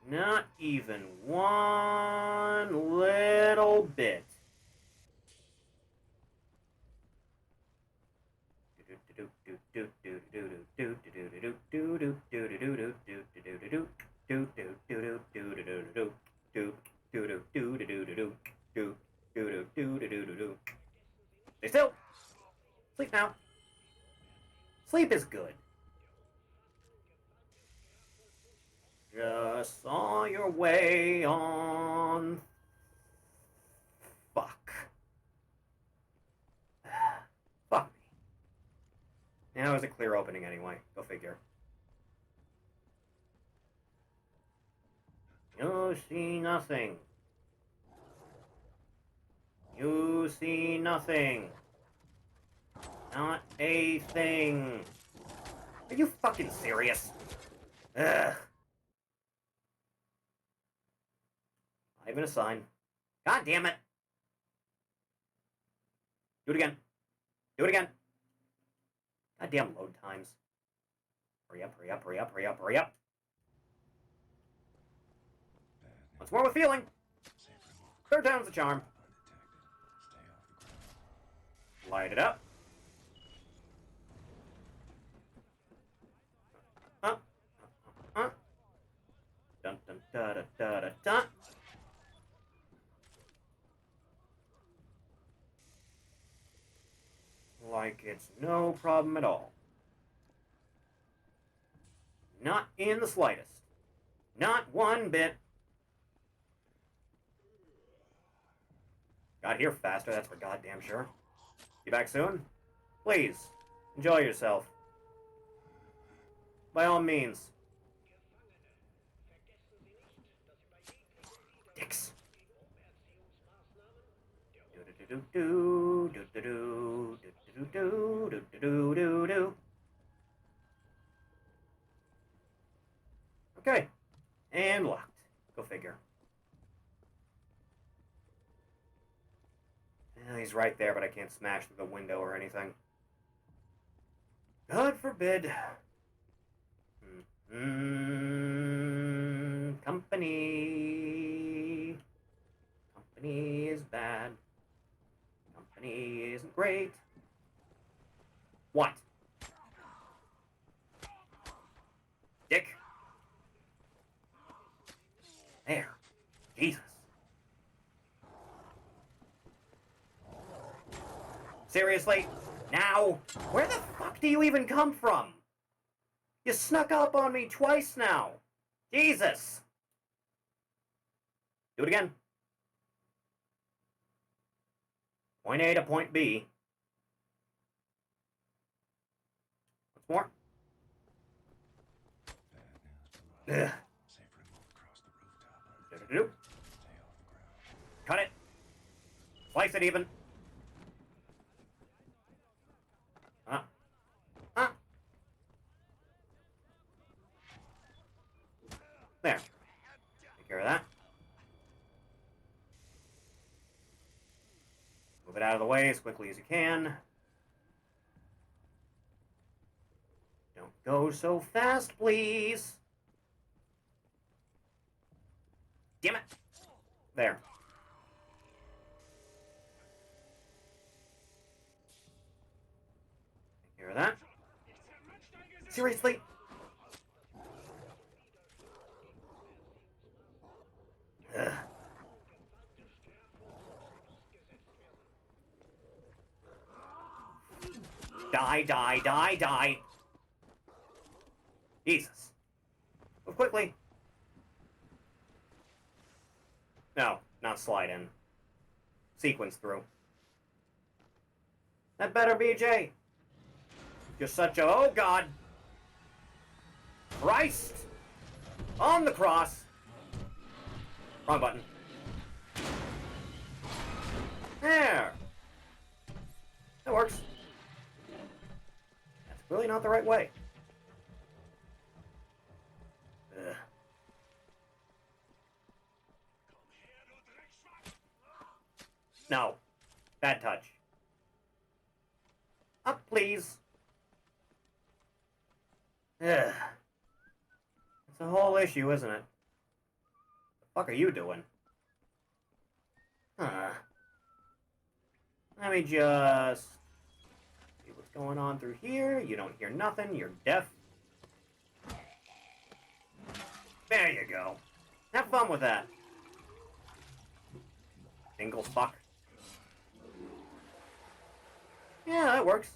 Not even one little bit. Stay still. Sleep now. Sleep is good. Just saw your way on. Fuck. Fuck me. Now is a clear opening anyway. Go figure. You see nothing. You see nothing. Not a thing. Are you fucking serious? Ugh. Not even a sign. God damn it. Do it again. Do it again. Goddamn load times. Hurry up, hurry up, hurry up, hurry up, hurry up. Once more with feeling. Third time's the charm. Light it up. Dun dun da da da da da. Like it's no problem at all. Not in the slightest. Not one bit. Got here faster, that's for goddamn sure. You back soon? Please, enjoy yourself. By all means. Dicks. Okay, and locked. Go figure. He's right there, but I can't smash through the window or anything. God forbid. Company. Company is bad. Company isn't great. What? Dick. There. Jesus. Seriously? Now? Where the fuck do you even come from? You snuck up on me twice now. Jesus. Do it again. Point A to point B. Once more. Ugh. Do-do-do. Cut it. Slice it even. There. Take care of that. Move it out of the way as quickly as you can. Don't go so fast, please. Damn it. There. Take care of that. Seriously? Ugh. Die, die, die, die. Jesus. Move quickly. No, not slide in. Sequence through. That better be Jay. You're such a... Oh, God. Christ! On the cross! Wrong button. There! That works. That's really not the right way. Ugh. No. Bad touch. Up, please. Ugh. It's a whole issue, isn't it? The fuck are you doing? Huh. Let me just see what's going on through here. You don't hear nothing. You're deaf. There you go. Have fun with that. Single fuck. Yeah, that works.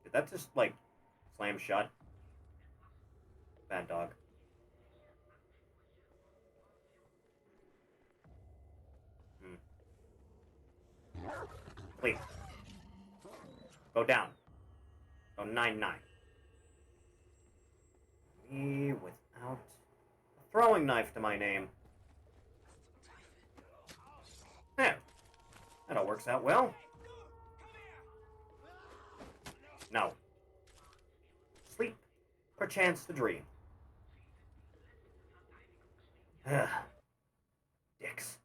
Did that just, like, slam shut? Bad dog. Please. Go down. Go 9-9. Me without a throwing knife to my name. There. That all works out well. No. Sleep, perchance to dream. Ugh. Dicks.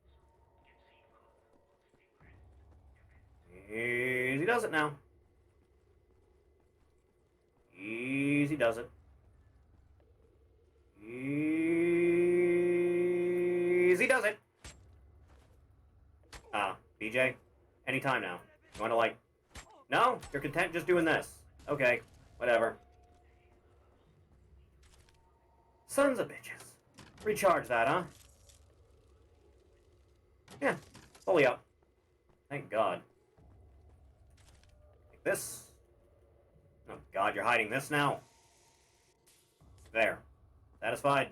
Easy does it now. Easy does it. Easy does it. BJ, anytime now. You wanna, like... No? You're content just doing this. Okay, whatever. Sons of bitches. Recharge that, huh? Yeah, fully up. Thank God. Like this. Oh God, you're hiding this now? There. Satisfied?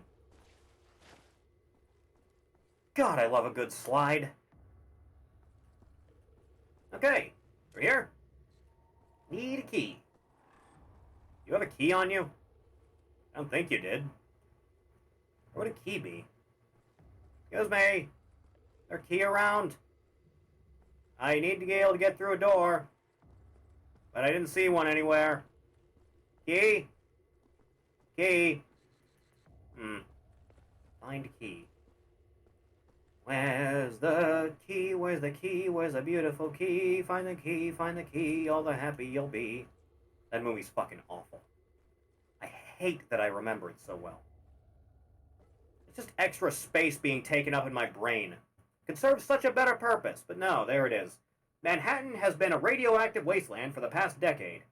God, I love a good slide. Okay, we're here. Need a key. You have a key on you? I don't think you did. Where would a key be? Excuse me. Is there a key around? I need to be able to get through a door. But I didn't see one anywhere. Key? Key? Find a key. Where's the key? Where's the key? Where's the beautiful key? Find the key, all the happy you'll be. That movie's fucking awful. I hate that I remember it so well. It's just extra space being taken up in my brain. Could serve such a better purpose, but no, there it is. Manhattan has been a radioactive wasteland for the past decade.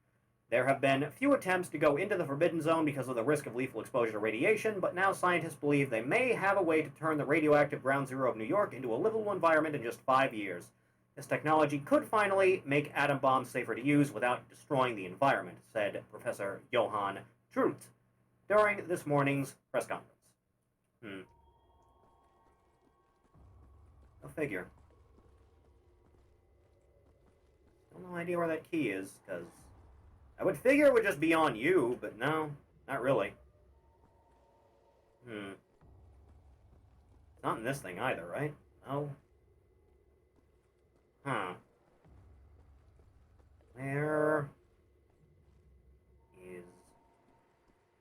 There have been few attempts to go into the Forbidden Zone because of the risk of lethal exposure to radiation, but now scientists believe they may have a way to turn the radioactive ground zero of New York into a livable environment in just 5 years. This technology could finally make atom bombs safer to use without destroying the environment, said Professor Johann Truth during this morning's press conference. Go figure. Still no idea where that key is, because I would figure it would just be on you, but no, not really. It's not in this thing either, right? No. Huh. Where is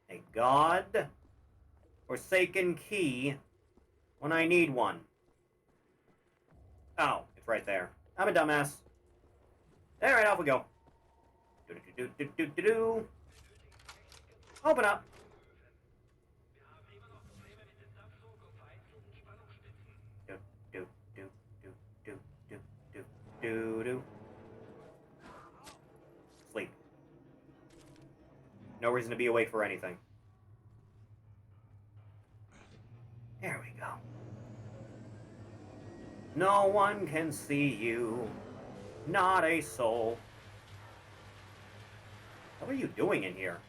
a God-forsaken key when I need one? Oh, it's right there. I'm a dumbass. Alright, off we go. Do-do-do-do-do-do-do. Open up. Do-do-do-do-do-do-do-do-do. Sleep. No reason to be awake for anything. There we go. No one can see you. Not a soul. What are you doing in here?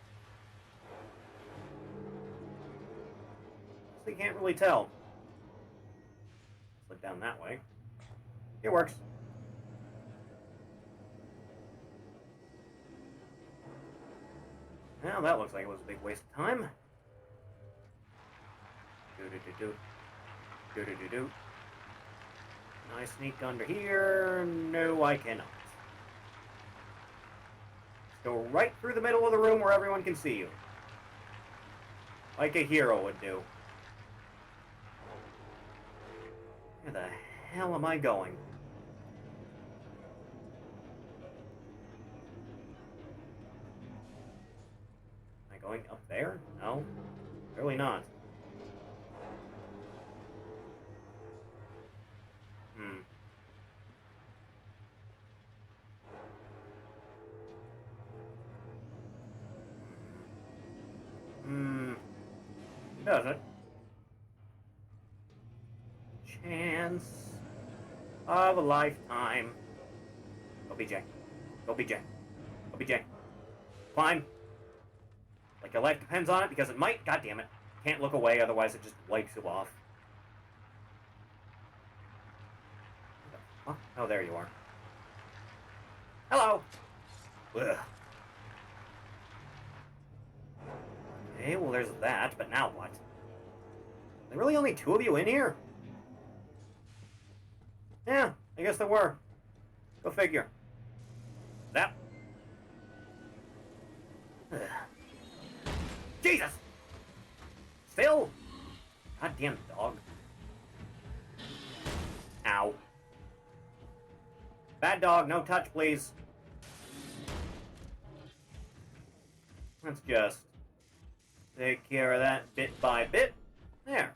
So you can't really tell. Slip down that way. It works. Well, that looks like it was a big waste of time. Do-do-do-do. Do-do-do-do. Can I sneak under here? No, I cannot. Just go right through the middle of the room where everyone can see you. Like a hero would do. Where the hell am I going? Am I going up there? No. Really not. Does it? Chance of a lifetime. Go BJ. Go BJ. Go BJ. Climb. Like your life depends on it, because it might. God damn it. Can't look away, otherwise it just wipes you off. Huh? Oh, there you are. Hello! Ugh. Okay, well there's that, but now what? There really only two of you in here? Yeah, I guess there were. Go figure. That. Ugh. Jesus! Still? Goddamn dog. Ow. Bad dog, no touch, please. Let's just take care of that bit by bit. There.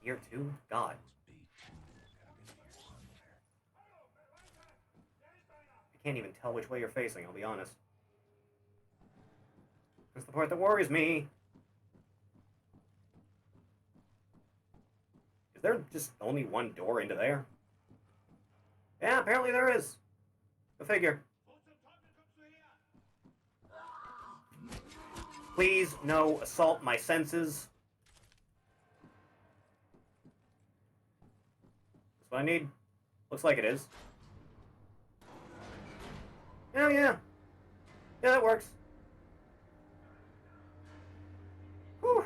Here too? God. I can't even tell which way you're facing, I'll be honest. That's the part that worries me. Is there just only one door into there? Yeah, apparently there is. Go figure. Please, no assault my senses. That's what I need. Looks like it is. Oh, yeah. Yeah, that works. Whew.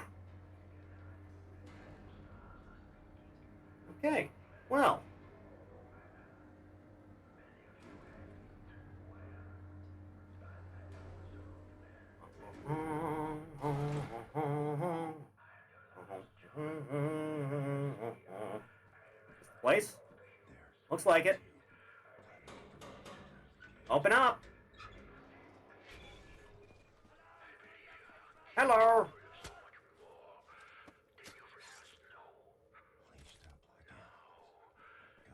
Okay, well. Place? Looks like it. Open up. Hello.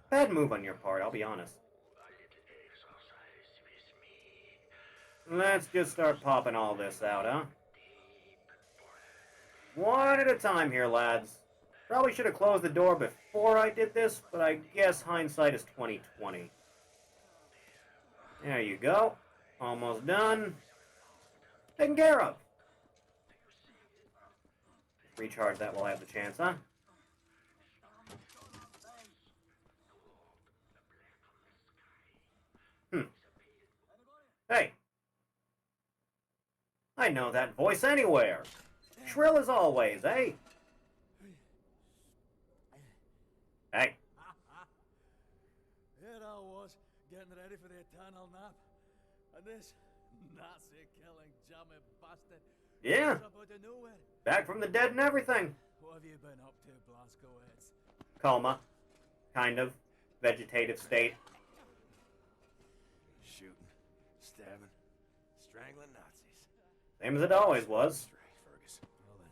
Bad move on your part, I'll be honest. Let's just start popping all this out, huh? One at a time here, lads. Probably should have closed the door before I did this, but I guess hindsight is 20/20. There you go. Almost done. Taken care of. Recharge that while I have the chance, huh? Hey. I know that voice anywhere. Shrill as always, eh? Hey. Here I was, getting ready for the eternal nap. And this Nazi-killing jammy bastard Yeah. comes up out of nowhere. Back from the dead and everything. What have you been up to, Blazkowicz? Coma. Kind of. Vegetative state. Shooting, stabbing, strangling Nazis. Same as it always was. Fergus. Well then,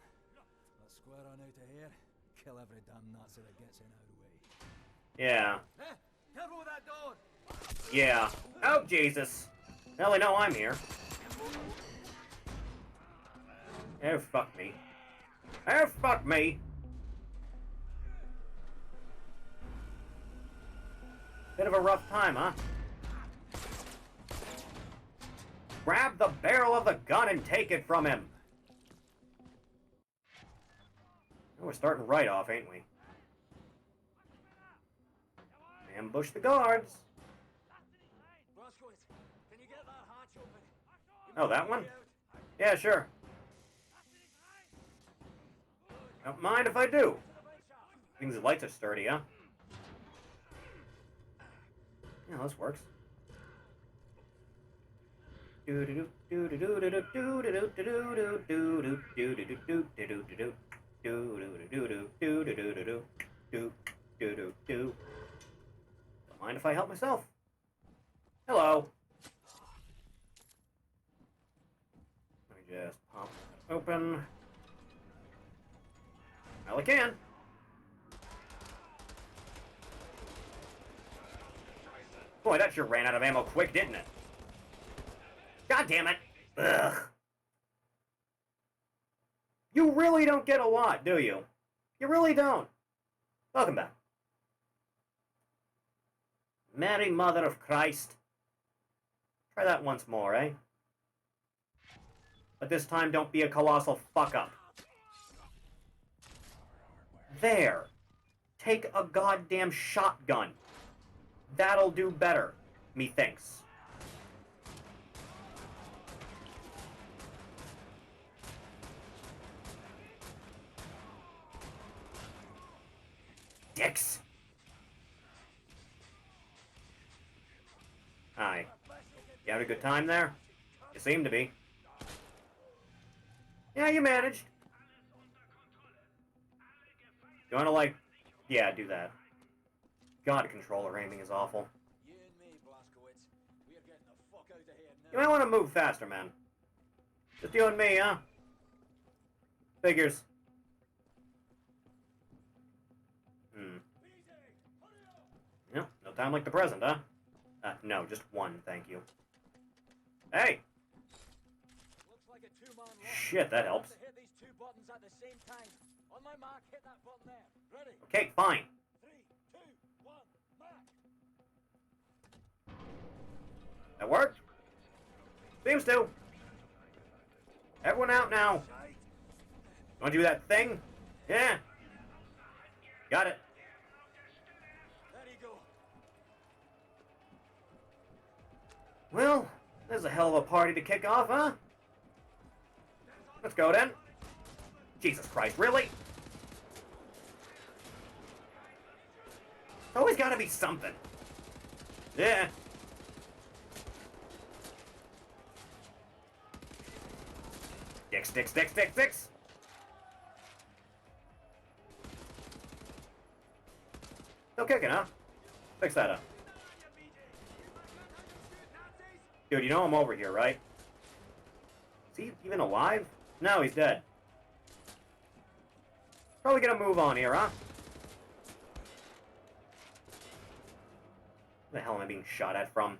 let's square on out of here. Kill every damn Nazi that gets in our way. Yeah. Hey, careful with that door! Yeah. Oh, Jesus. Well, they know I'm here. Oh, fuck me. Oh, fuck me. Bit of a rough time, huh? Grab the barrel of the gun and take it from him. We're starting right off, ain't we? Ambush the guards. Oh, that one? Yeah, sure. Don't mind if I do. Things the lights are sturdy, huh? Yeah, this works. Don't mind if I help myself. Hello. Let me just pop that open. Well, I can. Boy, that sure ran out of ammo quick, didn't it? God damn it. Ugh. You really don't get a lot, do you? You really don't. Welcome back. Mary Mother of Christ. Try that once more, eh? But this time, don't be a colossal fuck-up. There. Take a goddamn shotgun. That'll do better, methinks. Dicks. Hi. You having a good time there? You seem to be. Yeah, you managed. You wanna, like... Yeah, do that. God, controller aiming is awful. You and me, Blazkowicz. We're getting the fuck out of here now. You might want to move faster, man. Just you and me, huh? Figures. Yep, no time like the present, huh? No, just one, thank you. Hey! Looks like a two-man lot. Shit, that helps. Hit these two buttons at the same time. On my mark, hit that button there. Ready? Okay, fine. 3, 2, 1, mark. That worked? Seems to. Everyone out now. Want to do that thing? Yeah. Got it. There you go. Well, there's a hell of a party to kick off, huh? Let's go then. Jesus Christ, really? It's always gotta be something. Yeah. Dicks, dicks, dicks, dicks, dicks. Still kicking, huh? Fix that up. Dude, you know I'm over here, right? Is he even alive? No, he's dead. Probably gonna move on here, huh? Where the hell am I being shot at from?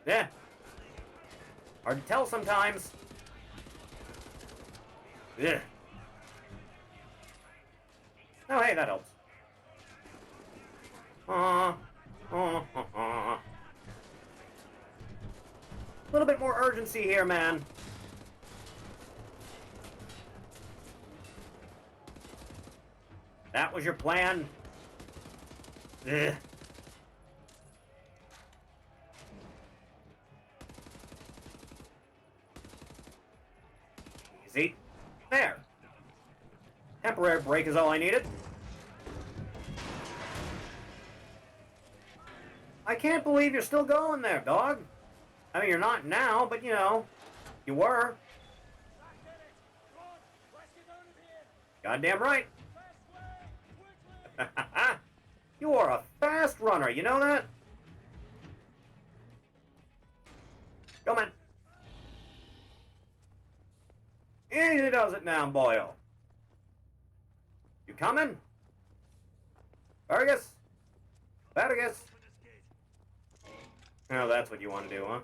Yeah. Hard to tell sometimes. Yeah. Oh, hey, that helps. A little bit more urgency here, man. That was your plan? Ugh. Easy. There. Temporary break is all I needed. I can't believe you're still going there, dog. I mean, you're not now, but you know, you were. Goddamn right. You are a fast runner, you know that? Go, man. Easy does it now, boyo. You coming? Fergus? Fergus? Oh, that's what you want to do, huh?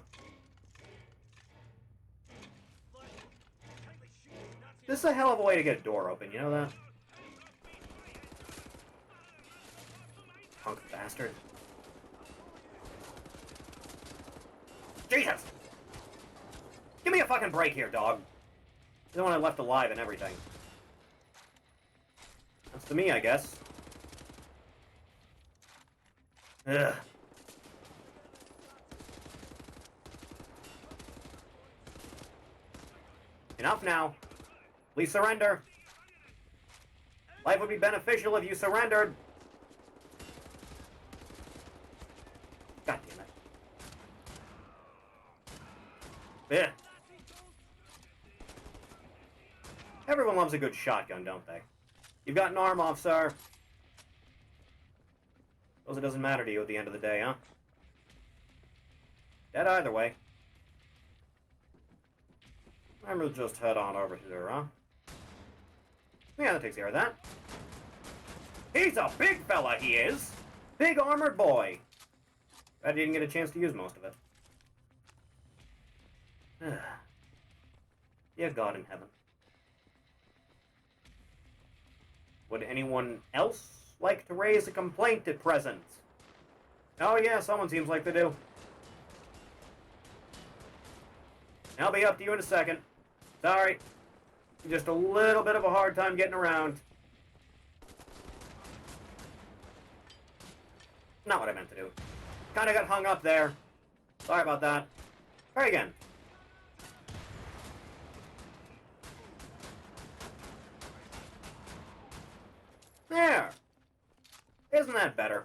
This is a hell of a way to get a door open, you know that? Punk bastard. Jesus! Give me a fucking break here, dog. You're the one I left alive and everything. That's to me, I guess. Ugh. Enough now. Please surrender. Life would be beneficial if you surrendered. God damn it. Ugh. Everyone loves a good shotgun, don't they? You've got an arm off, sir. Suppose it doesn't matter to you at the end of the day, huh? Dead either way. I'm gonna just head on over here, huh? Yeah, that takes care of that. He's a big fella, he is! Big armored boy! I didn't get a chance to use most of it. Dear God in heaven. Would anyone else like to raise a complaint at present? Oh yeah, someone seems like they do. I'll be up to you in a second. Sorry. Just a little bit of a hard time getting around. Not what I meant to do. Kinda got hung up there. Sorry about that. Try again. There! Isn't that better?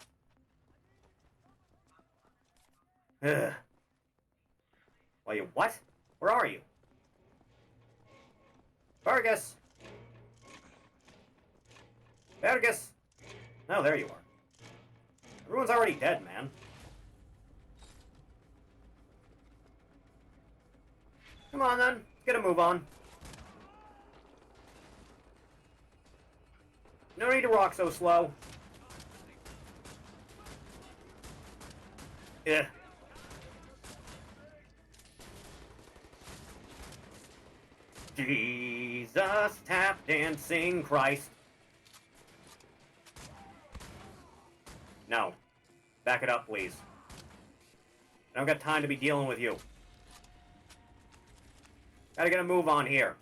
Ugh. Well, you what? Where are you? Vargas! Vargas! Oh, there you are. Everyone's already dead, man. Come on, then. Let's get a move on. No need to rock so slow. Yeah. Jesus, tap dancing Christ. No. Back it up, please. I don't got time to be dealing with you. Gotta get a move on here.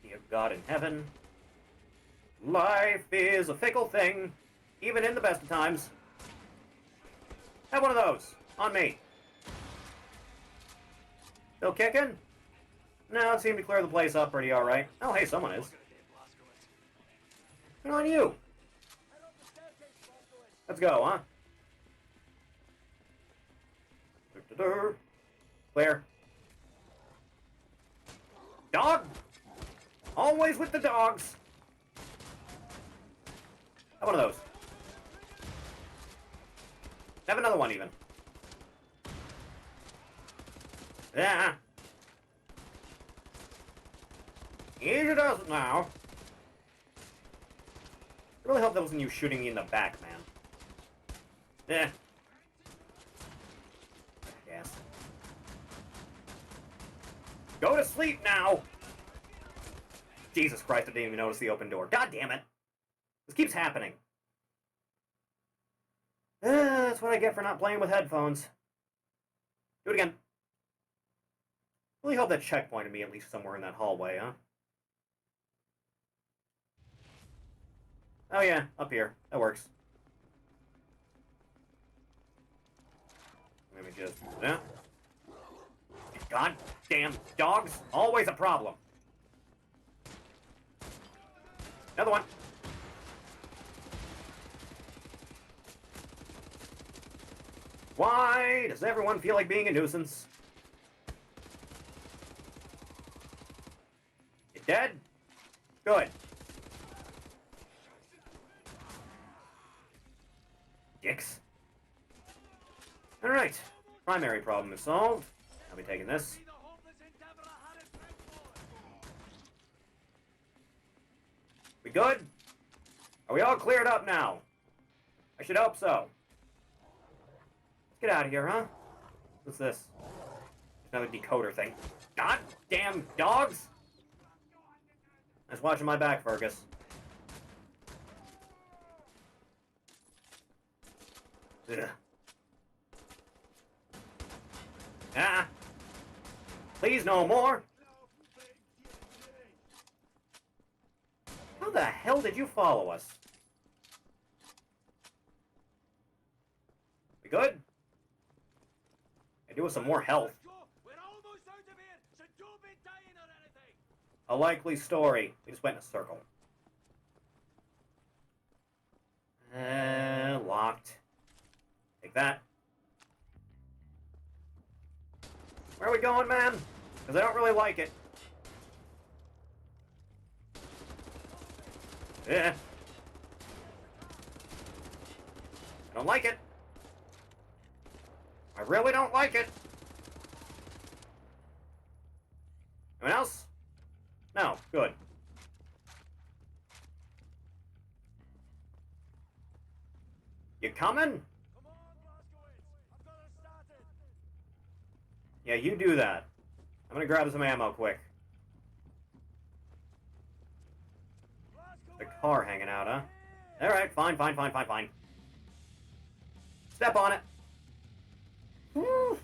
Dear God in heaven. Life is a fickle thing, even in the best of times. Have one of those. On me. Still kicking? No, it seemed to clear the place up pretty alright. Oh, hey, someone is. Good on you. Let's go, huh? Clear. Dog! Always with the dogs! Have one of those. Have another one, even. Yeah. Easy does it now. I really hope that wasn't you shooting me in the back, man. Yeah. Yes. Go to sleep now! Jesus Christ, I didn't even notice the open door. God damn it! This keeps happening. That's what I get for not playing with headphones. Do it again. Really hope that checkpointed me at least somewhere in that hallway, huh? Oh yeah, up here. That works. Let me just... Yeah. God damn dogs! Always a problem! Another one! Why does everyone feel like being a nuisance? You dead? Good. Dicks. Alright. Primary problem is solved. I'll be taking this. We good? Are we all cleared up now? I should hope so. Let's get out of here, huh? What's this? Another decoder thing. God damn dogs! Nice watching my back, Fergus. Ugh. Ah! Please no more! How the hell did you follow us? good? I do with some more health. We're almost out of here, so A likely story. We just went in a circle. Locked. Take that. Where are we going, man? Because I don't really like it. Yeah. I don't like it. I really don't like it. Anyone else? No. Good. You coming? Yeah, you do that. I'm gonna grab some ammo quick. The car hanging out, huh? Alright, fine. Step on it. Woo.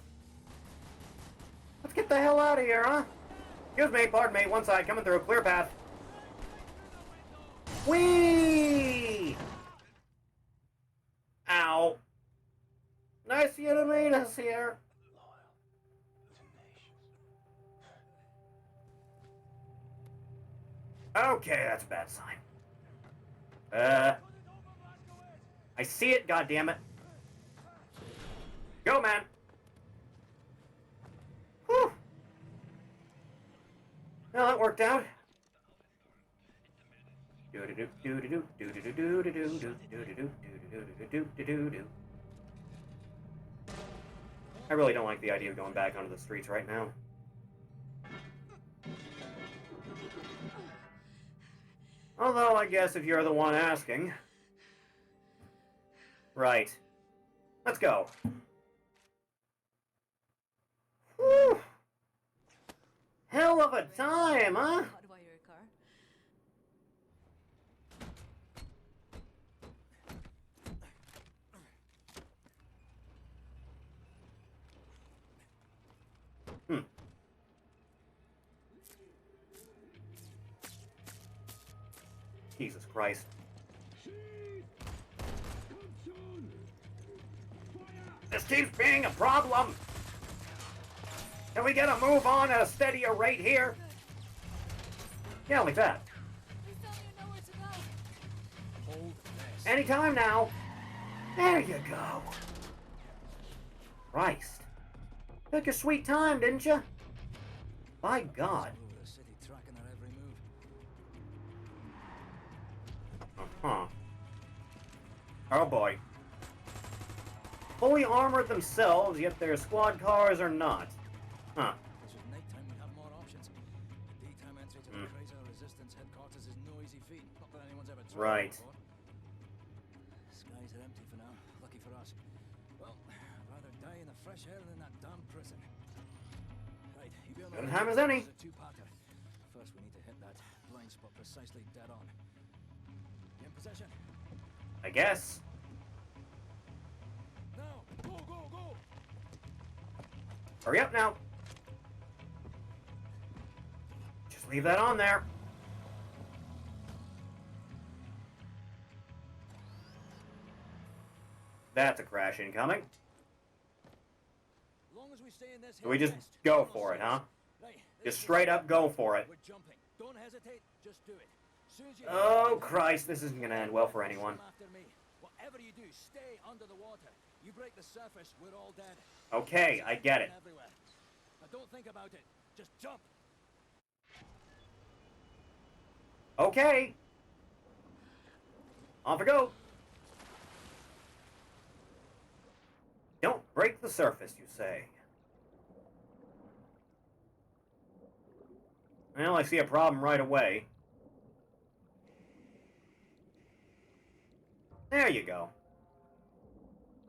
Let's get the hell out of here, huh? Excuse me, pardon me, one side, coming through, clear path. Whee! Ow. Nice of you to meet us here. Okay, that's a bad sign. I see it, goddammit. Go, man. Whew. Well, that worked out. I really don't like the idea of going back onto the streets right now. Although, I guess if you're the one asking. Right. Let's go. Whew. Hell of a time, huh? Jesus Christ. This keeps being a problem. Can we get a move on at a steadier rate here? Yeah, like that. Anytime now. There you go. Christ. Took your sweet time, didn't you? By God. Uh-huh. Oh boy. Fully armored themselves, yet their squad cars are not. Huh. Nighttime we have more options. Daytime entry to the Chrysler Resistance headquarters is no easy feat. Not that anyone's ever tried. Right. Skies are empty for now. Lucky for us. Well, I'd rather die in the fresh air than in that damn prison. Right, you be on the Good time as any. It's a two-parter. First, we need to hit that blind spot precisely dead on. You in position? I guess. Now, go! Hurry up now. Just leave that on there. That's a crash incoming. Long as we stay in this So we just go for it, huh? Just straight up go for it. We're jumping. Don't hesitate, just do it. Soon as you Oh Christ, this isn't gonna end well for anyone. after me. Whatever you do, stay under the water. You break the surface, we're all dead. Okay, I get it. Everywhere. Now don't think about it. Just jump. Okay. Off we go. Don't break the surface, you say. Well, I see a problem right away. There you go.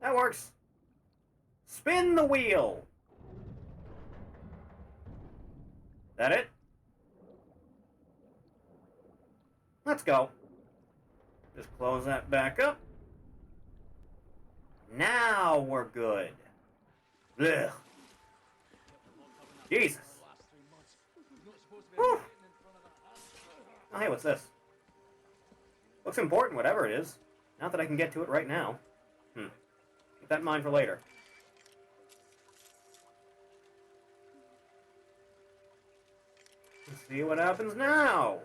That works. Spin the wheel. That it? Let's go. Just close that back up. Now we're good. Ugh. Jesus. Whew. Oh, hey, what's this? Looks important, whatever it is. Not that I can get to it right now. Keep that in mind for later. Let's see what happens now.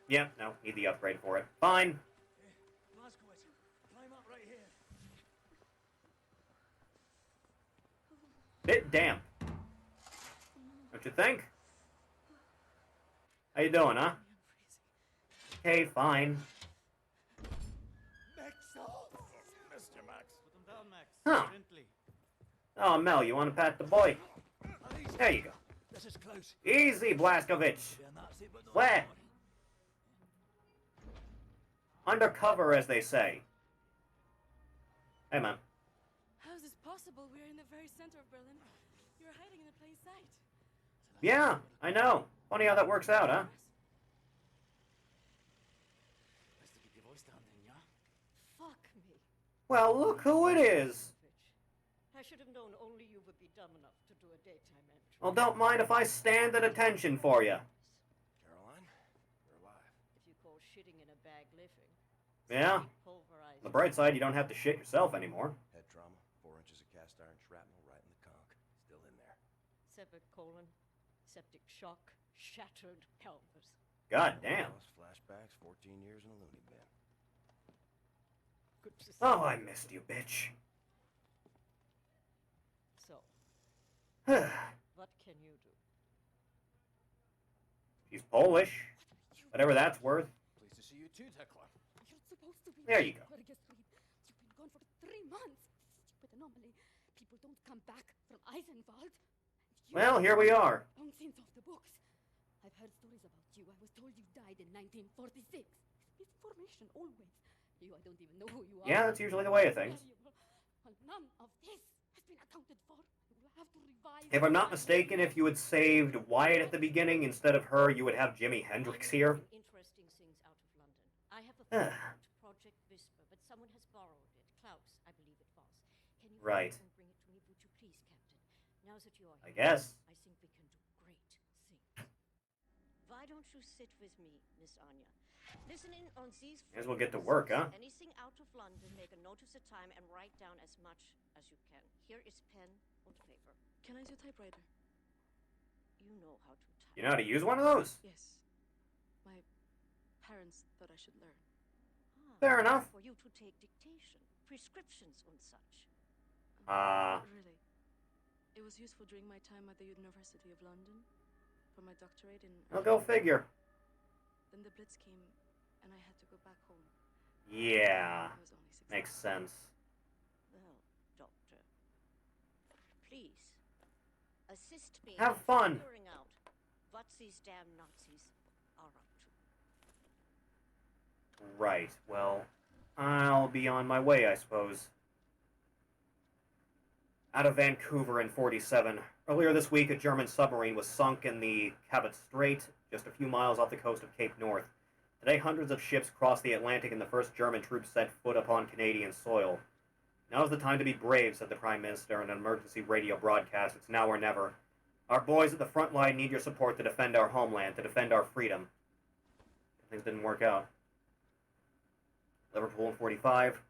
Yep, no, need the upgrade for it. Fine. Moskowitz, climb up right here. Bit damp. Don't you think? How you doing, huh? Okay, fine. Max, Mr. Max. Put him down, Max. Huh. Gently. Oh, Mel, you want to pat the boy? There you go. This is close. Easy, Blaskovich. Be a Nazi, but not Where? anymore. Undercover, as they say. Hey, man. How is this possible? We're in the very center of Berlin. You're hiding in a plain sight. Yeah, I know. Funny how that works out, huh? Best to keep your voice down then, yeah? Fuck me. Well, look who it is. I should have known only you would be dumb enough to do a daytime entry. Well, don't mind if I stand at attention for you. Caroline, we're alive. If you call shitting in a bag living. Yeah? Pulverized. On the bright side, you don't have to shit yourself anymore. Head trauma, 4 inches of cast iron shrapnel right in the conch. Still in there. Severed colon, septic shock, shattered pelvis. God damn. Lost flashbacks, 14 years in a loony bin. Good to see. Oh, I missed you, bitch. So, She's what can you do? Polish. Whatever that's worth. Pleased to see you too, Tekla. You're supposed to be There you go. You've been gone for 3 months. Stupid anomaly. People don't come back from Eisenwald. Well, here we are. Long since off the books. I've heard stories about you. I was told you died in 1946. Misinformation always. I don't even know who you are. Yeah, that's usually the way of things. Well, none of this has been accounted for. We'll have to revise. If I'm not mistaken, if you had saved Wyatt at the beginning instead of her, you would have Jimi Hendrix here. Some interesting things out of London. I have a phone called Project Whisper, but someone has borrowed it. Klaus, I believe it was. Can you Right. find it and bring it to me, would you please, Captain? Now that you are I here, guess. I think we can do great things. Why don't you sit with me, Miss Anya? Listen in on these. May as well get to work, huh? Anything out of London, make a note of the time and write down as much as you can. Here is pen and paper. Can I use your typewriter? You know how to type. You know how to use one of those? Yes. My parents thought I should learn. Fair enough. For you to take dictation, prescriptions and such. Really? It was useful during my time at the University of London for my doctorate in. Well, go figure. Then the Blitz came, and I had to go back home. Yeah. I was only 16. Makes sense. Well, Doctor, please assist me Have in fun. figuring out what these damn Nazis are up to. Right. Well, I'll be on my way, I suppose. Out of Vancouver in 47. Earlier this week, a German submarine was sunk in the Cabot Strait, just a few miles off the coast of Cape North. Today, hundreds of ships crossed the Atlantic and the first German troops set foot upon Canadian soil. Now's the time to be brave, said the Prime Minister in an emergency radio broadcast. It's now or never. Our boys at the front line need your support to defend our homeland, to defend our freedom. Things didn't work out. Liverpool in 45.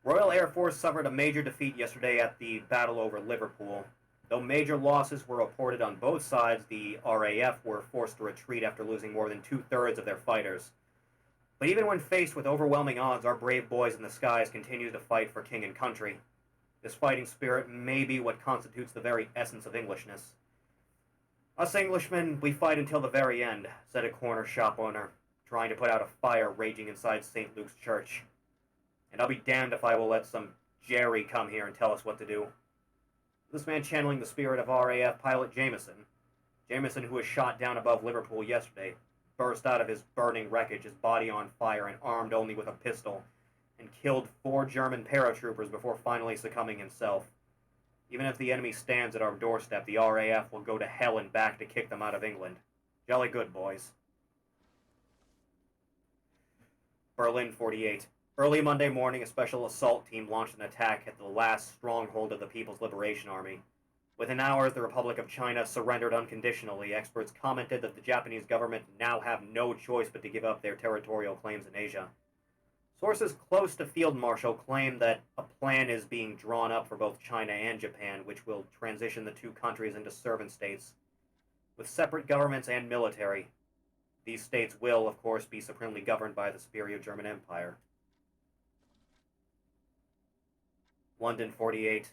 Royal Air Force suffered a major defeat yesterday at the battle over Liverpool. Though major losses were reported on both sides, the RAF were forced to retreat after losing more than 2/3 of their fighters. But even when faced with overwhelming odds, our brave boys in the skies continue to fight for king and country. This fighting spirit may be what constitutes the very essence of Englishness. Us Englishmen, we fight until the very end, said a corner shop owner, trying to put out a fire raging inside St. Luke's Church. And I'll be damned if I will let some Jerry come here and tell us what to do. This man channeling the spirit of RAF pilot Jameson. Jameson, who was shot down above Liverpool yesterday, burst out of his burning wreckage, his body on fire and armed only with a pistol, and killed 4 German paratroopers before finally succumbing himself. Even if the enemy stands at our doorstep, the RAF will go to hell and back to kick them out of England. Jolly good, boys. Berlin 48. Early Monday morning, a special assault team launched an attack at the last stronghold of the People's Liberation Army. Within hours, the Republic of China surrendered unconditionally. Experts commented that the Japanese government now have no choice but to give up their territorial claims in Asia. Sources close to Field Marshal claim that a plan is being drawn up for both China and Japan, which will transition the two countries into servant states. with separate governments and military. These states will, of course, be supremely governed by the superior German Empire. London 48.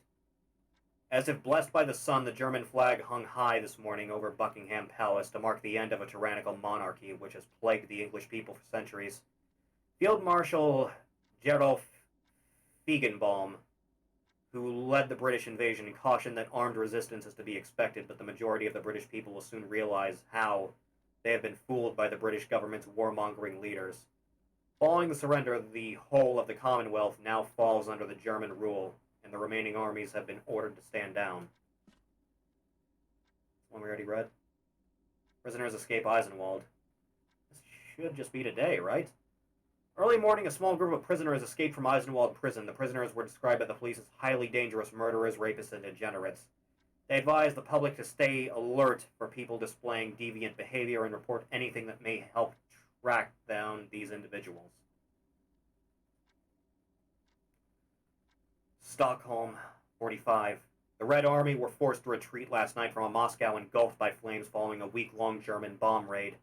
As if blessed by the sun, the German flag hung high this morning over Buckingham Palace to mark the end of a tyrannical monarchy which has plagued the English people for centuries. Field Marshal Gerolf Feigenbaum, who led the British invasion, cautioned that armed resistance is to be expected, but the majority of the British people will soon realize how they have been fooled by the British government's warmongering leaders. Following the surrender, the whole of the Commonwealth now falls under the German rule, and the remaining armies have been ordered to stand down. One we already read. Prisoners escape Eisenwald. This should just be today, right? Early morning, a small group of prisoners escaped from Eisenwald prison. The prisoners were described by the police as highly dangerous murderers, rapists, and degenerates. They advised the public to stay alert for people displaying deviant behavior and report anything that may help track down these individuals. Stockholm, 45. The Red Army were forced to retreat last night from a Moscow engulfed by flames following a week-long German bomb raid.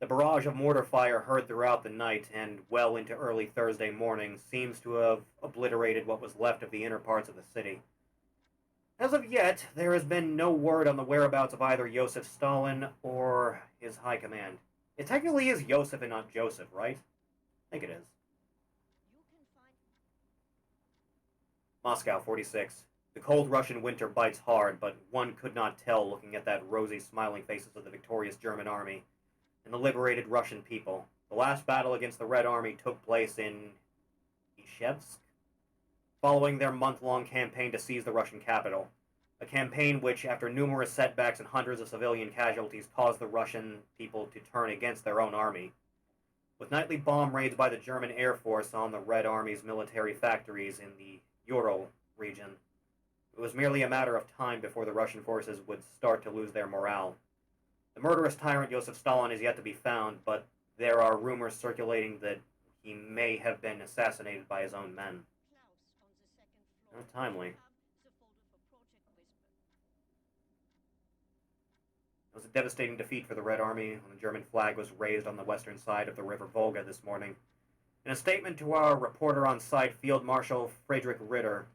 The barrage of mortar fire heard throughout the night and well into early Thursday morning seems to have obliterated what was left of the inner parts of the city. As of yet, there has been no word on the whereabouts of either Joseph Stalin or his high command. It technically is Joseph and not Joseph, right? I think it is. Moscow, 46. The cold Russian winter bites hard, but one could not tell looking at that rosy, smiling faces of the victorious German army and the liberated Russian people. The last battle against the Red Army took place in Ishevsk, following their month-long campaign to seize the Russian capital. A campaign which, after numerous setbacks and hundreds of civilian casualties, caused the Russian people to turn against their own army. With nightly bomb raids by the German Air Force on the Red Army's military factories in the Ural region, it was merely a matter of time before the Russian forces would start to lose their morale. The murderous tyrant Joseph Stalin is yet to be found, but there are rumors circulating that he may have been assassinated by his own men. How timely. It was a devastating defeat for the Red Army when the German flag was raised on the western side of the River Volga this morning. In a statement to our reporter on site, Field Marshal Friedrich Ritter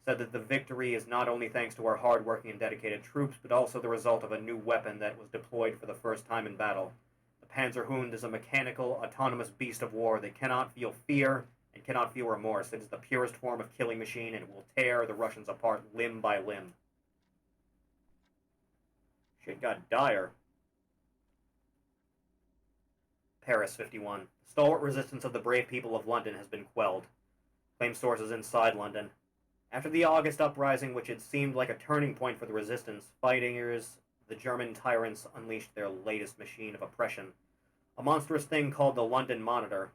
said that the victory is not only thanks to our hard-working and dedicated troops, but also the result of a new weapon that was deployed for the first time in battle. The Panzerhund is a mechanical, autonomous beast of war that cannot feel fear and cannot feel remorse. It is the purest form of killing machine, and it will tear the Russians apart limb by limb. Shit got dire. Paris, 51. The stalwart resistance of the brave people of London has been quelled, claim sources inside London. After the August uprising, which had seemed like a turning point for the resistance, fighters, the German tyrants, unleashed their latest machine of oppression, a monstrous thing called the London Monitor.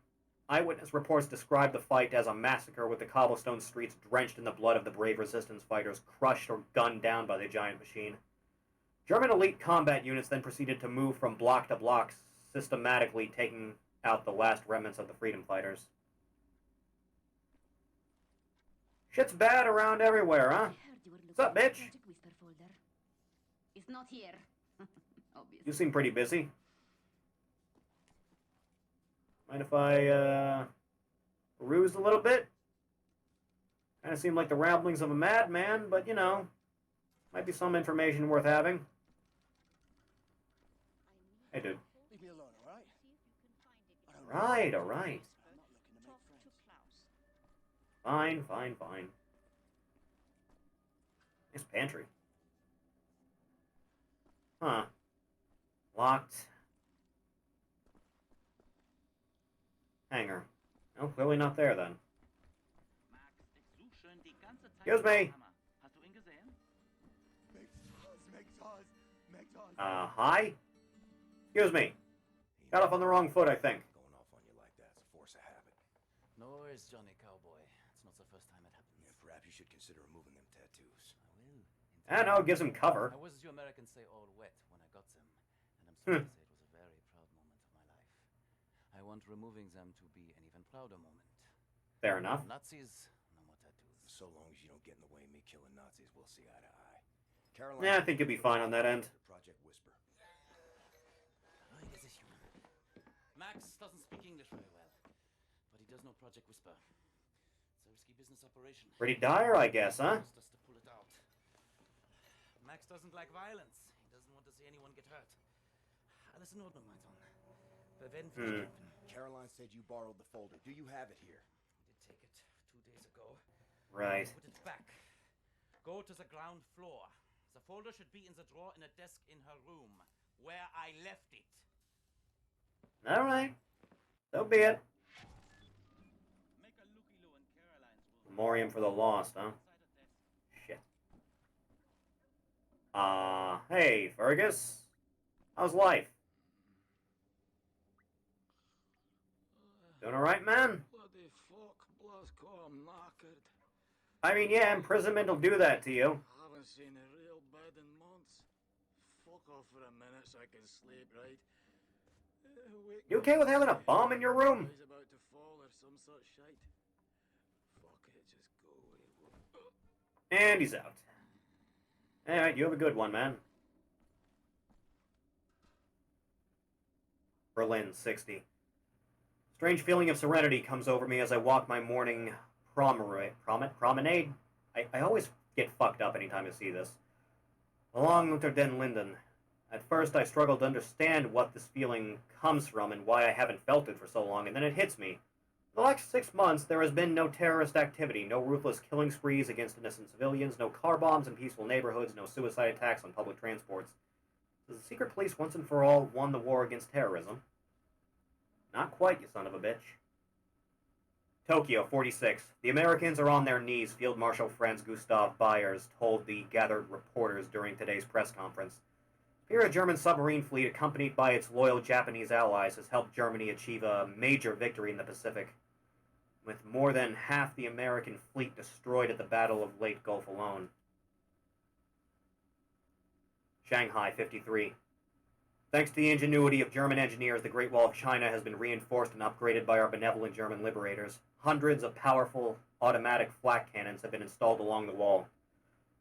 Eyewitness reports describe the fight as a massacre, with the cobblestone streets drenched in the blood of the brave resistance fighters, crushed or gunned down by the giant machine. German elite combat units then proceeded to move from block to block, systematically taking out the last remnants of the freedom fighters. Shit's bad around everywhere, huh? What's up, bitch? It's not here. You seem pretty busy. Mind if I, peruse a little bit? Kind of seem like the ramblings of a madman, but, you know, might be some information worth having. Hey, dude. Leave me alone, alright? Alright. Fine. Nice pantry. Huh. Locked. Hangar. Oh, clearly not there then. Excuse me. Hi? Excuse me. Got off on the wrong foot, I think. Going off on you like that's a force of habit. No worries, Johnny Cowboy. It's not the first time it happens. Yeah, perhaps you should consider removing them tattoos. I will. I know, it gives him cover. I was, as you Americans say, all wet when I got them. And I'm sorry to say it was a very proud moment of my life. I want removing them to be an even prouder moment. Fair enough. Nazis, no more tattoos. So long as you don't get in the way of me killing Nazis, we'll see eye to eye. Caroline, Yeah, I think you'll be fine on that end. Project Whisper. Max doesn't speak English very well, but he does know Project Whisper. It's a risky business operation. Pretty dire, I guess, huh? He wants us to pull it out. Max doesn't like violence. He doesn't want to see anyone get hurt. Alles in Ordnung, my son. Wir werden für dich kämpfen. Caroline said you borrowed the folder. Do you have it here? I did take it 2 days ago. Right. Put it back. Go to the ground floor. The folder should be in the drawer in a desk in her room, where I left it. All right. So be it. Make a looky-loo and Caroline's Memoriam for the Lost, huh? Shit. Hey, Fergus. How's life? Doing alright, man? Bloody fuck, Blasco, I'm knackered. I mean, yeah, imprisonment will do that to you. I haven't seen a real bed in months. Fuck off for a minute so I can sleep, right? You okay with having a bomb in your room? He's about to fall or some such shite. Fuck it, just go away. And he's out. Alright, you have a good one, man. Berlin, 60. Strange feeling of serenity comes over me as I walk my morning promenade? I always get fucked up anytime I see this. Along Unter den Linden. At first I struggled to understand what this feeling comes from and why I haven't felt it for so long, and then it hits me. For the last 6 months, there has been no terrorist activity, no ruthless killing sprees against innocent civilians, no car bombs in peaceful neighborhoods, no suicide attacks on public transports. Has the secret police once and for all won the war against terrorism? Not quite, you son of a bitch. Tokyo, 46. The Americans are on their knees, Field Marshal Franz Gustav Byers told the gathered reporters during today's press conference. Here, a German submarine fleet accompanied by its loyal Japanese allies has helped Germany achieve a major victory in the Pacific, with more than half the American fleet destroyed at the Battle of Leyte Gulf alone. Shanghai, 53. Thanks to the ingenuity of German engineers, the Great Wall of China has been reinforced and upgraded by our benevolent German liberators. Hundreds of powerful automatic flak cannons have been installed along the wall,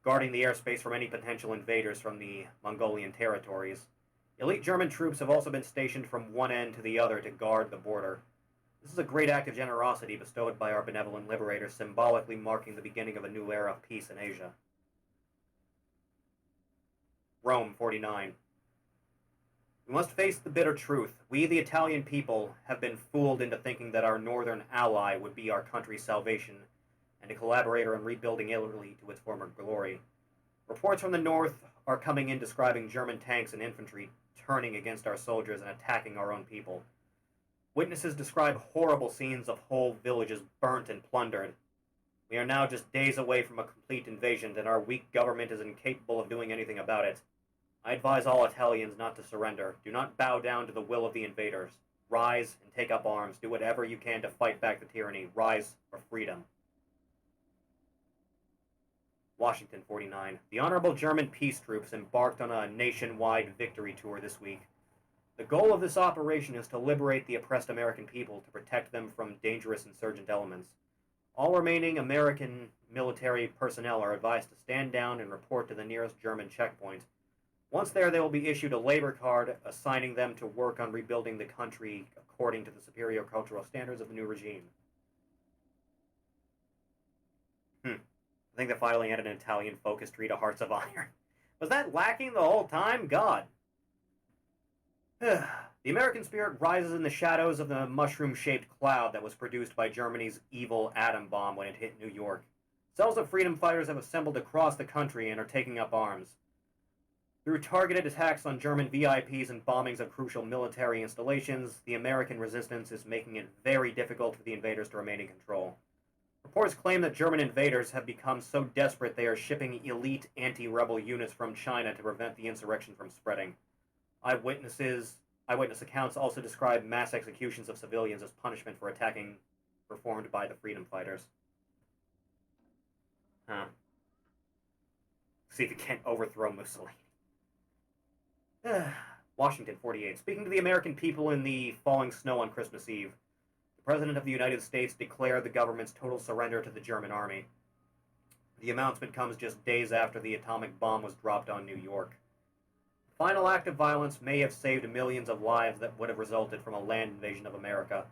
guarding the airspace from any potential invaders from the Mongolian territories. Elite German troops have also been stationed from one end to the other to guard the border. This is a great act of generosity bestowed by our benevolent liberators, symbolically marking the beginning of a new era of peace in Asia. Rome, 49. We must face the bitter truth. We, the Italian people, have been fooled into thinking that our northern ally would be our country's salvation and a collaborator in rebuilding Italy to its former glory. Reports from the north are coming in describing German tanks and infantry turning against our soldiers and attacking our own people. Witnesses describe horrible scenes of whole villages burnt and plundered. We are now just days away from a complete invasion, and our weak government is incapable of doing anything about it. I advise all Italians not to surrender. Do not bow down to the will of the invaders. Rise and take up arms. Do whatever you can to fight back the tyranny. Rise for freedom. Washington, 49. The honorable German peace troops embarked on a nationwide victory tour this week. The goal of this operation is to liberate the oppressed American people to protect them from dangerous insurgent elements. All remaining American military personnel are advised to stand down and report to the nearest German checkpoint. Once there, they will be issued a labor card assigning them to work on rebuilding the country according to the superior cultural standards of the new regime. I think they finally added an Italian-focused tree to Hearts of Iron. Was that lacking the whole time? God. The American spirit rises in the shadows of the mushroom-shaped cloud that was produced by Germany's evil atom bomb when it hit New York. Cells of freedom fighters have assembled across the country and are taking up arms. Through targeted attacks on German VIPs and bombings of crucial military installations, the American resistance is making it very difficult for the invaders to remain in control. Reports claim that German invaders have become so desperate they are shipping elite anti-rebel units from China to prevent the insurrection from spreading. Eyewitness accounts also describe mass executions of civilians as punishment for attacking performed by the freedom fighters. See if you can't overthrow Mussolini. Washington, 48. Speaking to the American people in the falling snow on Christmas Eve, the President of the United States declared the government's total surrender to the German army. The announcement comes just days after the atomic bomb was dropped on New York. final act of violence may have saved millions of lives that would have resulted from a land invasion of America,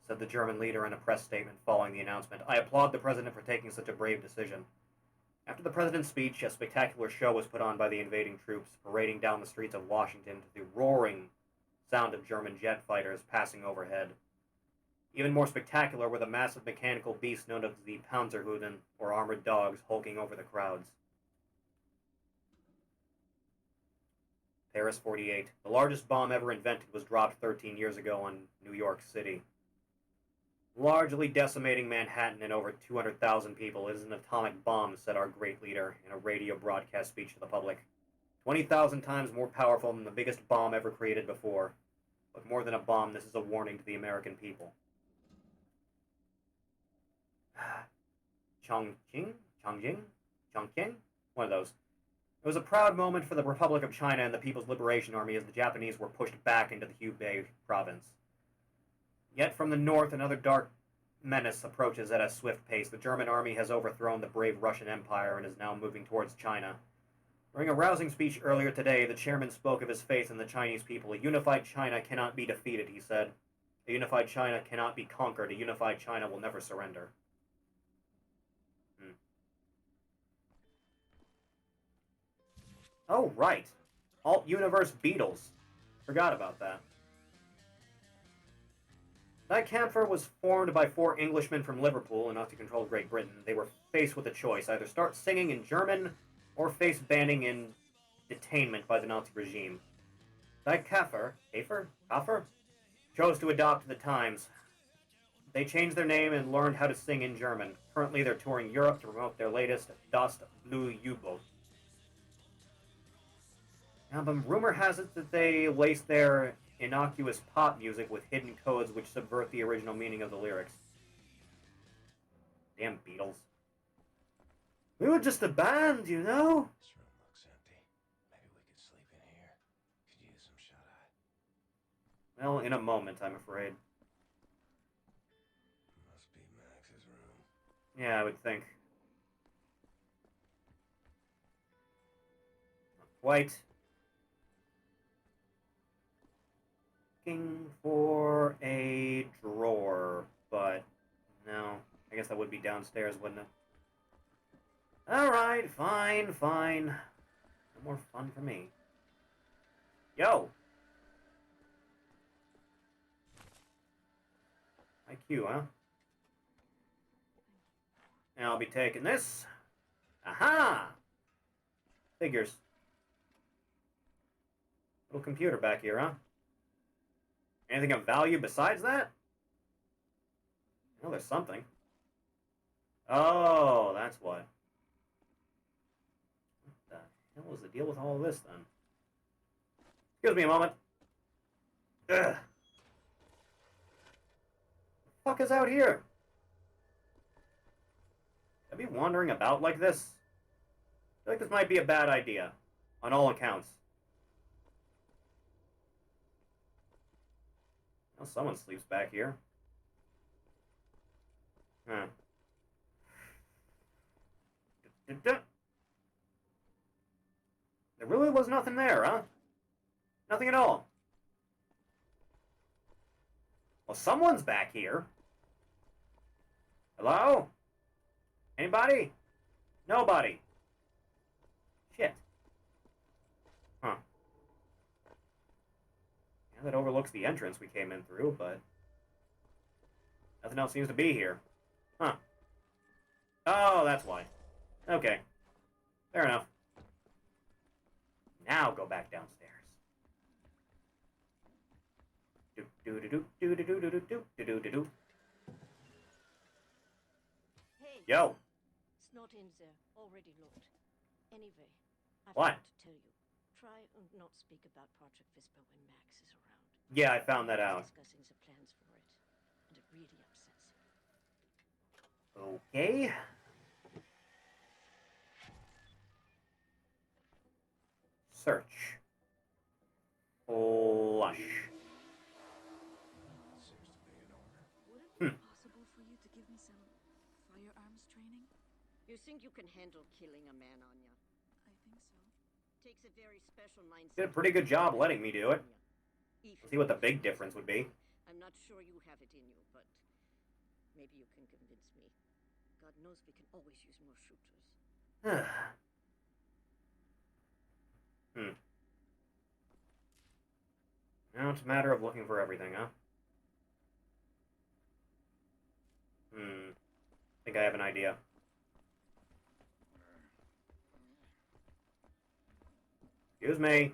said the German leader in a press statement following the announcement. I applaud the president for taking such a brave decision. After the president's speech, a spectacular show was put on by the invading troops, parading down the streets of Washington to the roaring sound of German jet fighters passing overhead. Even more spectacular were the massive mechanical beasts known as the Panzerhüten, or armored dogs, hulking over the crowds. Paris 48. The largest bomb ever invented was dropped 13 years ago on New York City, largely decimating Manhattan and over 200,000 people. It is an atomic bomb, said our great leader in a radio broadcast speech to the public. 20,000 times more powerful than the biggest bomb ever created before. But more than a bomb, this is a warning to the American people. Chongqing? One of those. It was a proud moment for the Republic of China and the People's Liberation Army as the Japanese were pushed back into the Hubei province. Yet from the north, another dark menace approaches at a swift pace. The German army has overthrown the brave Russian Empire and is now moving towards China. During a rousing speech earlier today, the chairman spoke of his faith in the Chinese people. A unified China cannot be defeated, he said. A unified China cannot be conquered. A unified China will never surrender. Oh, right. Alt-Universe Beatles. Forgot about that. That camphor was formed by 4 Englishmen from Liverpool enough to control Great Britain. They were faced with a choice, either start singing in German or face banning and detainment by the Nazi regime. That Kaffer chose to adopt the times. They changed their name and learned how to sing in German. Currently, they're touring Europe to promote their latest Das Blue U-Boot album. Rumor has it that they lace their innocuous pop music with hidden codes which subvert the original meaning of the lyrics. Damn Beatles. We were just a band, you know? This room looks empty. Maybe we could sleep in here. Could use some shut-eye. Well, in a moment, I'm afraid. Must be Max's room. Yeah, I would think. Not quite. Looking for a drawer, but no. I guess that would be downstairs, wouldn't it? Alright, fine. No more fun for me. Yo! IQ, huh? And I'll be taking this. Aha! Figures. Little computer back here, huh? Anything of value besides that? Well, there's something. Oh, that's what. What the hell was the deal with all of this, then? Excuse me a moment. Ugh. What the fuck is out here? Should I be wandering about like this? I feel like this might be a bad idea. On all accounts. Well, someone sleeps back here. Huh. There really was nothing there, huh? Nothing at all. Well, someone's back here. Hello? Anybody? Nobody. Shit. Huh. Yeah, that overlooks the entrance we came in through, but nothing else seems to be here. Huh. Oh, that's why. Okay. Fair enough. Now go back downstairs. Do-do-do-do-do-do-do-do-do-do-do-do. Hey. Yo. It's not in there. Already looked. Anyway, I've What? got to tell you. Try and not speak about Project Whisper when Max is around. Yeah, I found that out. Discussing the plans for it, and it really upsets him. Okay. Search. Flush. Seems to be in order. Would it be possible for you to give me some firearms training? You think you can handle killing a man, Anya? I think so. takes a very special mindset. Did a pretty good job letting me do it. Let's see what the big difference would be. I'm not sure you have it in you, but maybe you can convince me. God knows we can always use more shooters. Now it's a matter of looking for everything, huh? Think I have an idea. Excuse me.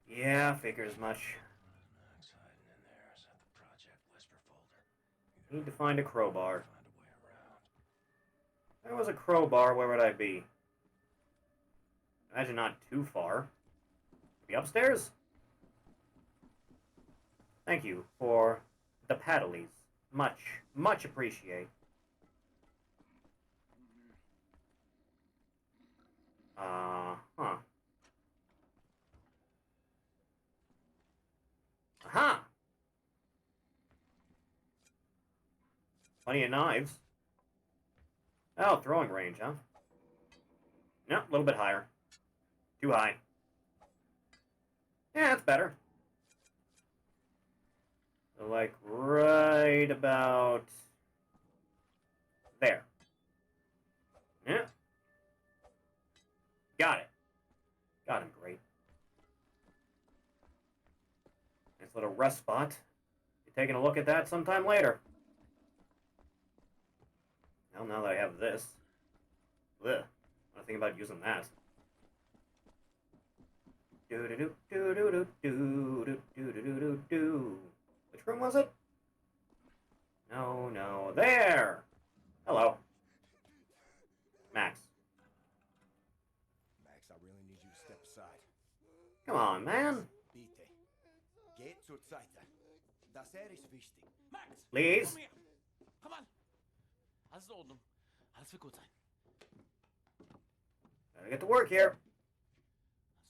Yeah, figured as much. Need to find a crowbar. If there was a crowbar, where would I be? Imagine not too far. Be upstairs? Thank you for the paddlies. Much appreciate. Huh. Aha! Plenty of knives. Oh, throwing range, huh? No, a little bit higher. Too high. Yeah, that's better. So, like, right about there. Yeah. Got it. Got him, great. Nice little rest spot. Be taking a look at that sometime later. Well, now that I have this. Ugh. I think about using that. Which room was it? No. There! Hello. Max. Max, I really need you to step aside. Come on, man. Bitte. Geht zur Seite. Das ist wichtig. Max! Please? Komm her! Komm an! Alles in Ordnung. Alles wird gut sein. Gotta get to work here.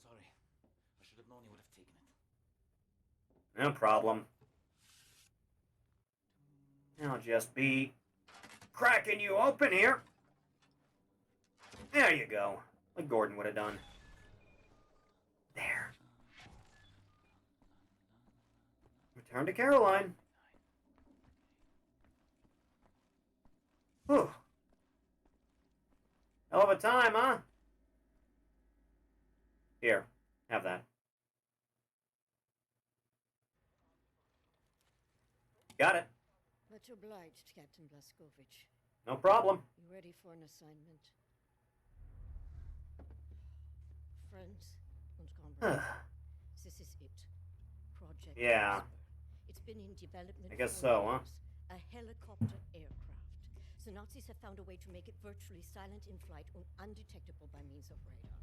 Sorry. I should have known you would have taken it. No problem. I'll just be cracking you open here. There you go. Like Gordon would have done. There. Return to Caroline. Whew. Hell of a time, huh? Here, have that. Got it. Much obliged, Captain Blaskovich. No problem. You ready for an assignment? Friends and comrades, this is it. Project Yeah. Whisper. It's been in development I guess for so, huh? years. A helicopter aircraft. The Nazis have found a way to make it virtually silent in flight and undetectable by means of radar.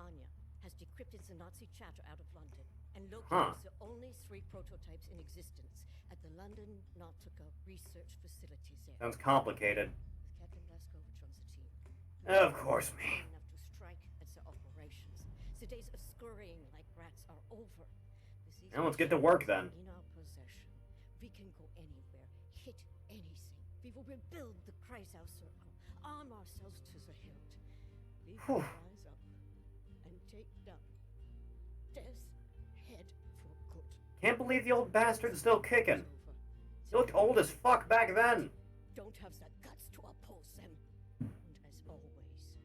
Anya has decrypted the Nazi chatter out of London and located the only 3 prototypes in existence at the London Nautica research facilities there. Sounds complicated. With Captain Blaskovich on the team. Of course, me. Enough to strike at the operations. The days of scurrying like rats are over. Now let's get to work then. In our possession, we can go anywhere, hit anything. We will rebuild the Kreisau Circle, arm ourselves to the hilt. We will rise up and take down Death's head for good. Can't believe the old bastard's still kicking. He looked old as fuck back then. Don't have the guts to oppose them. And as always,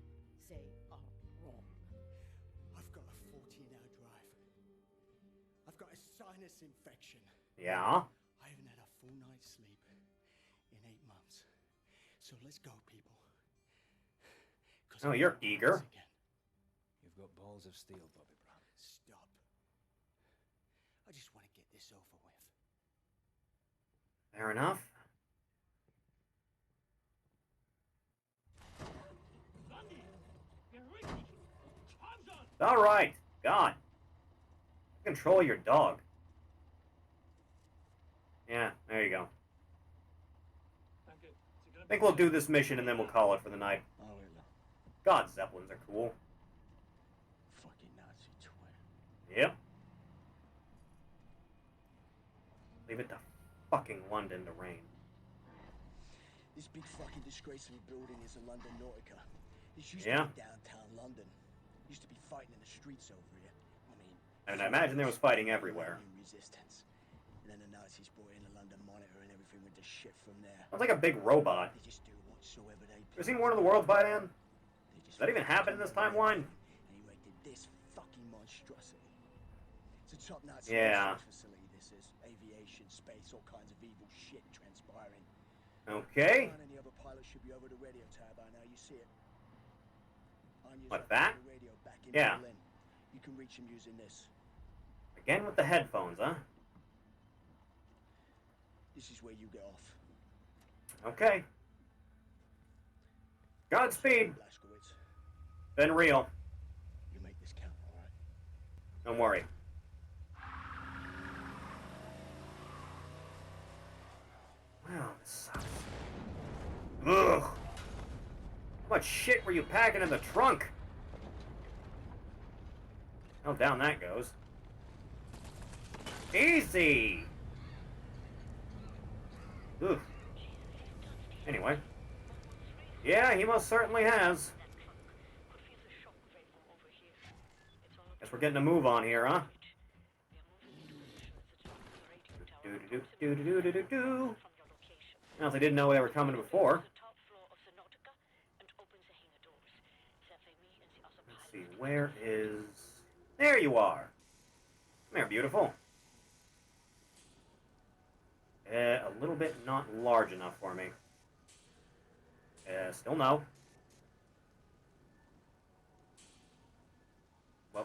they are wrong. I've got a 14-hour drive. I've got a sinus infection. Yeah? I haven't had a full night's sleep in 8 months. So let's go, people. Oh, you're eager. You've got balls of steel, Bobby Brown. Stop. I just want to get this over with. Fair enough. Alright. God. Control your dog. Yeah, there you go. I think we'll do this mission and then we'll call it for the night. God, Zeppelins are cool. Fucking Nazi twin. Yep. Leave it to fucking London to reign. This big fucking disgrace of a building is a London Nautica. This used Yeah. to be downtown London. Used to be fighting in the streets over here. I mean, And I imagine there was fighting everywhere. resistance. And then the Nazis brought in the London Monitor and everything went to shit from there. Sounds like a big robot. They just do whatsoever they Ever seen War of the Worlds by then? Does that even happen in this timeline? And he erected this fucking monstrosity. It's a top Nazi Yeah. facility. This is aviation, space, all kinds of evil shit transpiring. Okay. John and the other pilot should be over the radio tower by now. You see it? Anya's What, up that? on the radio back in Yeah. Berlin. You can reach him using this. Again with the headphones, huh? This is where you get off. Okay. Godspeed. Blazkowicz, Been real. you make this count, all right? Don't worry. Wow, this sucks. Ugh. How much shit were you packing in the trunk? How down that goes. Easy! Ugh. Anyway. Yeah, he most certainly has. Guess we're getting a move on here, huh? Do-do-do-do-do-do-do-do. Now, if they didn't know they were coming before. Let's see, where is... There you are! Come here, beautiful. A little bit not large enough for me. Still no.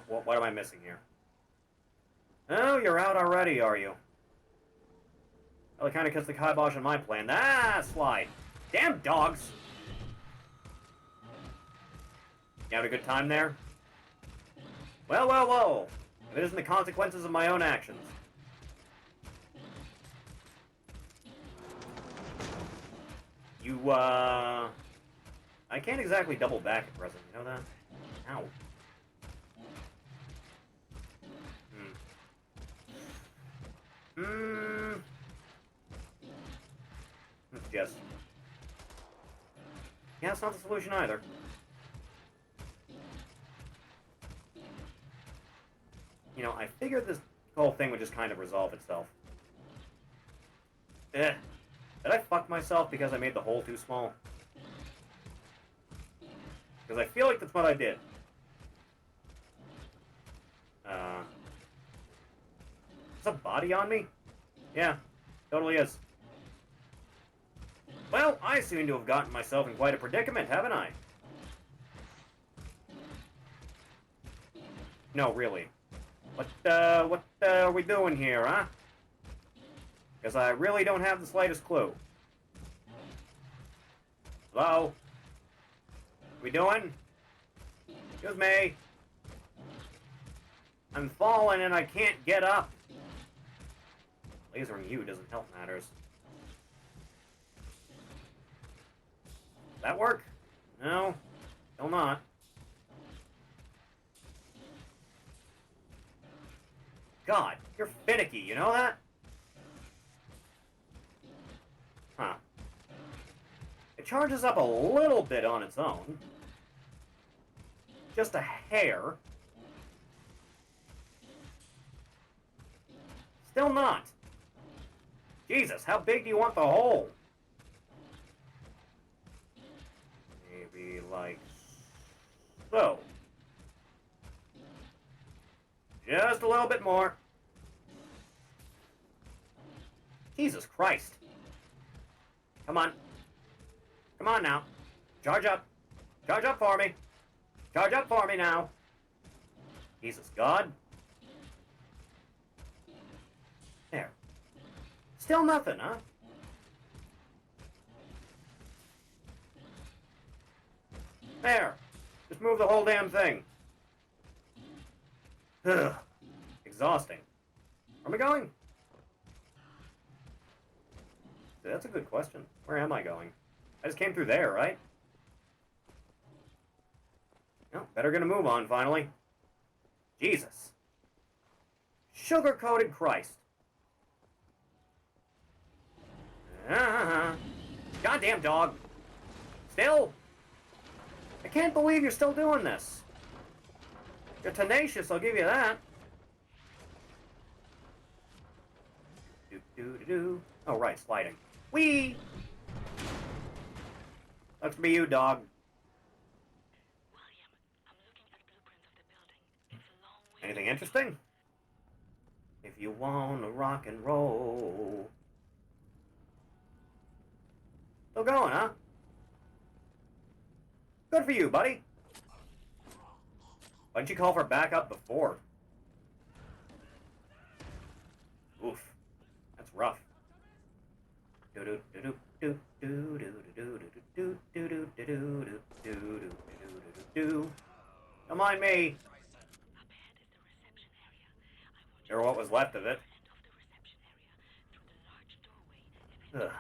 What am I missing here? Oh, you're out already, are you? Well, it kind of cuts the kibosh on my plan. Ah, slide. Damn dogs! You having a good time there? Well, well, well. If it isn't the consequences of my own actions. You, I can't exactly double back at present, you know that? Ow. Yes. Yeah, it's not the solution either. You know, I figured this whole thing would just kind of resolve itself. Did I fuck myself because I made the hole too small? Because I feel like that's what I did. Is a body on me? Yeah, totally is. Well, I seem to have gotten myself in quite a predicament, haven't I? No, really. What are we doing here, huh? Because I really don't have the slightest clue. Hello? We doing? Excuse me. I'm falling and I can't get up. Lasering you doesn't help matters. Does that work? No. Still not. God, you're finicky, you know that? Huh. It charges up a little bit on its own. Just a hair. Still not. Jesus, how big do you want the hole? Maybe like so. Just a little bit more. Jesus Christ. Come on. Come on now. Charge up. Charge up for me. Charge up for me now. Jesus God. There. Still nothing, huh? There. Just move the whole damn thing. Ugh. Exhausting. Where am I going? That's a good question. Where am I going? I just came through there, right? No, better gonna move on, finally. Jesus. Sugar-coated Christ. Goddamn dog. Still? I can't believe you're still doing this. You're tenacious, I'll give you that. Do. Oh, right, sliding. Whee! Looks to be you, dog. Anything interesting? If you wanna rock and roll. Still going, huh? Good for you, buddy. Why didn't you call for backup before? Oof. That's rough. Don't mind me. Or what was left of it. Ugh.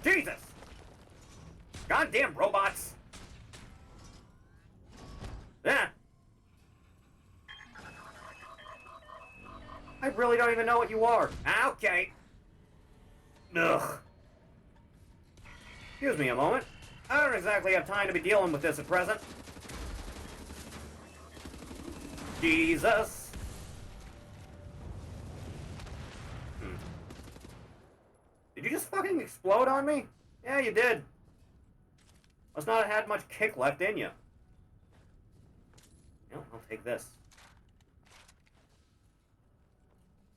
Jesus! Goddamn robots! Yeah. I really don't even know what you are. Okay. Ugh. Excuse me a moment. I don't exactly have time to be dealing with this at present. Jesus. Did you just fucking explode on me? Yeah, you did. Must not have had much kick left in you. No, I'll take this.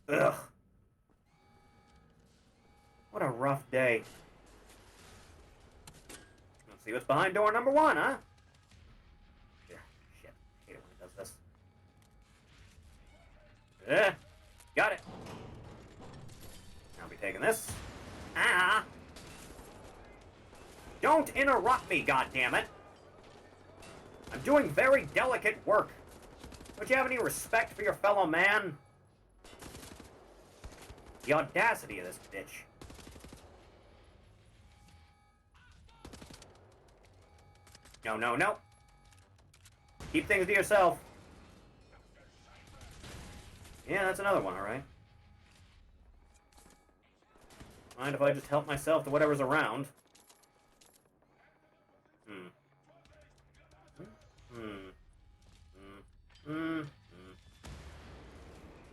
Ugh. What a rough day. Let's see what's behind door number 1, huh? Yeah, shit. I hate it when it does this. Got it. I'll be taking this. Ah! Don't interrupt me, goddammit! I'm doing very delicate work. Don't you have any respect for your fellow man? The audacity of this bitch. No, no, no. Keep things to yourself. Yeah, that's another one, alright. Mind if I just help myself to whatever's around?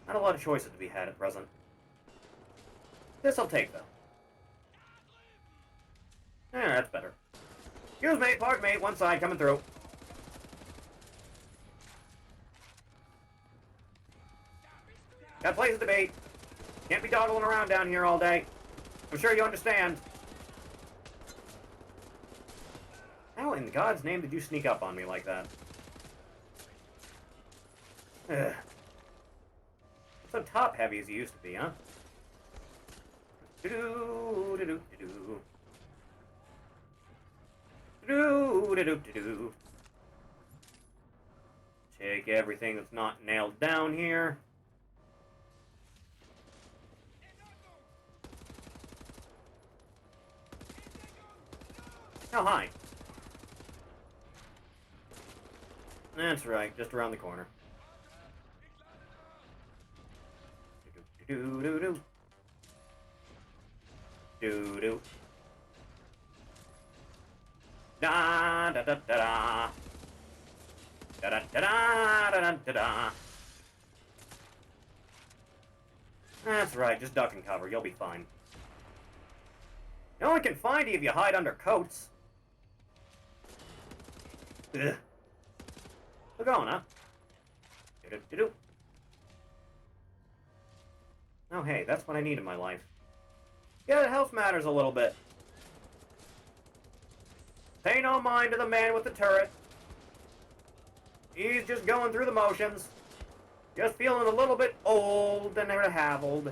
Not a lot of choices to be had at present. This I'll take, though. Yeah, that's better. Excuse me, pardon me, one side coming through. Got places to be. Can't be dawdling around down here all day. I'm sure you understand. How in God's name did you sneak up on me like that? Ugh. So top-heavy as you used to be, huh? Do-do-do-do-do-do. Do-do-do-do-do. Take everything that's not nailed down here. Oh, hi. That's right, just around the corner. Do-do-do-do. Do-do. Da-da-da-da-da. Da-da-da-da-da-da-da. That's right, just duck and cover, you'll be fine. No one can find you if you hide under coats. Ugh. Still going, huh? Do-do-do-do. Oh, hey, that's what I need in my life. Yeah, health matters a little bit. Pay no mind to the man with the turret. He's just going through the motions. Just feeling a little bit old and raveled.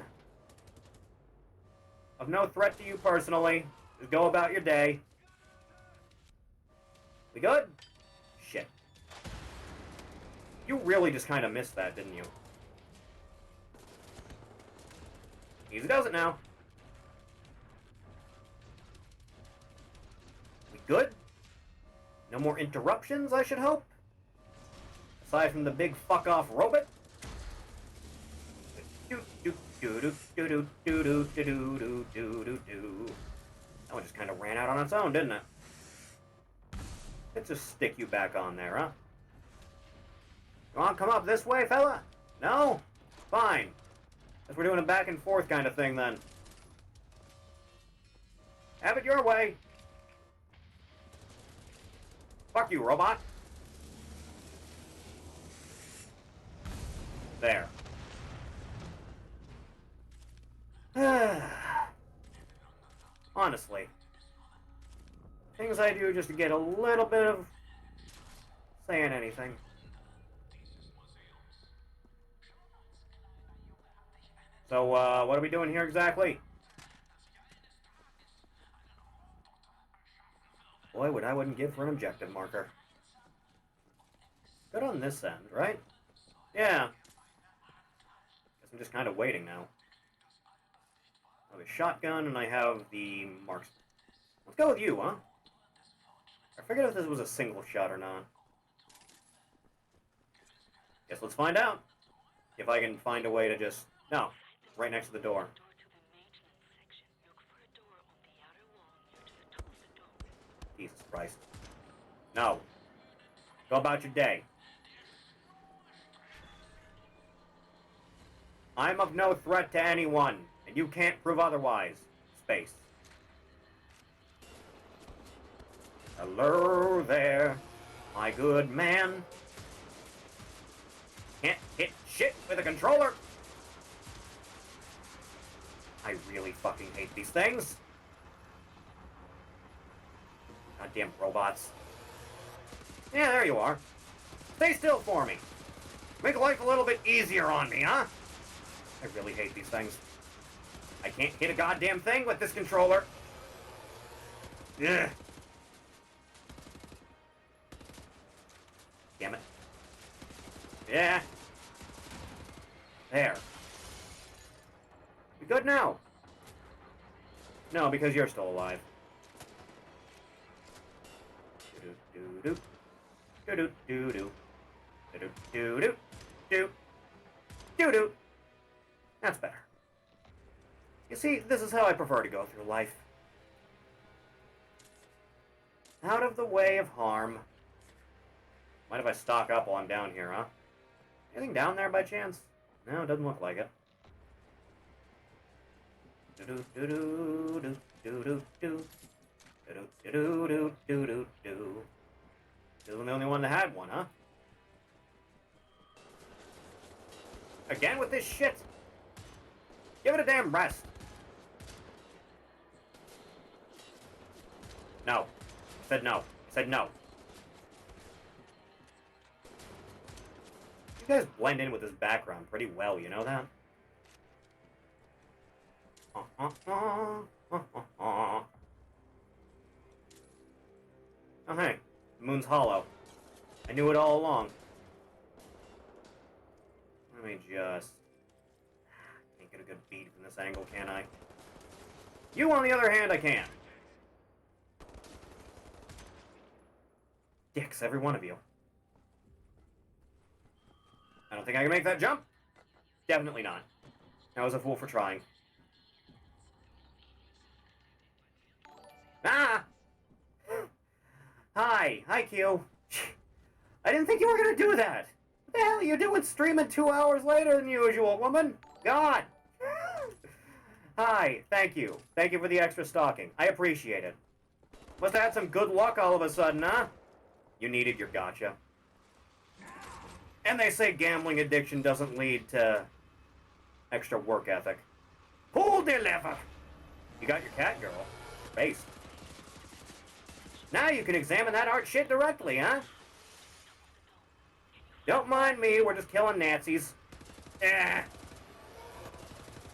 Of no threat to you personally. Just go about your day. We good? Shit. You really just kind of missed that, didn't you? Easy does it now. We good? No more interruptions, I should hope? Aside from the big fuck-off robot. That one just kind of ran out on its own, didn't it? Let's just stick you back on there, huh? You want to come up this way, fella? No? Fine. Guess we're doing a back and forth kind of thing, then. Have it your way. Fuck you, robot. There. Honestly. Things I do just to get a little bit of saying anything. So, what are we doing here exactly? Boy, what I wouldn't give for an objective marker. Good on this end, right? Yeah. Guess I'm just kind of waiting now. I have a shotgun and I have the marks. Let's go with you, huh? I forget if this was a single shot or not. Guess let's find out. If I can find a way to just... No. Right next to the door. Jesus Christ. No. Go about your day. I'm of no threat to anyone, and you can't prove otherwise. Space. Hello there, my good man. Can't hit shit with a controller. I really fucking hate these things. Goddamn robots. Yeah, there you are. Stay still for me. Make life a little bit easier on me, huh? I really hate these things. I can't hit a goddamn thing with this controller. Ugh. Damn it. Yeah. There. You good now? No, because you're still alive. Do-do-do-do. Do-do-do-do. Do-do-do-do. Do-do-do. That's better. You see, this is how I prefer to go through life. Out of the way of harm. Mind if I stock up while I'm down here, huh? Anything down there by chance? No, it doesn't look like it. Do-do-do-do-do. Do-do-do. Do-do-do-do-do-do-do. Isn't the only one that had one, huh? Again with this shit? Give it a damn rest. No. Said no. Said no. You guys blend in with this background pretty well, you know that? Oh, hey. The moon's hollow. I knew it all along. Let me just... Can't get a good beat from this angle, can I? You, on the other hand, I can. Dicks, every one of you. I don't think I can make that jump. Definitely not. I was a fool for trying. Ah! Hi. Hi, Q. I didn't think you were gonna do that. What the hell are you doing streaming 2 hours later than usual, woman? God! Hi. Thank you. Thank you for the extra stalking. I appreciate it. Must have had some good luck all of a sudden, huh? You needed your gotcha. And they say gambling addiction doesn't lead to extra work ethic. Pull the lever! You got your cat girl. Based. Now you can examine that art shit directly, huh? Don't mind me, we're just killing Nazis. Eh.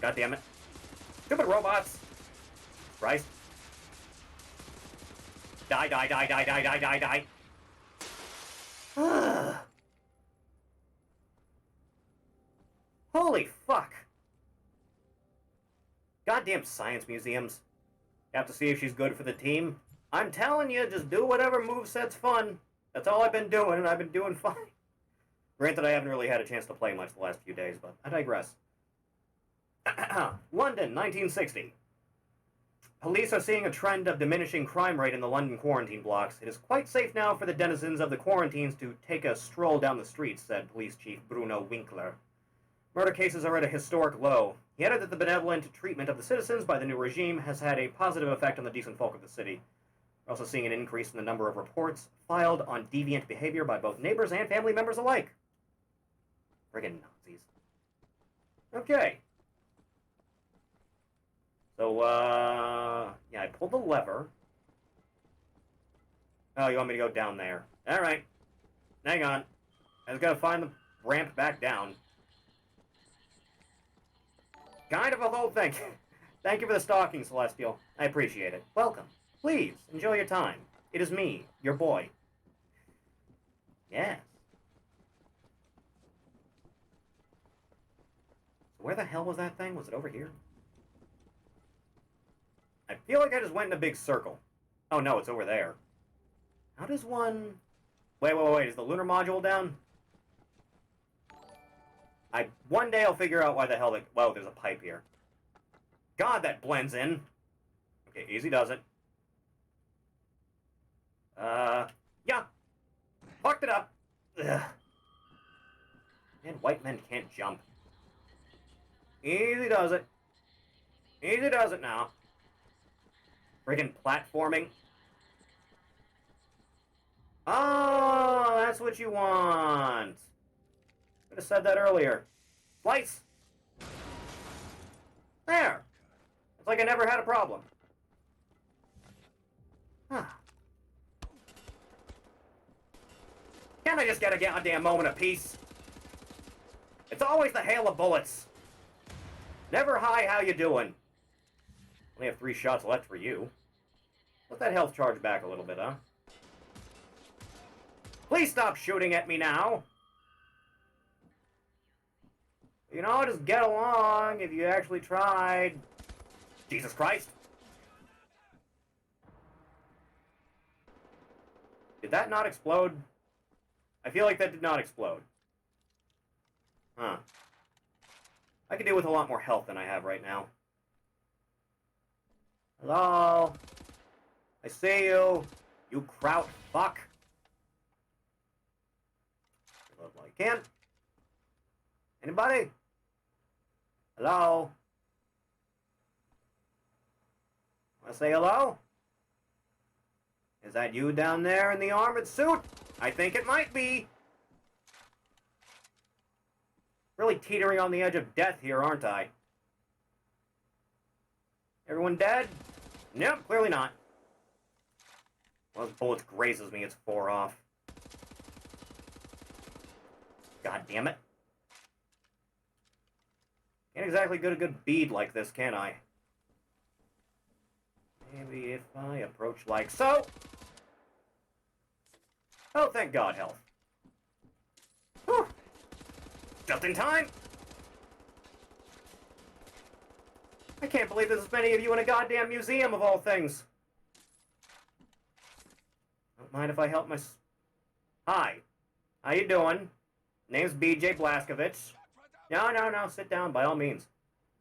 God damn it. Stupid robots. Christ. Die, die, die, die, die, die, die, die. Holy fuck. Goddamn science museums. You have to see if she's good for the team. I'm telling you, just do whatever moveset's fun. That's all I've been doing, and I've been doing fine. Granted, I haven't really had a chance to play much the last few days, but I digress. London, 1960. Police are seeing a trend of diminishing crime rate in the London quarantine blocks. It is quite safe now for the denizens of the quarantines to take a stroll down the streets, said Police Chief Bruno Winkler. Murder cases are at a historic low. He added that the benevolent treatment of the citizens by the new regime has had a positive effect on the decent folk of the city. We're also seeing an increase in the number of reports filed on deviant behavior by both neighbors and family members alike. Friggin' Nazis. Okay. So, yeah, I pulled the lever. Oh, you want me to go down there? Alright. Hang on. I just gotta find the ramp back down. Kind of a whole thing. Thank you for the stalking, Celestial. I appreciate it. Welcome. Please, enjoy your time. It is me, your boy. Yes. Where the hell was that thing? Was it over here? I feel like I just went in a big circle. Oh no, it's over there. How does one... Wait. Is the lunar module down? One day I'll figure out why the hell Whoa, there's a pipe here. God, that blends in. Okay, easy does it. Yeah. Fucked it up. Ugh. Man, white men can't jump. Easy does it. Easy does it now. Friggin' platforming. Oh, that's what you want. Could have said that earlier. Slice! There! It's like I never had a problem. Huh. Can't I just get a goddamn moment of peace? It's always the hail of bullets. Never hi, how you doing? Only have 3 shots left for you. Let that health charge back a little bit, huh? Please stop shooting at me now! You know, just get along if you actually tried. Jesus Christ! Did that not explode? I feel like that did not explode. Huh. I could do with a lot more health than I have right now. Hello? I see you. You kraut fuck. Reload while I can. Anybody? Hello? Wanna say hello? Is that you down there in the armored suit? I think it might be. Really teetering on the edge of death here, aren't I? Everyone dead? Nope, clearly not. One of those bullets grazes me, it's 4 off. God damn it. Can't exactly get a good bead like this, can I? Maybe if I approach like so. Oh, thank God, health. Whew. Just in time! I can't believe there's as many of you in a goddamn museum of all things. Don't mind if I help my... Hi. How you doing? Name's BJ Blazkowicz. No, sit down, by all means.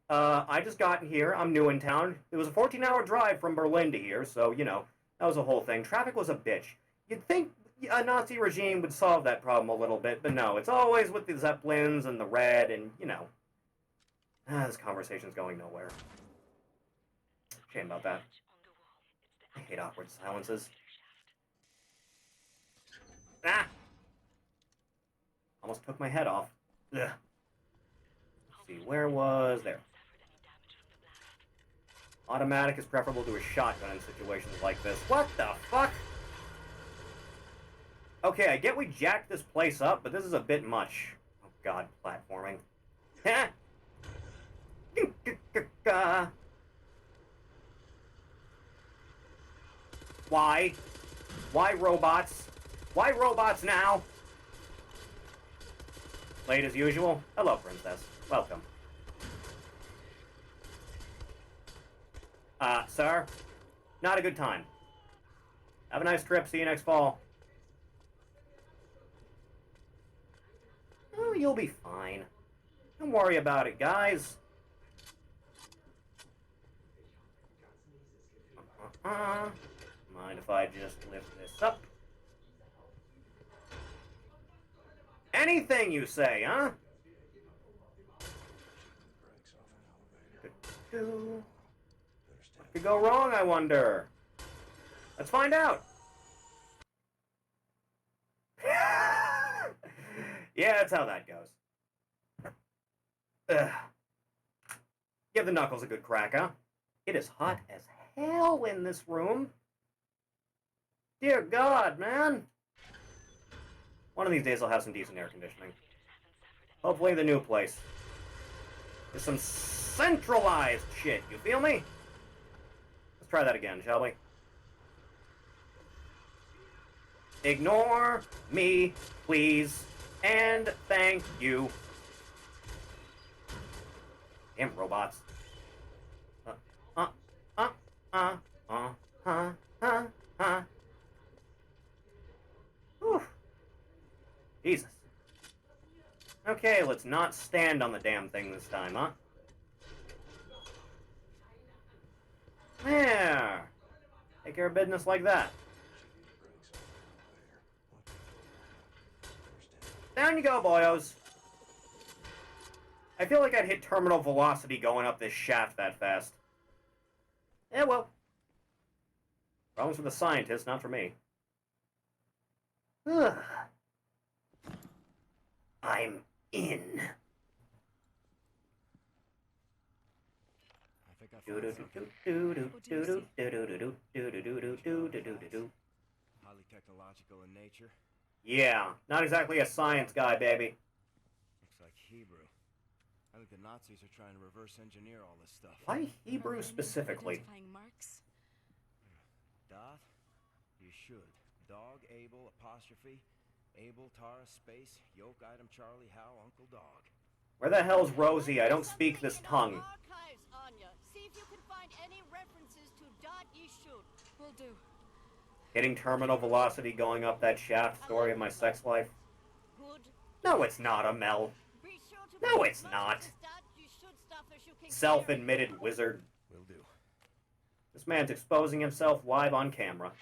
I just got here. I'm new in town. It was a 14-hour drive from Berlin to here, so, you know, that was a whole thing. Traffic was a bitch. You'd think a Nazi regime would solve that problem a little bit, but no, it's always with the Zeppelins and the red and, you know. This conversation's going nowhere. Shame about that. I hate awkward silences. Ah! Almost took my head off. Ugh. Let's see, where was... There. Automatic is preferable to a shotgun in situations like this. What the fuck? Okay, I get we jacked this place up, but this is a bit much. Oh god, platforming. Ha! Why? Why robots? Why robots now? Late as usual. Hello, princess. Welcome. Sir? Not a good time. Have a nice trip. See you next fall. worry about it, guys. Mind if I just lift this up? Anything you say, huh? What could go wrong, I wonder? Let's find out. Yeah, that's how that goes. Ugh. Give the knuckles a good crack, huh? It is hot as hell in this room. Dear God, man. One of these days I'll have some decent air conditioning. Hopefully the new place. There's some centralized shit, you feel me? Let's try that again, shall we? Ignore me, please, and thank you. Damn robots. Whew. Jesus. Okay, let's not stand on the damn thing this time, huh? There. Take care of business like that. Down you go, boyos. I feel like I'd hit terminal velocity going up this shaft that fast. Yeah, well. Problems for the scientists, not for me. Ugh. I'm in. Highly technological in nature. Yeah, not exactly a science guy, baby. Looks like Hebrew. I think the Nazis are trying to reverse engineer all this stuff. Why Hebrew specifically? Marks? Dot? You should. Dog, Abel, apostrophe. Abel, Tara, space, yoke, item, Charlie, Hal, Uncle Dog. Where the hell's Rosie? I don't speak this tongue. Archives, Anya. See if you can find any references to Dot Yishun. Will do. Hitting terminal velocity going up that shaft, story of my sex life. Good. No, it's not, Amel. Be sure to No, put it's as much not. of this Dot Yishun stuff as you can Self-admitted wizard. Will do. This man's exposing himself live on camera.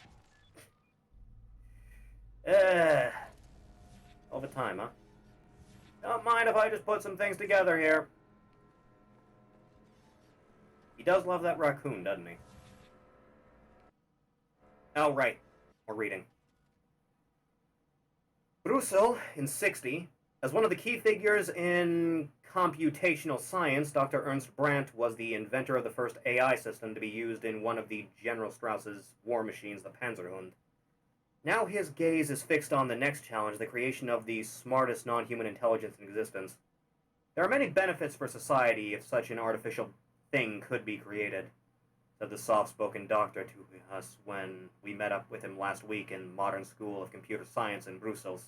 All the time, huh? Don't mind if I just put some things together here. He does love that raccoon, doesn't he? Oh, right. We're reading. Brussels, in 60, as one of the key figures in computational science, Dr. Ernst Brandt was the inventor of the first AI system to be used in one of the General Strauss's war machines, the Panzerhund. Now his gaze is fixed on the next challenge, the creation of the smartest non-human intelligence in existence. There are many benefits for society if such an artificial thing could be created, said the soft-spoken doctor to us when we met up with him last week in Modern School of Computer Science in Brussels.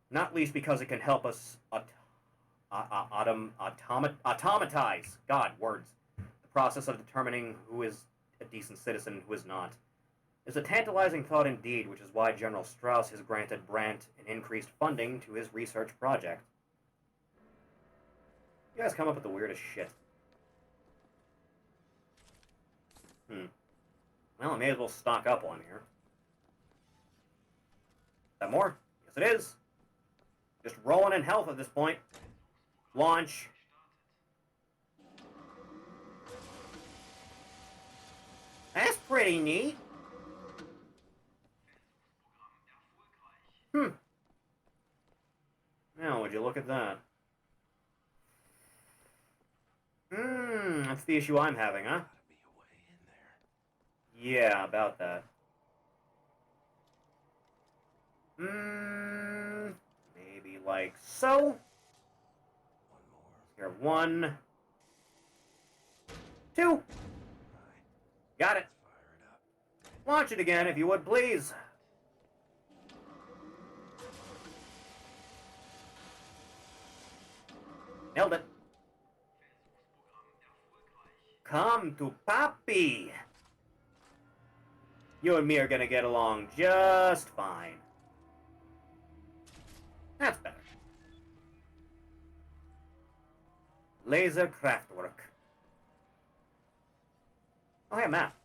Not least because it can help us automatize, God, words, the process of determining who is a decent citizen and who is not. It's a tantalizing thought indeed, which is why General Strauss has granted Brandt an increased funding to his research project. You guys come up with the weirdest shit. Well, I may as well stock up on here. Is that more? Yes, it is. Just rolling in health at this point. Launch. That's pretty neat. Now, would you look at that? That's the issue I'm having, huh? Yeah, about that. Maybe like so. Here, 1, 2. Got it. Launch it again, if you would, please. Nailed it. Come to Papi. You and me are gonna get along just fine. That's better. Laser Kraftwerk. Oh, hey, map.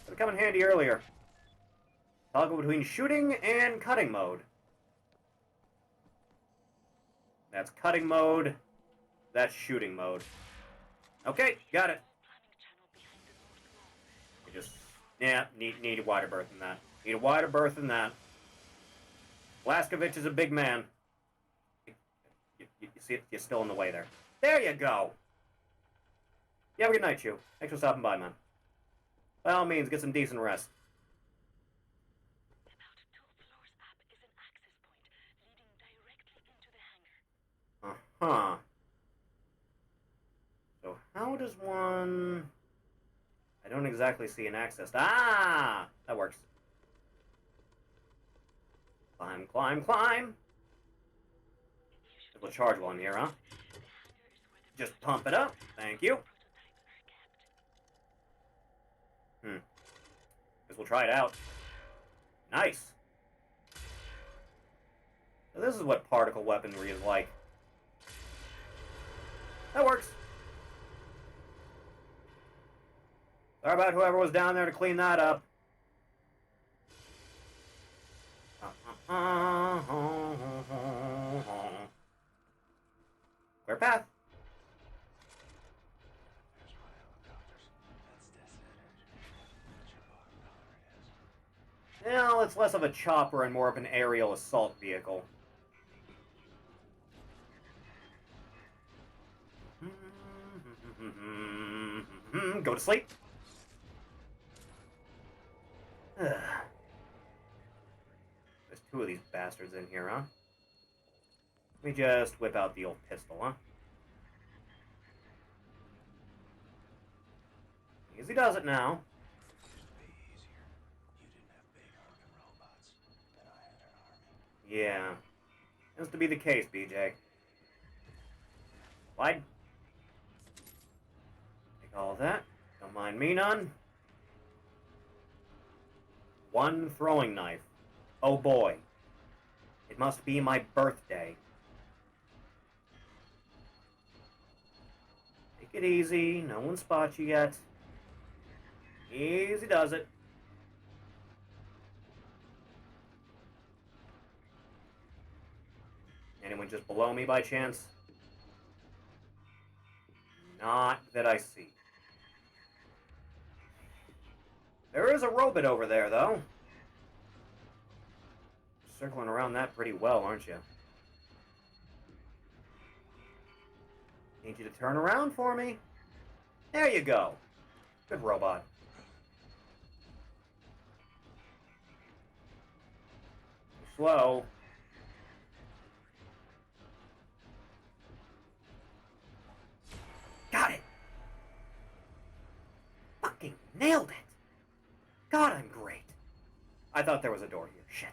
Would come in handy earlier. Toggle between shooting and cutting mode. That's cutting mode. That's shooting mode. Okay, got it. You just, yeah, need a wider berth than that. Need a wider berth than that. Blaskovich is a big man. You see it? You're still in the way there. There you go. You have a good night, you. Thanks for stopping by, man. By all means, get some decent rest. Uh-huh. So how does one... I don't exactly see an access. Ah! That works. Climb, climb, climb! We'll charge one here, huh? Just pump it up. Thank you. Guess we'll try it out. Nice. So this is what particle weaponry is like. That works. Sorry about whoever was down there to clean that up. Clear path. Well, it's less of a chopper and more of an aerial assault vehicle. Go to sleep. There's two of these bastards in here, huh? Let me just whip out the old pistol, huh? Easy does it now. Yeah. Tends to be the case, BJ. Slide. Take all of that. Don't mind me none. One throwing knife. Oh boy. It must be my birthday. Take it easy. No one spots you yet. Easy does it. Anyone just below me by chance? Not that I see. There is a robot over there, though. Circling around that pretty well, aren't you? Need you to turn around for me. There you go. Good robot. Slow. Got it! Fucking nailed it! God, I'm great. I thought there was a door here. Shit.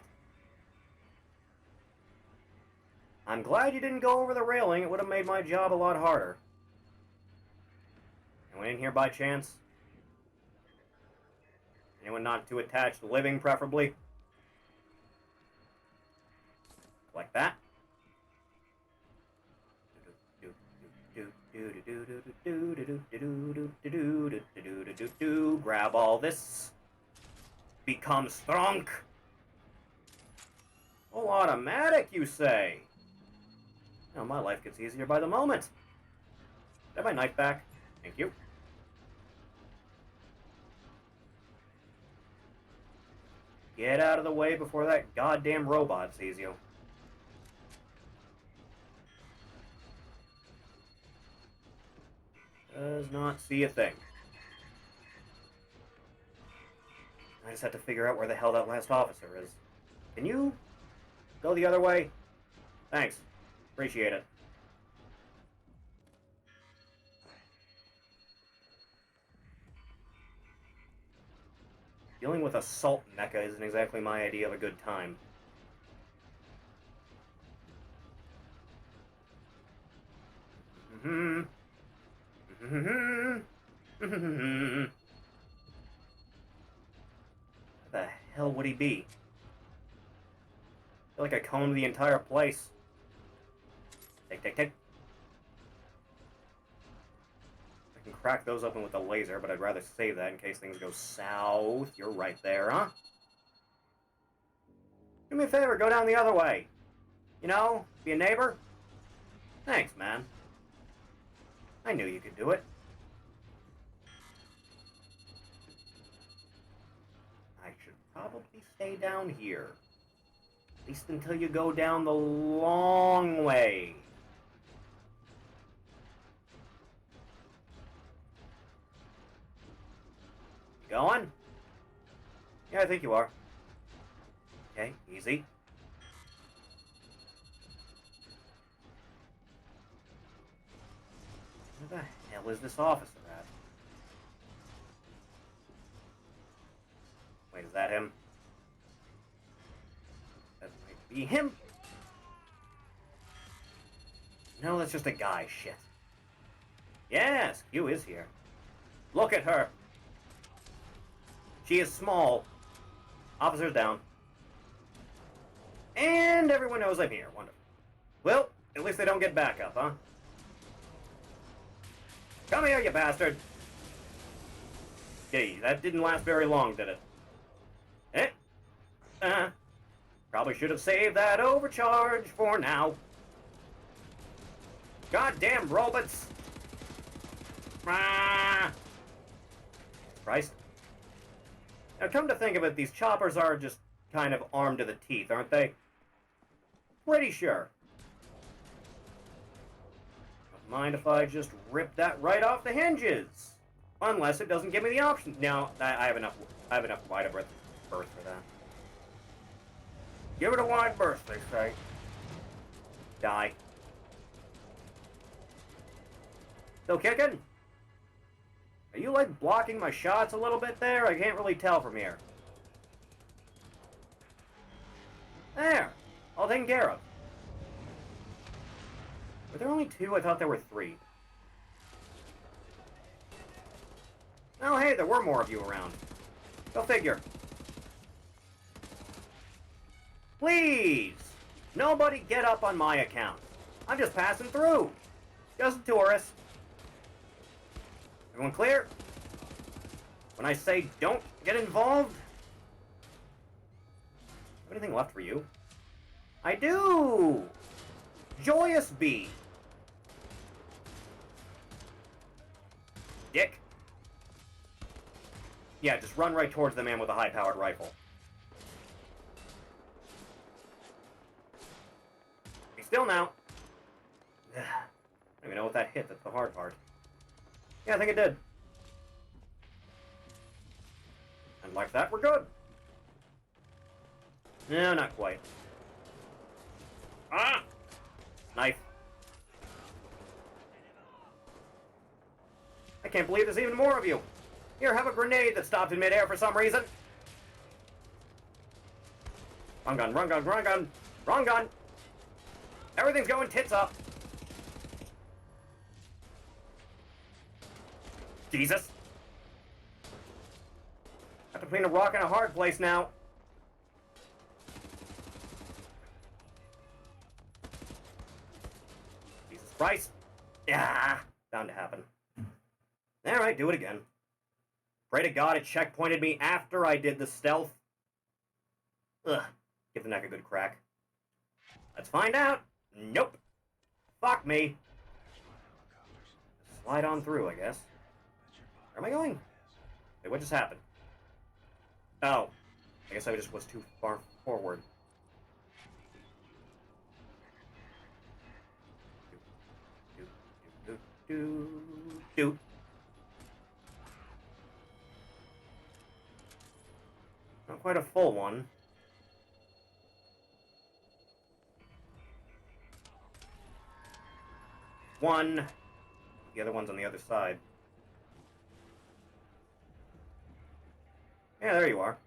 I'm glad you didn't go over the railing. It would have made my job a lot harder. Anyone in here by chance? Anyone not too attached to living, preferably? Like that. Grab all this. Become strong. Oh, automatic, you say? Now my life gets easier by the moment. Have my knife back. Thank you. Get out of the way before that goddamn robot sees you. Does not see a thing. I just have to figure out where the hell that last officer is. Can you go the other way? Thanks. Appreciate it. Dealing with assault mecha isn't exactly my idea of a good time. Where the hell would he be? I feel like I combed the entire place. Take, take, take. crack those open with the laser, but I'd rather save that in case things go south. You're right there, huh? Do me a favor, go down the other way. You know, be a neighbor? Thanks, man. I knew you could do it. I should probably stay down here. At least until you go down the long way. You going? Yeah, I think you are. Okay, easy. Where the hell is this officer at? Wait, is that him? That might be him. No, that's just a guy. Shit. Yes, Q is here. Look at her. She is small. Officer's down. And everyone knows I'm here. Wonderful. Well, at least they don't get back up, huh? Come here, you bastard! Gee, that didn't last very long, did it? Probably should have saved that overcharge for now. Goddamn robots! Christ. Now, come to think of it, these choppers are just kind of armed to the teeth, aren't they? Pretty sure. Don't mind if I just rip that right off the hinges. Unless it doesn't give me the option. No, I have enough wide berth for that. Give it a wide berth, they say. Die. Still kicking? Are you, like, blocking my shots a little bit there? I can't really tell from here. There! All taken care of. Were there only 2? I thought there were 3. Oh, hey, there were more of you around. Go figure. Please! Nobody get up on my account. I'm just passing through. Just a tourist. Everyone clear? When I say don't get involved? Have anything left for you? I do! Joyous Bee! Dick. Yeah, just run right towards the man with the high-powered rifle. Be still now. I don't even know what that hit. That's the hard part. Yeah, I think it did. And like that, we're good. No, not quite. Ah! Knife. I can't believe there's even more of you. Here, have a grenade that stopped in midair for some reason. Wrong gun, wrong gun, wrong gun. Wrong gun. Everything's going tits up. Jesus. Have to between a rock and a hard place now. Jesus Christ. Yeah, bound to happen. Alright, do it again. Pray to God it checkpointed me after I did the stealth. Ugh, give the neck a good crack. Let's find out. Nope. Fuck me. Slide on through, I guess. Where am I going? Wait, what just happened? Oh. I guess I just was too far forward. Do. Not quite a full one. One. The other one's on the other side. Yeah, there you are.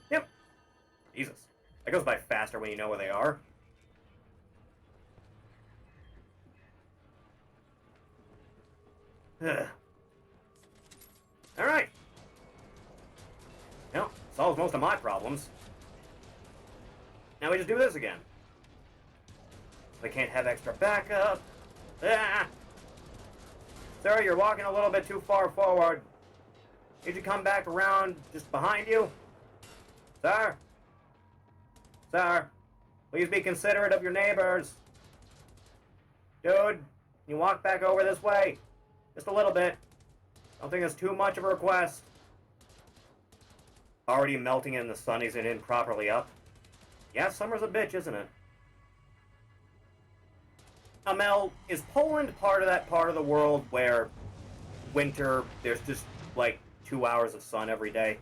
Yep. Jesus. That goes by faster when you know where they are. Ugh. Alright. Well, solves most of my problems. Now we just do this again. They can't have extra backup. Ah! Sir, you're walking a little bit too far forward. Need you come back around just behind you? Sir? Sir, please be considerate of your neighbors. Dude, you walk back over this way. Just a little bit. Don't think it's too much of a request. Already melting in the sun, he's in properly up. Yeah, summer's a bitch, isn't it? Amel, is Poland part of that part of the world where winter, there's just, like, 2 hours of sun every day?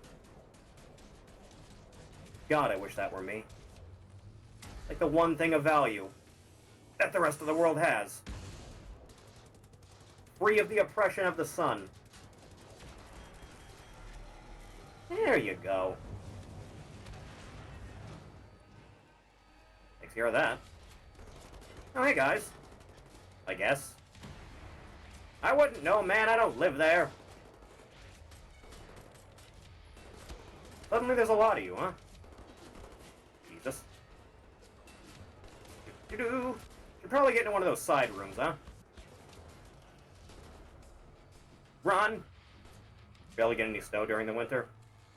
God, I wish that were me. Like the one thing of value that the rest of the world has. Free of the oppression of the sun. There you go. Takes care of that. Oh, hey, guys. I guess. I wouldn't know, man. I don't live there. Suddenly there's a lot of you, huh? Jesus. You're probably getting one of those side rooms, huh? Run! Barely get any snow during the winter.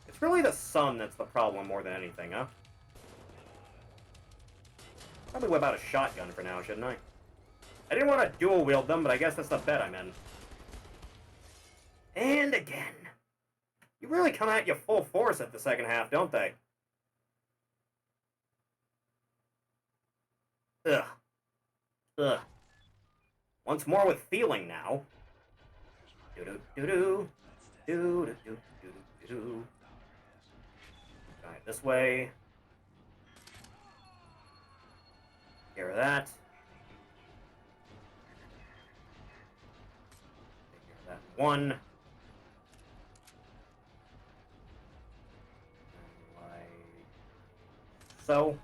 It's really the sun that's the problem more than anything, huh? Probably whip out a shotgun for now, shouldn't I? I didn't want to dual wield them, but I guess that's the bet I'm in. And again. You really come at you full force at the second half, don't they? Ugh. Ugh. Once more with feeling now. Do-do-do-do. Do-do-do-do-do-do. Alright, this way. Take care of that. Take care of that one. Like so.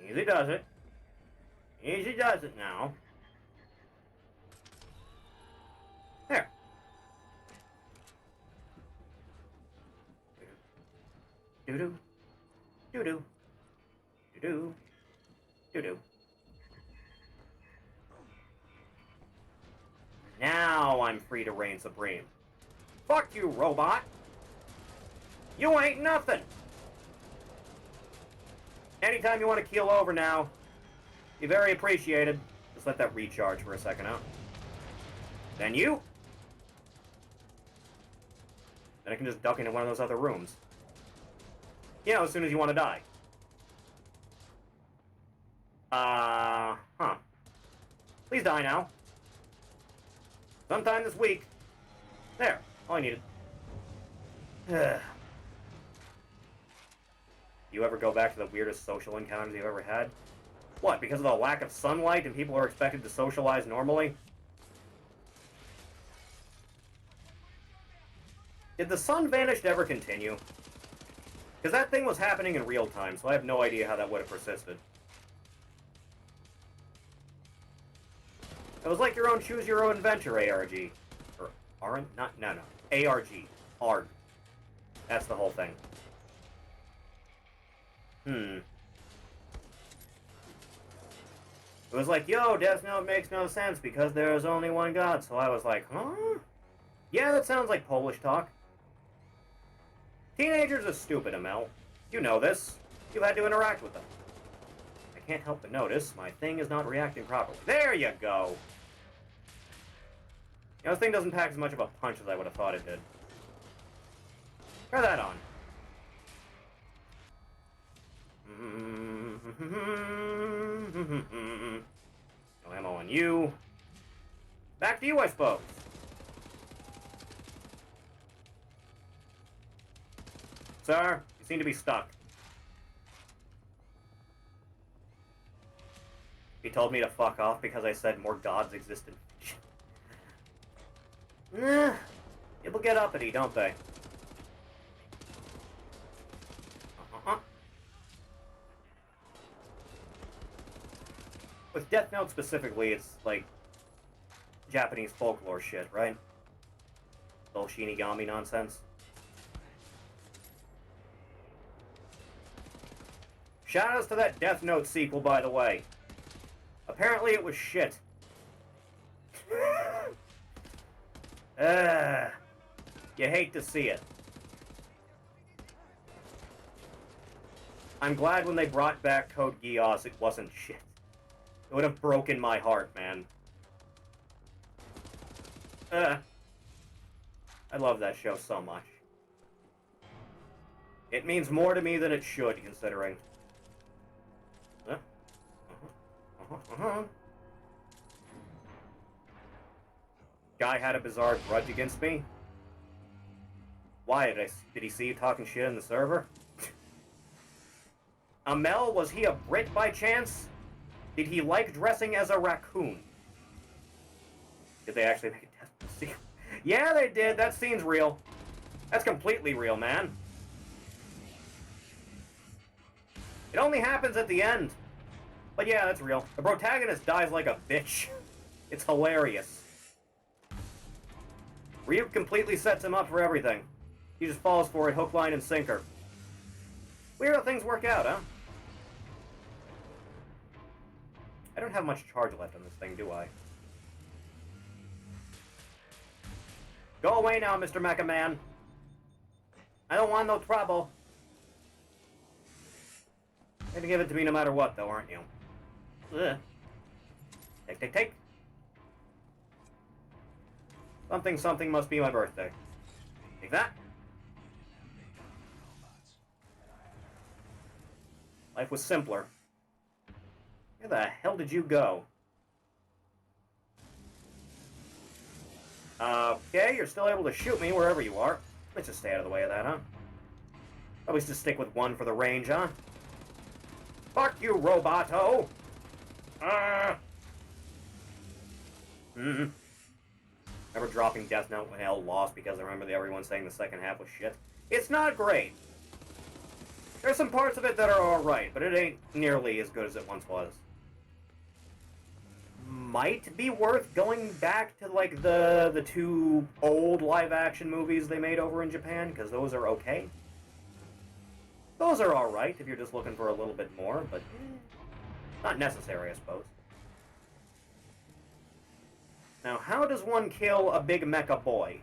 Easy does it. Easy does it now. There. Doo-doo. Doo-doo. Doo-doo. Doo-doo. Now I'm free to reign supreme. Fuck you, robot! You ain't nothing! Anytime you want to keel over now, be very appreciated. Just let that recharge for a second, huh? Then you? Then I can just duck into one of those other rooms. You know, as soon as you want to die. Huh. Please die now. Sometime this week. There, all I needed. You ever go back to the weirdest social encounters you've ever had? What, because of the lack of sunlight and people are expected to socialize normally? Did the sun vanish to ever continue? Because that thing was happening in real time, so I have no idea how that would have persisted. It was like your own choose your own adventure ARG. Or ARG? No. ARG. ARG. That's the whole thing. It was like, yo, Death Note makes no sense because there is only one god. So I was like, huh? Yeah, that sounds like Polish talk. Teenagers are stupid, Amel. You know this. You had to interact with them. I can't help but notice my thing is not reacting properly. There you go! You know, this thing doesn't pack as much of a punch as I would have thought it did. Try that on. No ammo on you. Back to you, I suppose. Sir, you seem to be stuck. He told me to fuck off because I said more gods existed. People get uppity, don't they? With Death Note specifically, it's like Japanese folklore shit, right? Little Shinigami nonsense. Shoutouts to that Death Note sequel, by the way. Apparently it was shit. You hate to see it. I'm glad when they brought back Code Geass it wasn't shit. It would have broken my heart, man. I love that show so much. It means more to me than it should, considering. Guy had a bizarre grudge against me. Why? Did he see you talking shit in the server? Amel, was he a Brit by chance? Did he like dressing as a raccoon? Did they actually make a test scene? Yeah, they did. That scene's real. That's completely real, man. It only happens at the end. But yeah, that's real. The protagonist dies like a bitch. It's hilarious. Ryuk completely sets him up for everything. He just falls for it, hook, line, and sinker. Weird how things work out, huh? I don't have much charge left on this thing, do I? Go away now, Mr. Mecha Man. I don't want no trouble. You're gonna give it to me no matter what, though, aren't you? Ugh. Take, take, take. Something, something must be my birthday. Take that. Life was simpler. Where the hell did you go? Okay, you're still able to shoot me wherever you are. Let's just stay out of the way of that, huh? Always just stick with one for the range, huh? Fuck you, Roboto! Remember dropping Death Note when L lost because I remember everyone saying the second half was shit? It's not great. There's some parts of it that are alright, but it ain't nearly as good as it once was. Might be worth going back to, like, the two old live-action movies they made over in Japan, because those are okay. Those are alright if you're just looking for a little bit more, but not necessary, I suppose. Now, how does one kill a big mecha boy?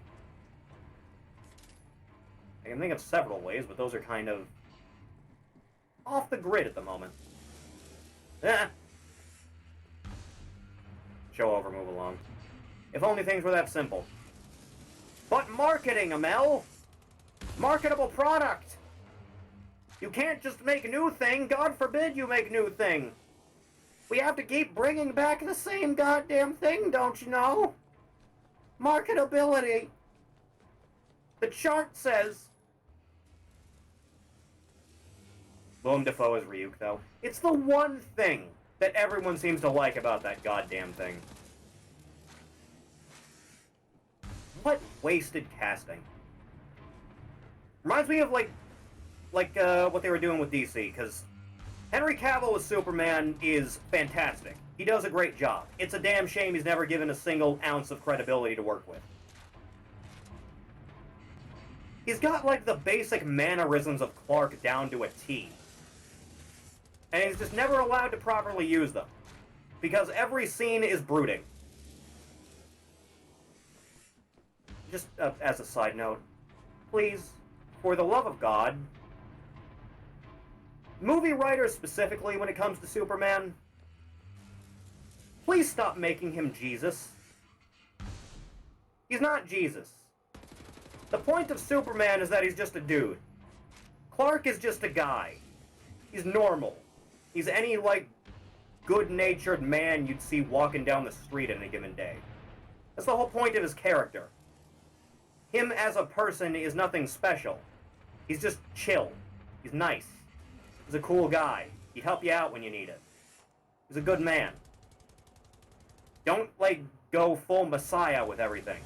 I can think of several ways, but those are kind of off the grid at the moment. Show over, move along. If only things were that simple. But marketing, Amel! Marketable product! You can't just make new thing, God forbid you make new thing! We have to keep bringing back the same goddamn thing, don't you know? Marketability! The chart says... Willem Dafoe is Ryuk, though. It's the one thing that everyone seems to like about that goddamn thing. What wasted casting. Reminds me of, like what they were doing with DC, because Henry Cavill as Superman is fantastic. He does a great job. It's a damn shame he's never given a single ounce of credibility to work with. He's got, like, the basic mannerisms of Clark down to a T. And he's just never allowed to properly use them. Because every scene is brooding. Just as a side note, please, for the love of God, movie writers specifically when it comes to Superman, please stop making him Jesus. He's not Jesus. The point of Superman is that he's just a dude. Clark is just a guy. He's normal. He's any, like, good-natured man you'd see walking down the street on a given day. That's the whole point of his character. Him as a person is nothing special. He's just chill. He's nice. He's a cool guy. He'd help you out when you need it. He's a good man. Don't, like, go full Messiah with everything.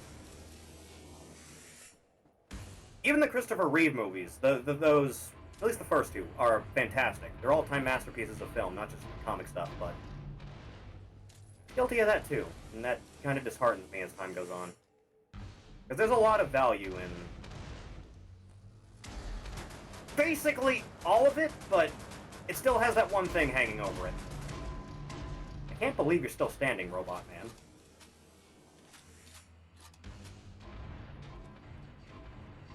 Even the Christopher Reeve movies, those... At least the first two are fantastic. They're all-time masterpieces of film, not just comic stuff, but... guilty of that, too. And that kind of disheartens me as time goes on. Because there's a lot of value in... basically all of it, but it still has that one thing hanging over it. I can't believe you're still standing, Robot Man.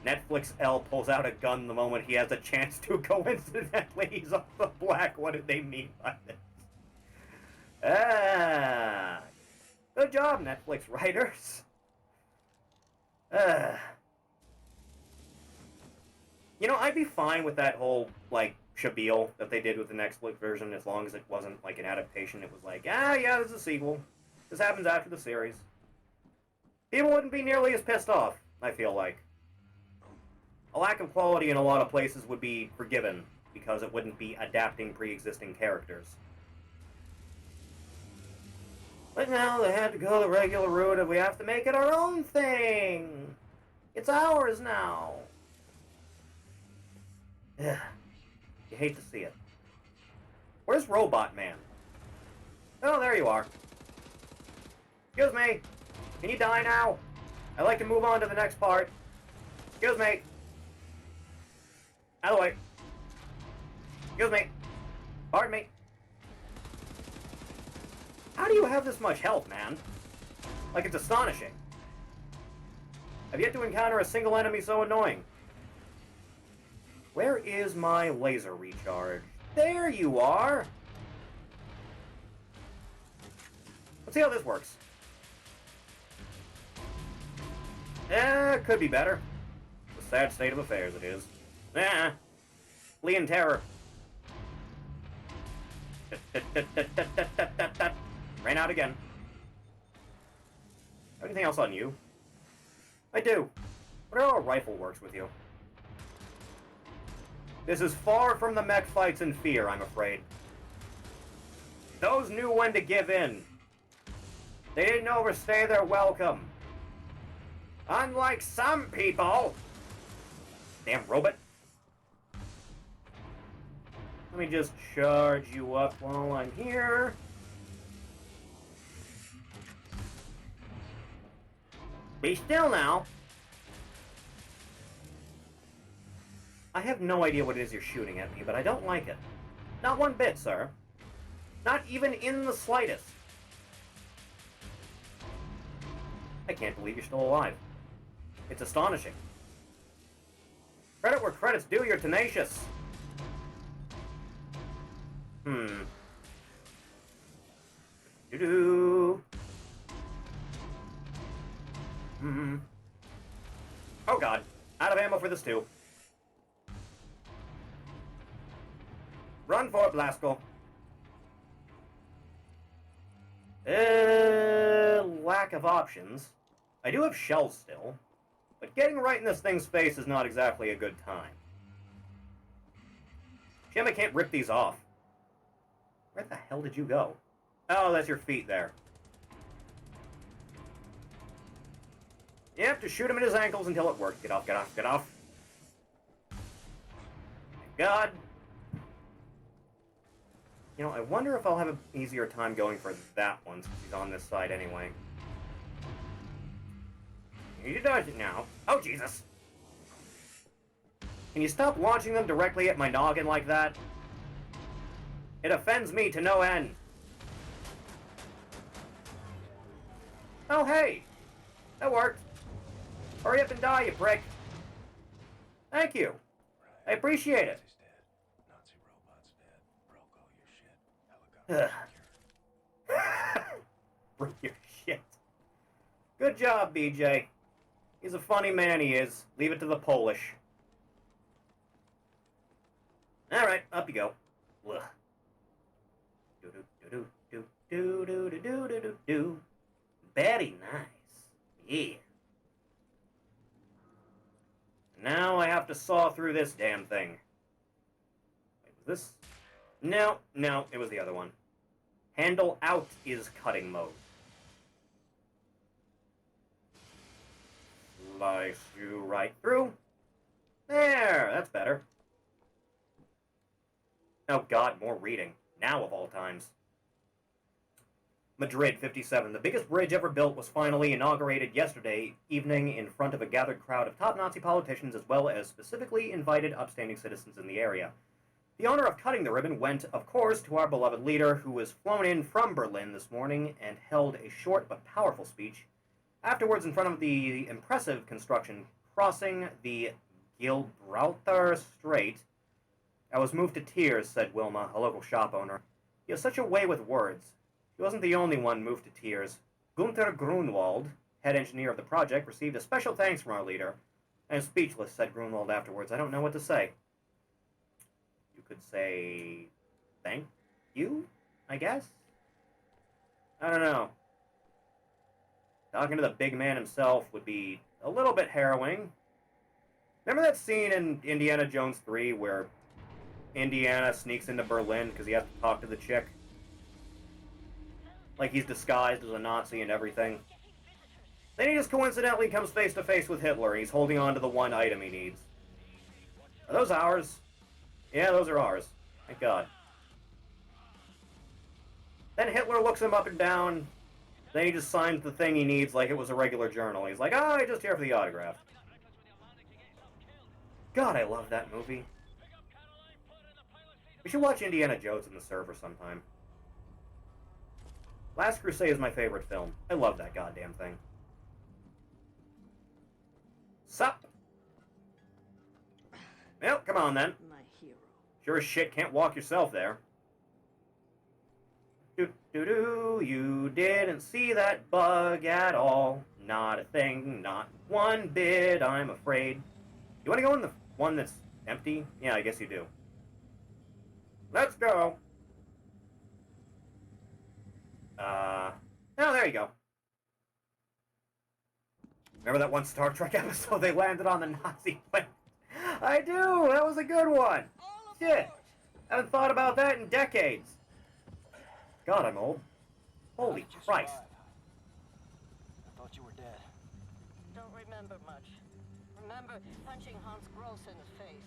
Netflix L pulls out a gun the moment he has a chance to. Coincidentally, he's on the black. What did they mean by this? Ah, good job, Netflix writers. You know, I'd be fine with that whole, like, shabil that they did with the Netflix version as long as it wasn't, like, an adaptation. It was like, yeah, this is a sequel. This happens after the series. People wouldn't be nearly as pissed off, I feel like. A lack of quality in a lot of places would be forgiven, because it wouldn't be adapting pre-existing characters. But now they had to go the regular route and we have to make it our own thing. It's ours now. Ugh. You hate to see it. Where's Robot Man? Oh, there you are. Excuse me. Can you die now? I'd like to move on to the next part. Excuse me. Out of the way. Excuse me. Pardon me. How do you have this much health, man? Like, it's astonishing. I've yet to encounter a single enemy so annoying. Where is my laser recharge? There you are! Let's see how this works. Could be better. It's a sad state of affairs, it is. Flee in terror. Ran out again. Anything else on you? I do. What how a rifle works with you? This is far from the mech fights in Fear, I'm afraid. Those knew when to give in. They didn't overstay their welcome. Unlike some people. Damn robot. Let me just charge you up while I'm here. Be still now. I have no idea what it is you're shooting at me, but I don't like it. Not one bit, sir. Not even in the slightest. I can't believe you're still alive. It's astonishing. Credit where credit's due, you're tenacious. Doo-doo. Oh god. Out of ammo for this too. Run for it, Blasko. Lack of options. I do have shells still, but getting right in this thing's face is not exactly a good time. Shame I can't rip these off. Where the hell did you go? Oh, that's your feet there. You have to shoot him in his ankles until it works. Get off, get off, get off. Thank God. You know, I wonder if I'll have an easier time going for that one since he's on this side anyway. He does it now. Oh, Jesus. Can you stop launching them directly at my noggin like that? It offends me to no end. Oh, hey. That worked. Hurry up and die, you prick. Thank you. I appreciate it. Bring your shit. Good job, BJ. He's a funny man, he is. Leave it to the Polish. Alright, up you go. Ugh. Do-do-do-do-do-do-do-do-do-do. Very nice. Yeah. Now I have to saw through this damn thing. Wait, was this? No, it was the other one. Handle out is cutting mode. Slice you right through. There, that's better. Oh god, more reading. Now of all times. Madrid, 57. The biggest bridge ever built was finally inaugurated yesterday evening in front of a gathered crowd of top Nazi politicians as well as specifically invited upstanding citizens in the area. The honor of cutting the ribbon went, of course, to our beloved leader, who was flown in from Berlin this morning and held a short but powerful speech. Afterwards, in front of the impressive construction crossing the Gibraltar Strait, I was moved to tears, said Wilma, a local shop owner. He has such a way with words. He wasn't the only one moved to tears. Gunther Grunwald, head engineer of the project, received a special thanks from our leader. I am speechless, said Grunwald afterwards. I don't know what to say. You could say thank you, I guess? I don't know. Talking to the big man himself would be a little bit harrowing. Remember that scene in Indiana Jones 3 where Indiana sneaks into Berlin because he has to talk to the chick? Like he's disguised as a Nazi and everything. Then he just coincidentally comes face to face with Hitler and he's holding on to the one item he needs. Are those ours? Yeah, those are ours. Thank God. Then Hitler looks him up and down. Then he just signs the thing he needs like it was a regular journal. He's like, oh, I'm just here for the autograph. God, I love that movie. We should watch Indiana Jones in the server sometime. Last Crusade is my favorite film. I love that goddamn thing. Sup? Well, come on then. My hero. Sure as shit can't walk yourself there. Do-do-do, you didn't see that bug at all. Not a thing, not one bit, I'm afraid. You want to go in the one that's empty? Yeah, I guess you do. Let's go. Oh, there you go. Remember that one Star Trek episode they landed on the Nazi plane? I do! That was a good one! Shit! I haven't thought about that in decades. God, I'm old. Holy Christ. I thought you were dead. Don't remember much. Remember punching Hans Gross in the face.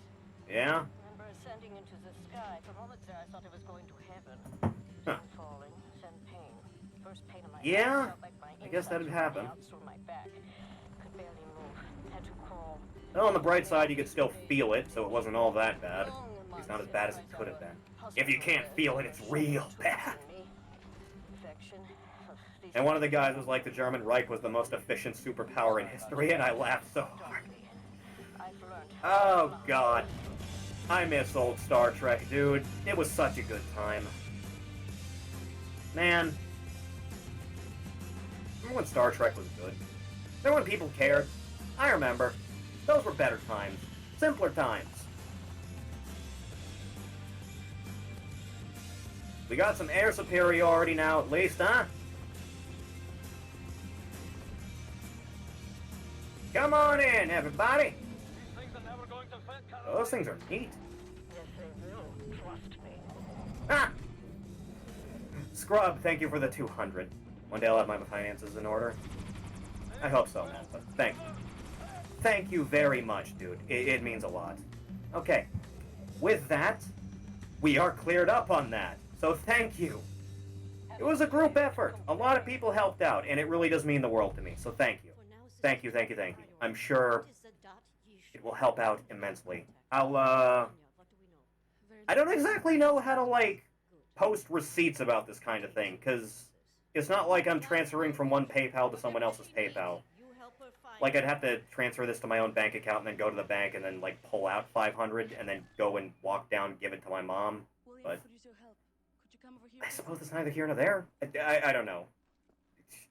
Yeah? Remember ascending into the sky. For moments there, I thought I was going to heaven. Huh. Then falling, then pain. First pain in my Yeah? head, felt like my I guess that'd insides were happen. out through my back. Could barely move. Had to crawl. Well, on the bright side, you could still feel it, so it wasn't all that bad. It's not as bad as it could have been. If you can't feel it, it's real bad. And one of the guys was like, the German Reich was the most efficient superpower in history, and I laughed so hard. Oh, God. I miss old Star Trek, dude. It was such a good time. Man. Remember when Star Trek was good? Remember when people cared? I remember. Those were better times. Simpler times. We got some air superiority now, at least, huh? Come on in, everybody! Those things are neat. Yes, they will. Trust me. Ah! Scrub, thank you for the 200. One day I'll have my finances in order. I hope so, man, but thank you. Thank you very much, dude. It means a lot. Okay. With that, we are cleared up on that. So thank you. It was a group effort. A lot of people helped out, and it really does mean the world to me. So thank you. Thank you, thank you, thank you. I'm sure it will help out immensely. I don't exactly know how to, like, post receipts about this kind of thing, because it's not like I'm transferring from one PayPal to someone else's PayPal. Like, I'd have to transfer this to my own bank account and then go to the bank and then, like, pull out 500 and then go and walk down, give it to my mom. But I suppose it's neither here nor there. I don't know.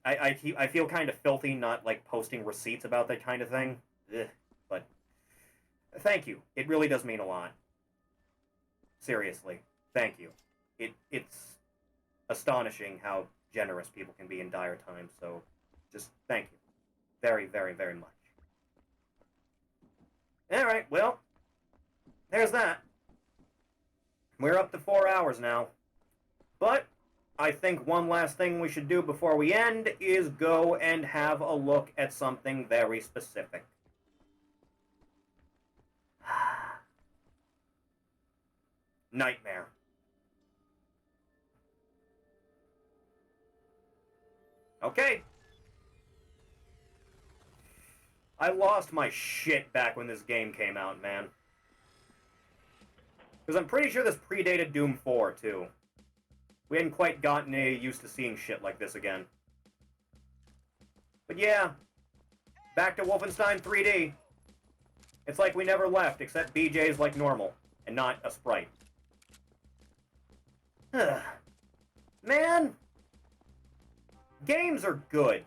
I feel kind of filthy not, like, posting receipts about that kind of thing. Ugh. But thank you. It really does mean a lot. Seriously. Thank you. It's astonishing how generous people can be in dire times, so just thank you. Very, very, very much. Alright, well, there's that. We're up to 4 hours now. But I think one last thing we should do before we end is go and have a look at something very specific. Nightmare. Okay. I lost my shit back when this game came out, man. Because I'm pretty sure this predated Doom 4, too. We hadn't quite gotten used to seeing shit like this again. But yeah, back to Wolfenstein 3D. It's like we never left, except BJ's like normal, and not a sprite. Man! Games are good.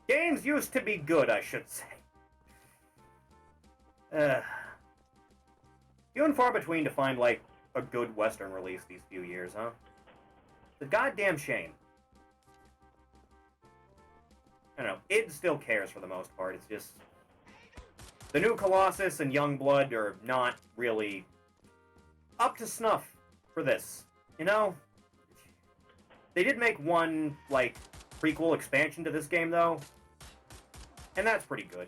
Games used to be good, I should say. Few and far between to find, like, a good Western release these few years, huh? It's a goddamn shame. I don't know. Id still cares for the most part. It's just... the new Colossus and Youngblood are not really up to snuff for this. You know? They did make one, like, prequel expansion to this game, though. And that's pretty good.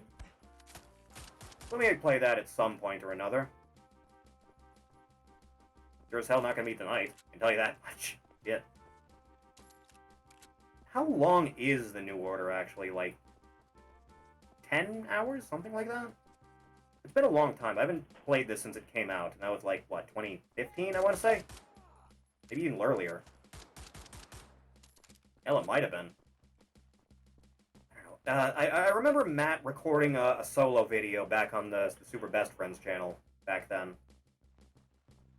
Let me play that at some point or another. Sure as hell not gonna be tonight. I can tell you that much. Yeah. How long is the New Order, actually? Like, 10 hours? Something like that? It's been a long time. I haven't played this since it came out. And that was like, what, 2015, I want to say? Maybe even earlier. Hell, it might have been. I don't know. I remember Matt recording a solo video back on the Super Best Friends channel back then.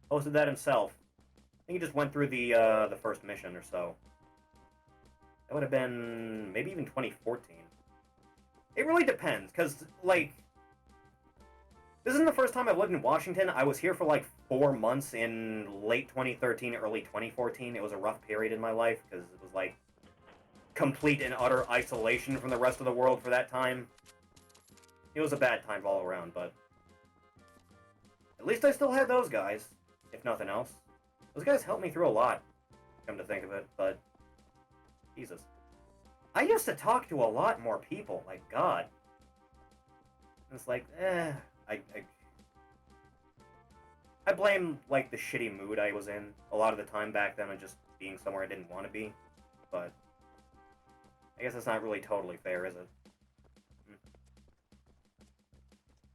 Posted that himself. I think he just went through the first mission or so. That would have been maybe even 2014. It really depends, because, like, this isn't the first time I've lived in Washington. I was here for, like, 4 months in late 2013, early 2014. It was a rough period in my life, because it was, like, complete and utter isolation from the rest of the world for that time. It was a bad time all around, but at least I still had those guys, if nothing else. Those guys helped me through a lot, come to think of it, but Jesus. I used to talk to a lot more people, like, God. It's like, I blame, like, the shitty mood I was in a lot of the time back then and just being somewhere I didn't want to be, but I guess it's not really totally fair, is it?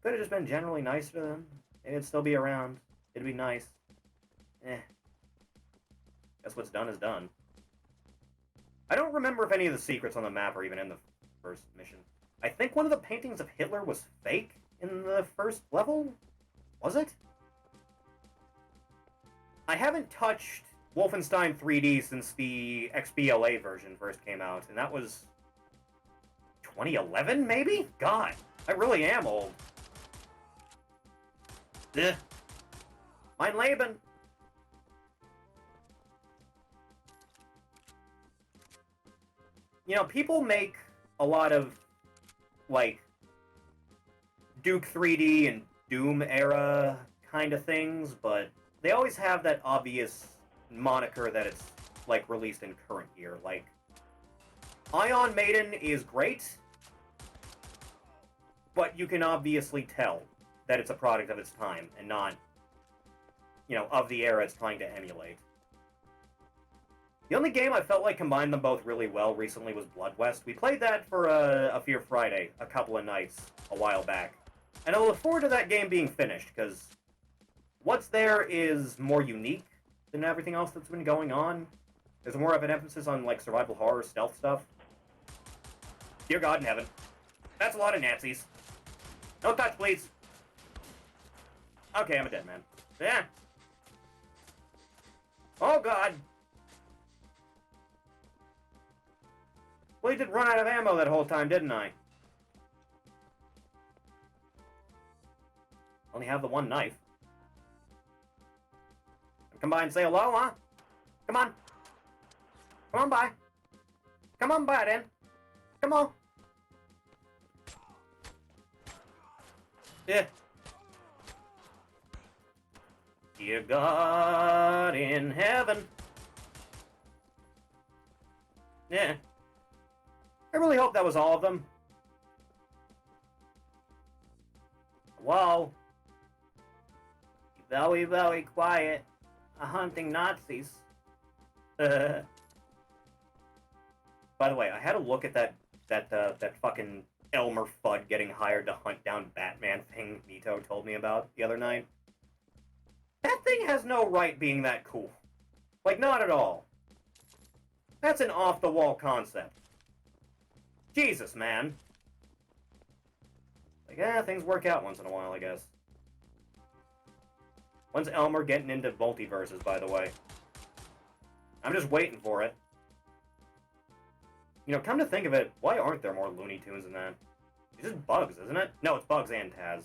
Could have just been generally nice to them. Maybe it'd still be around. It'd be nice. Guess what's done is done. I don't remember if any of the secrets on the map are even in the first mission. I think one of the paintings of Hitler was fake in the first level? Was it? I haven't touched Wolfenstein 3D since the XBLA version first came out, and that was 2011, maybe? God, I really am old. Ugh. Mein Leben. You know, people make a lot of, like, Duke 3D and Doom era kind of things, but they always have that obvious moniker that it's, like, released in current year. Like, Ion Maiden is great, but you can obviously tell that it's a product of its time and not, you know, of the era it's trying to emulate. The only game I felt like combined them both really well recently was Blood West. We played that for a Fear Friday a couple of nights a while back. And I look forward to that game being finished, because what's there is more unique than everything else that's been going on. There's more of an emphasis on, like, survival horror, stealth stuff. Dear God in heaven. That's a lot of Nazis. No touch, please. Okay, I'm a dead man. Yeah. Oh, God. Well, you did run out of ammo that whole time, didn't I? Only have the one knife. Come by and say hello, huh? Come on. Come on by. Come on by, then. Come on. Yeah. Dear God in heaven. Yeah. I really hope that was all of them. Whoa. Very, very quiet. Hunting Nazis. By the way, I had a look at that fucking Elmer Fudd getting hired to hunt down Batman thing Nito told me about the other night. That thing has no right being that cool. Like, not at all. That's an off-the-wall concept. Jesus, man. Like, things work out once in a while, I guess. When's Elmer getting into multiverses, by the way? I'm just waiting for it. You know, come to think of it, why aren't there more Looney Tunes than that? It's just Bugs, isn't it? No, it's Bugs and Taz.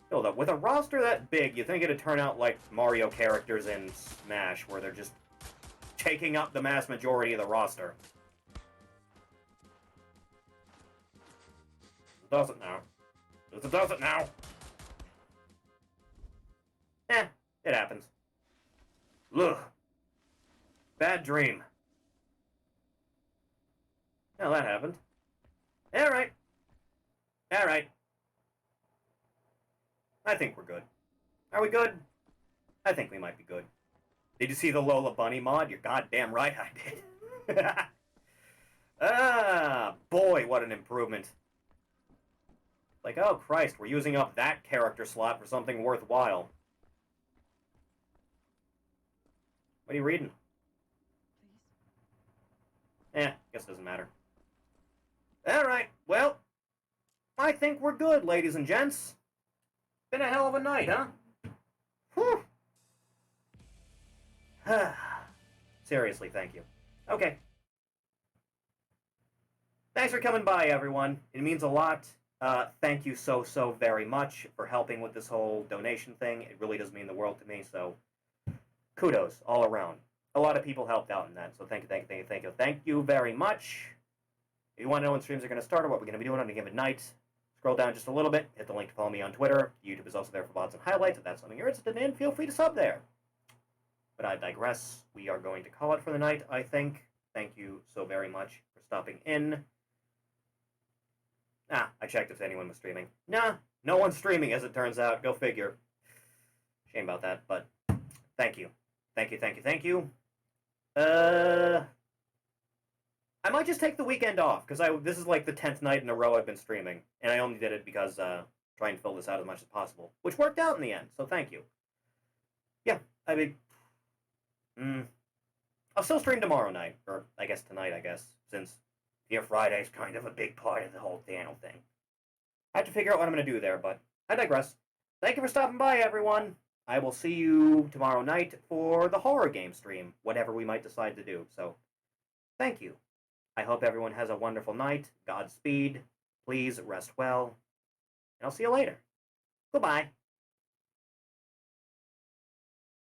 Still, though, with a roster that big, you think it'd turn out like Mario characters in Smash, where they're just taking up the mass majority of the roster. It doesn't now. It doesn't now. It happens. Ugh. Bad dream. Well, that happened. Alright. Alright. I think we're good. Are we good? I think we might be good. Did you see the Lola Bunny mod? You're goddamn right I did. Ah, boy, what an improvement. Like, oh Christ, we're using up that character slot for something worthwhile. What are you reading? Guess it doesn't matter. Alright, well, I think we're good, ladies and gents. Been a hell of a night, huh? Whew. Seriously, thank you. Okay. Thanks for coming by, everyone. It means a lot. Thank you so very much for helping with this whole donation thing. It really does mean the world to me, so kudos all around. A lot of people helped out in that, so thank you. Thank you very much. If you want to know when streams are going to start or what we're going to be doing on a given night, scroll down just a little bit, hit the link to follow me on Twitter. YouTube is also there for VODs and highlights. If that's something you're interested in, feel free to sub there. But I digress. We are going to call it for the night, I think. Thank you so very much for stopping in. I checked if anyone was streaming. Nah, no one's streaming, as it turns out. Go figure. Shame about that, but thank you. Thank you. I might just take the weekend off, because this is like the 10th night in a row I've been streaming, and I only did it because trying to fill this out as much as possible, which worked out in the end, so thank you. Yeah, I mean, I'll still stream tomorrow night, or I guess tonight, since Friday's kind of a big part of the whole channel thing. I have to figure out what I'm going to do there, but I digress. Thank you for stopping by, everyone. I will see you tomorrow night for the horror game stream, whatever we might decide to do, so thank you. I hope everyone has a wonderful night. Godspeed. Please rest well. And I'll see you later. Goodbye.